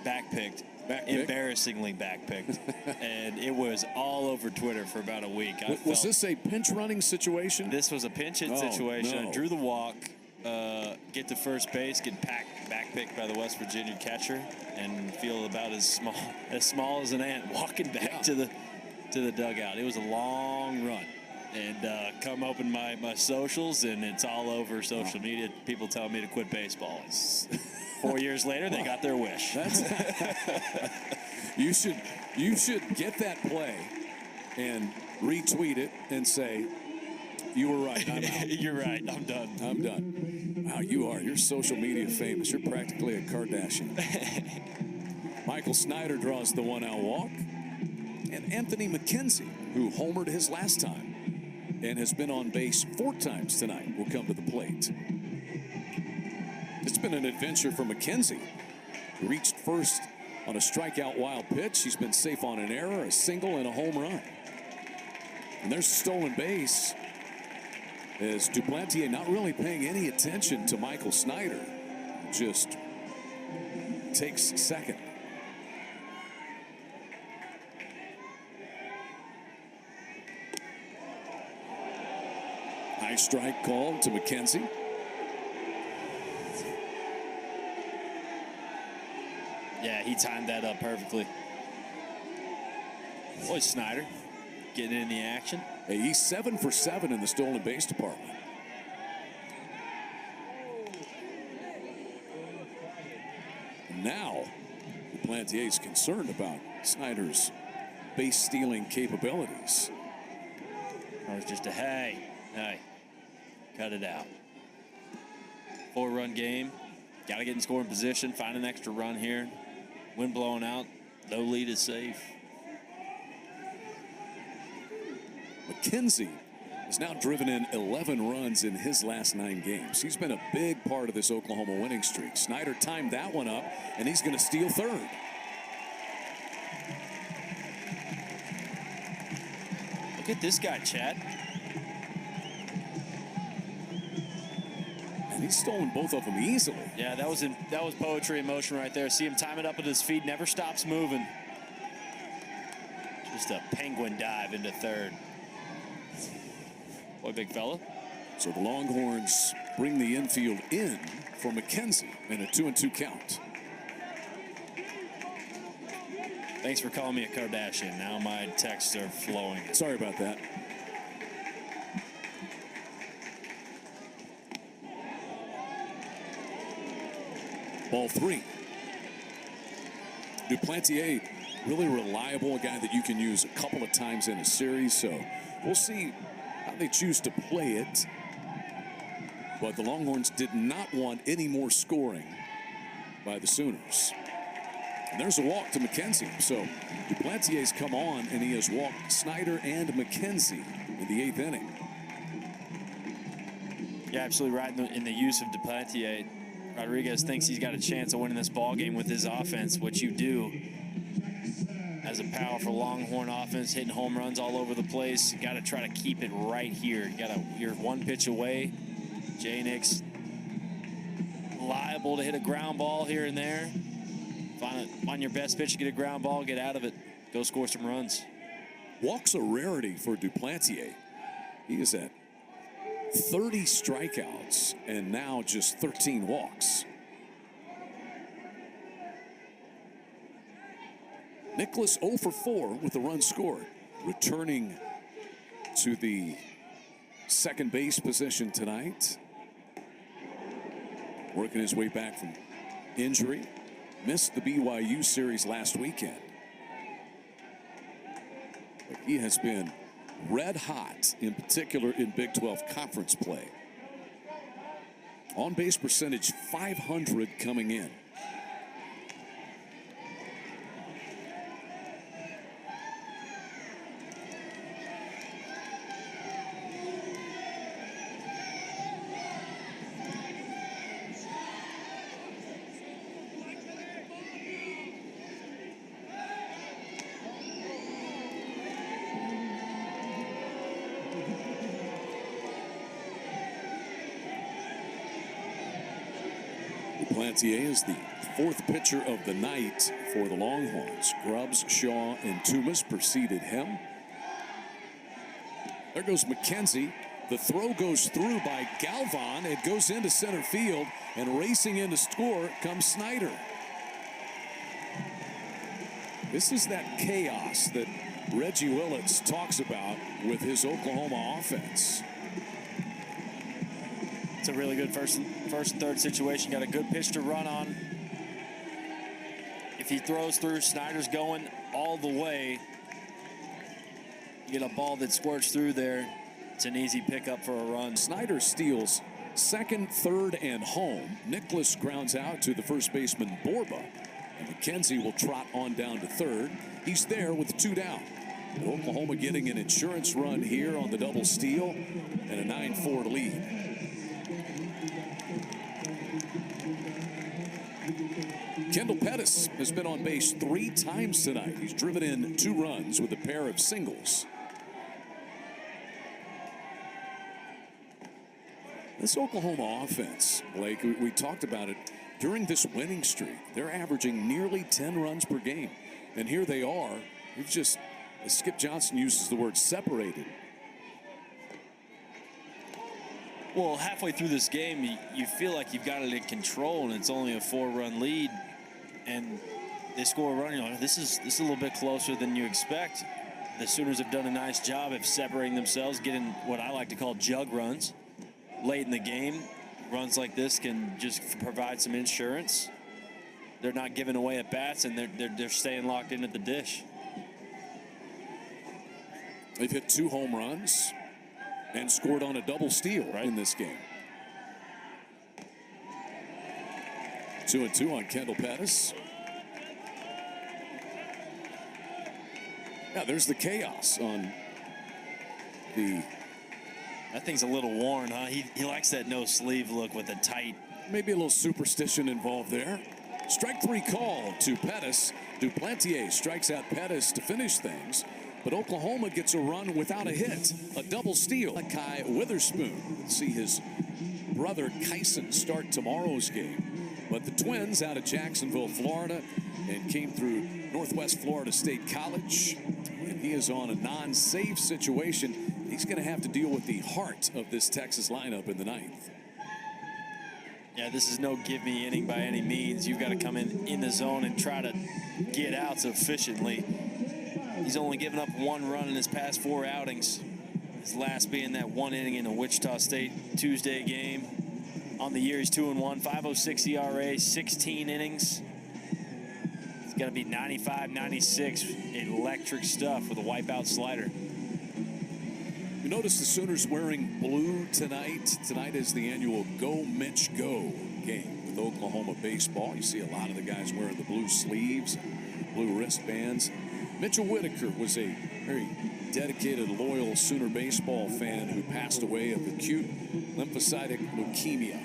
Backpicked. Embarrassingly backpicked. And it was all over Twitter for about a week. Was this a pinch running situation? This was a pinch hit situation. No. I drew the walk, get to first base, get backpicked by the West Virginia catcher, and feel about as small as an ant walking back to the dugout. It was a long run. And come open my socials, and it's all over social media. People telling me to quit baseball. 4 years later, they got their wish. You should get that play and retweet it and say, you were right, I'm out. You're right, I'm done. I'm done. Wow, you're social media famous. You're practically a Kardashian. Michael Snyder draws the 1-out walk. And Anthony McKenzie, who homered his last time and has been on base 4 times tonight, will come to the plate. It's been an adventure for McKenzie. He reached first on a strikeout wild pitch. He's been safe on an error, a single, and a home run. And there's a stolen base as Duplantier not really paying any attention to Michael Snyder. Just takes second. High strike called to McKenzie. Yeah, he timed that up perfectly. Boy, Snyder getting in the action. Hey, he's 7 for 7 in the stolen base department. Now, Duplantier is concerned about Snyder's base stealing capabilities. Or it's just a hey, cut it out. 4-run game. Got to get in scoring position, find an extra run here. Wind blowing out, no lead is safe. McKenzie has now driven in 11 runs in his last 9 games. He's been a big part of this Oklahoma winning streak. Snyder timed that one up, and he's going to steal third. Look at this guy, Chad. And he's stolen both of them easily. Yeah, that was poetry in motion right there. See him time it up with his feet, never stops moving. Just a penguin dive into third. Boy, big fella. So the Longhorns bring the infield in for McKenzie in a 2-2 count. Thanks for calling me a Kardashian. Now my texts are flowing. Sorry about that. Ball 3. Duplantier, really reliable, a guy that you can use a couple of times in a series. So we'll see how they choose to play it. But the Longhorns did not want any more scoring by the Sooners. And there's a walk to McKenzie. So Duplantier's come on, and he has walked Snyder and McKenzie in the 8th inning. Yeah, absolutely right in the use of Duplantier. Rodriguez thinks he's got a chance of winning this ball game with his offense, which you do. As a powerful Longhorn offense, hitting home runs all over the place. You got to try to keep it right here. You're 1 pitch away. Jay Nix liable to hit a ground ball here and there. Find your best pitch, get a ground ball, get out of it, go score some runs. Walks a rarity for Duplantier. He is at 30 strikeouts and now just 13 walks. Nicholas 0 for 4 with the run scored. Returning to the second base position tonight. Working his way back from injury. Missed the BYU series last weekend. But he has been red hot, in particular in Big 12 conference play. On base percentage 500 coming in. Duplantier is the fourth pitcher of the night for the Longhorns. Grubbs, Shaw, and Toomas preceded him. There goes McKenzie. The throw goes through by Galvan. It goes into center field, and racing in to score comes Snyder. This is that chaos that Reggie Willits talks about with his Oklahoma offense. It's a really good first and third situation. Got a good pitch to run on. If he throws through, Snyder's going all the way. You get a ball that squirts through there. It's an easy pickup for a run. Snyder steals second, third, and home. Nicholas grounds out to the first baseman Borba. And McKenzie will trot on down to third. He's there with 2 down. And Oklahoma getting an insurance run here on the double steal and a 9-4 lead. Kendall Pettis has been on base 3 times tonight. He's driven in 2 runs with a pair of singles. This Oklahoma offense, Blake, we talked about it during this winning streak. They're averaging nearly 10 runs per game. And here they are. We've just, as Skip Johnson uses the word, separated. Well, halfway through this game, you feel like you've got it in control, and it's only a 4-run lead. And they score a run. You know, this is a little bit closer than you expect. The Sooners have done a nice job of separating themselves, getting what I like to call jug runs late in the game. Runs like this can just provide some insurance. They're not giving away at bats, and they're staying locked in at the dish. They've hit 2 home runs and scored on a double steal in this game. 2-2 on Kendall Pettis. Yeah, there's the chaos on the. That thing's a little worn, huh? He likes that no sleeve look with a tight. Maybe a little superstition involved there. Strike 3 call to Pettis. Duplantier strikes out Pettis to finish things. But Oklahoma gets a run without a hit. A double steal. Kai Witherspoon. Let's see his brother Kyson start tomorrow's game. But the Twins out of Jacksonville, Florida, and came through Northwest Florida State College. And he is on a non-save situation. He's going to have to deal with the heart of this Texas lineup in the 9th. Yeah, this is no give-me inning by any means. You've got to come in the zone and try to get outs efficiently. He's only given up 1 run in his past 4 outings. His last being that 1 inning in the Wichita State Tuesday game. On the year, he's 2-1, 5.06 ERA, 16 innings. It's got to be 95, 96. Electric stuff with a wipeout slider. You notice the Sooners wearing blue tonight. Tonight is the annual Go Mitch Go game with Oklahoma baseball. You see a lot of the guys wearing the blue sleeves, blue wristbands. Mitchell Whitaker was a very dedicated, loyal Sooner baseball fan who passed away of acute lymphocytic leukemia.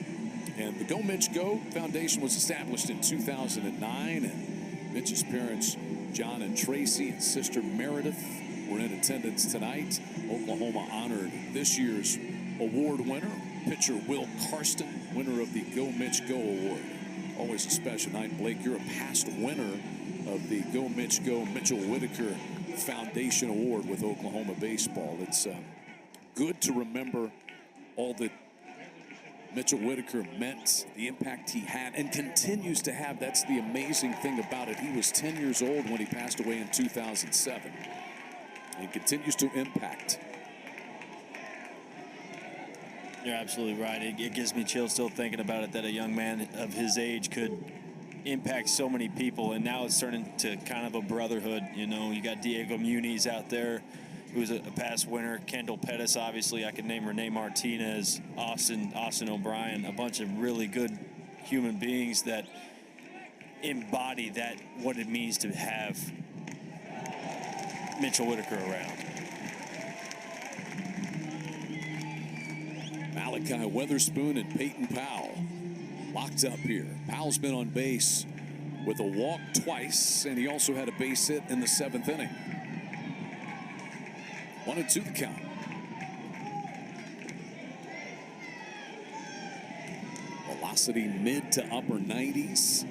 And the Go Mitch Go Foundation was established in 2009, and Mitch's parents, John and Tracy, and sister Meredith, were in attendance tonight. Oklahoma honored this year's award winner, pitcher Will Karsten, winner of the Go Mitch Go Award. Always a special night. Blake, you're a past winner of the Go Mitch Go Mitchell Whitaker Foundation Award with Oklahoma baseball. It's good to remember all that Mitchell Whitaker meant, the impact he had and continues to have. That's the amazing thing about it. He was 10 years old when he passed away in 2007 and continues to impact. You're absolutely right. It gives me chills still thinking about it, that a young man of his age could impact so many people, and now it's turning to kind of a brotherhood. You know, you got Diego Muniz out there, who's a past winner. Kendall Pettis, obviously. I could name Rene Martinez, Austin O'Brien, a bunch of really good human beings that embody that, what it means to have Mitchell Whitaker around. Malachi Witherspoon and Peyton Powell locked up here. Powell's been on base with a walk twice, and he also had a base hit in the 7th inning. 1-2 the count. velocity mid to upper 90s.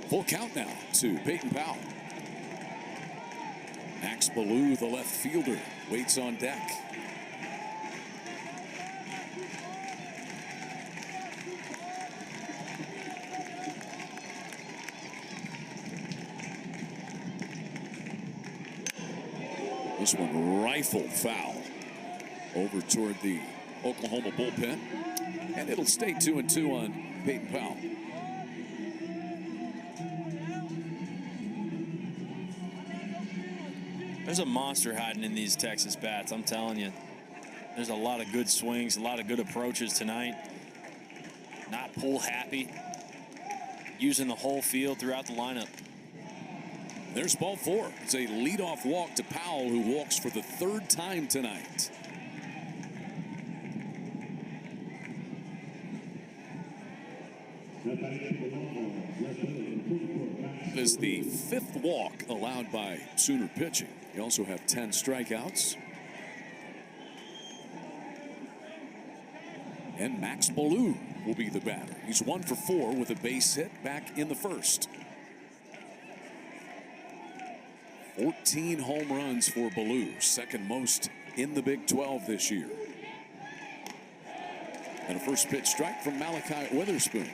Full count now to Peyton Powell. Max Ballou, the left fielder, waits on deck. This one rifled foul over toward the Oklahoma bullpen. And it'll stay 2-2 on Peyton Powell. There's a monster hiding in these Texas bats, I'm telling you. There's a lot of good swings, a lot of good approaches tonight. Not pull happy. Using the whole field throughout the lineup. There's ball 4. It's a leadoff walk to Powell, who walks for the 3rd time tonight. It is the 5th walk allowed by Sooner pitching. They also have 10 strikeouts. And Max Ballou will be the batter. He's 1 for 4 with a base hit back in the 1st. 14 home runs for Ballou, 2nd most in the Big 12 this year. And a first pitch strike from Malachi Witherspoon.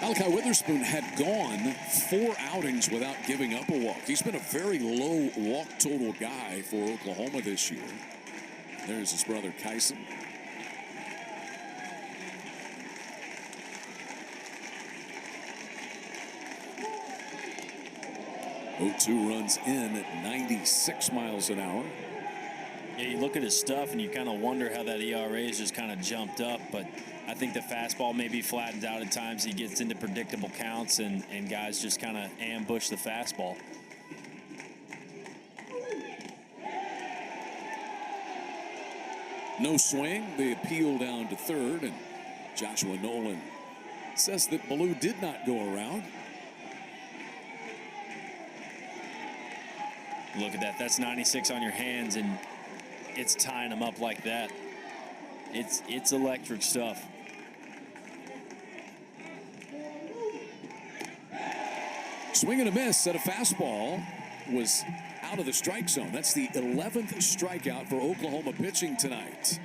Malachi Witherspoon had gone 4 outings without giving up a walk. He's been a very low walk total guy for Oklahoma this year. There's his brother Kyson. Oh, 2 runs in at 96 miles an hour. Yeah, you look at his stuff and you kind of wonder how that ERA has just kind of jumped up, but I think the fastball maybe flattens out at times. He gets into predictable counts, and guys just kind of ambush the fastball. No swing. The appeal down to 3rd, and Joshua Nolan says that Ballou did not go around. Look at that. That's 96 on your hands, and it's tying them up like that. It's electric stuff. Swing and a miss at a fastball was out of the strike zone. That's the 11th strikeout for Oklahoma pitching tonight.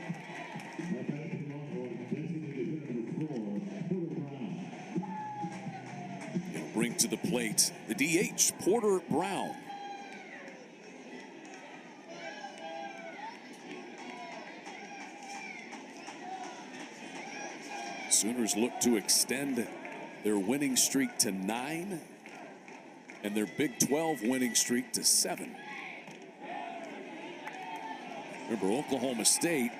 He'll bring to the plate the DH, Porter Brown. Sooners look to extend their winning streak to 9 and their Big 12 winning streak to 7. Remember, Oklahoma State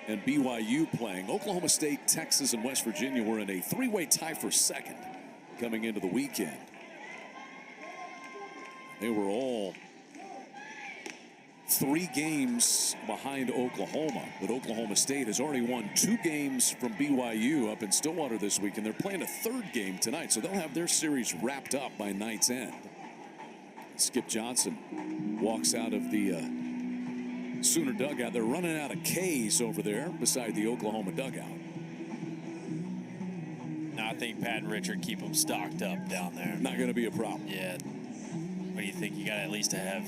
and BYU playing. Oklahoma State, Texas, and West Virginia were in a 3-way tie for 2nd coming into the weekend. They were all 3 games behind Oklahoma, but Oklahoma State has already won 2 games from BYU up in Stillwater this week, and they're playing a 3rd game tonight, so they'll have their series wrapped up by night's end. Skip Johnson walks out of the Sooner dugout. They're running out of K's over there beside the Oklahoma dugout. Now, I think Pat and Richard keep them stocked up down there. Not going to be a problem. Yeah. What do you think? You got at least to have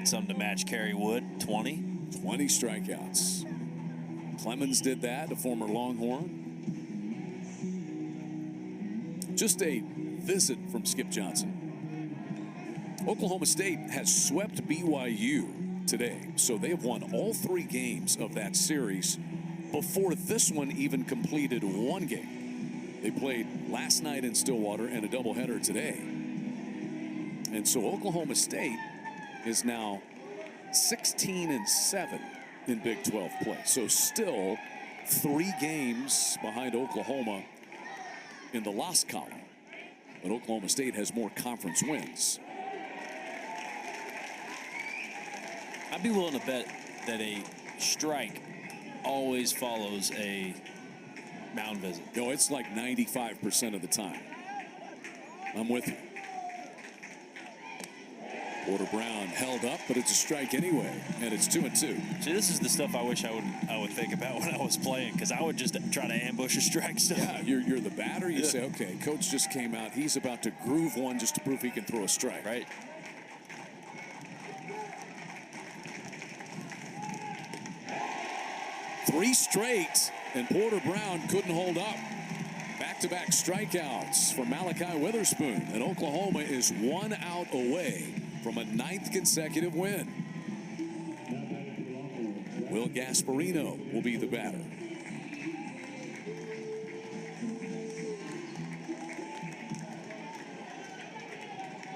something to match Kerry Wood, 20? 20 strikeouts. Clemens did that, a former Longhorn. Just a visit from Skip Johnson. Oklahoma State has swept BYU today, so they have won all 3 games of that series before this one even completed 1 game. They played last night in Stillwater and a doubleheader today. And so Oklahoma State is now 16-7 in Big 12 play. So still 3 games behind Oklahoma in the loss column. But Oklahoma State has more conference wins. I'd be willing to bet that a strike always follows a mound visit. No, it's like 95% of the time. I'm with you. Porter Brown held up, but it's a strike anyway, and it's 2-2. See, this is the stuff I wish I would think about when I was playing, because I would just try to ambush a strike stuff. Yeah, you're the batter. You say, okay, coach just came out. He's about to groove one just to prove he can throw a strike. Right. Three straight, and Porter Brown couldn't hold up. Back-to-back strikeouts for Malachi Witherspoon, and Oklahoma is 1 out away from a 9th consecutive win. Will Gasparino will be the batter.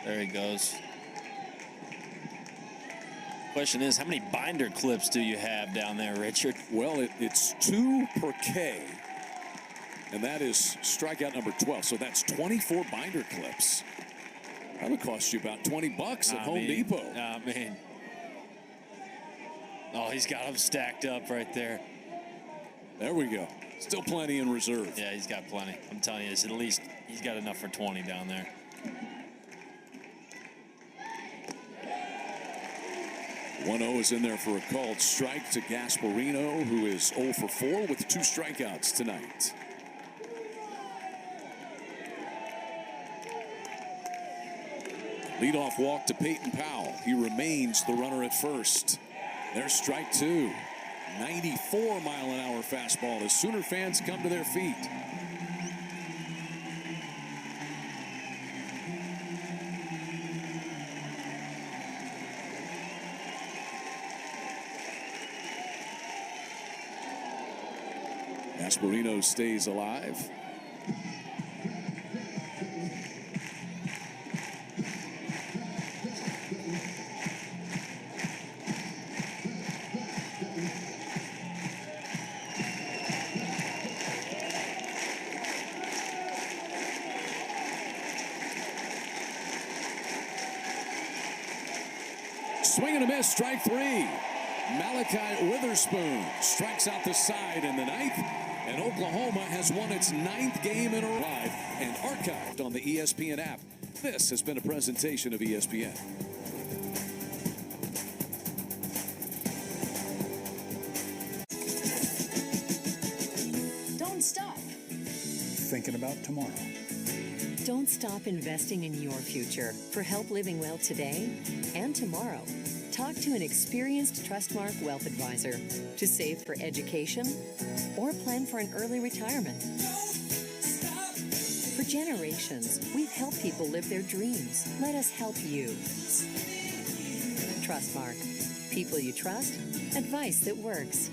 There he goes. Question is, how many binder clips do you have down there, Richard? Well, it's 2 per K, and that is strikeout number 12. So that's 24 binder clips. That would cost you about $20 at Home Depot. I mean, oh, he's got them stacked up right there. There we go. Still plenty in reserve. Yeah, he's got plenty. I'm telling you, it's at least he's got enough for 20 down there. One-0 is in there for a called strike to Gasparino, who is 0 for 4 with 2 strikeouts tonight. Leadoff walk to Peyton Powell. He remains the runner at first. There's strike 2. 94-mile-an-hour fastball as Sooner fans come to their feet. Gasparino stays alive. Swing and a miss, strike 3. Malachi Witherspoon strikes out the side in the 9th, and Oklahoma has won its 9th game in a row and archived on the ESPN app. This has been a presentation of ESPN. Don't stop thinking about tomorrow. Don't stop investing in your future. For help living well today and tomorrow, talk to an experienced Trustmark wealth advisor to save for education or plan for an early retirement. For generations, we've helped people live their dreams. Let us help you. Trustmark. People you trust. Advice that works.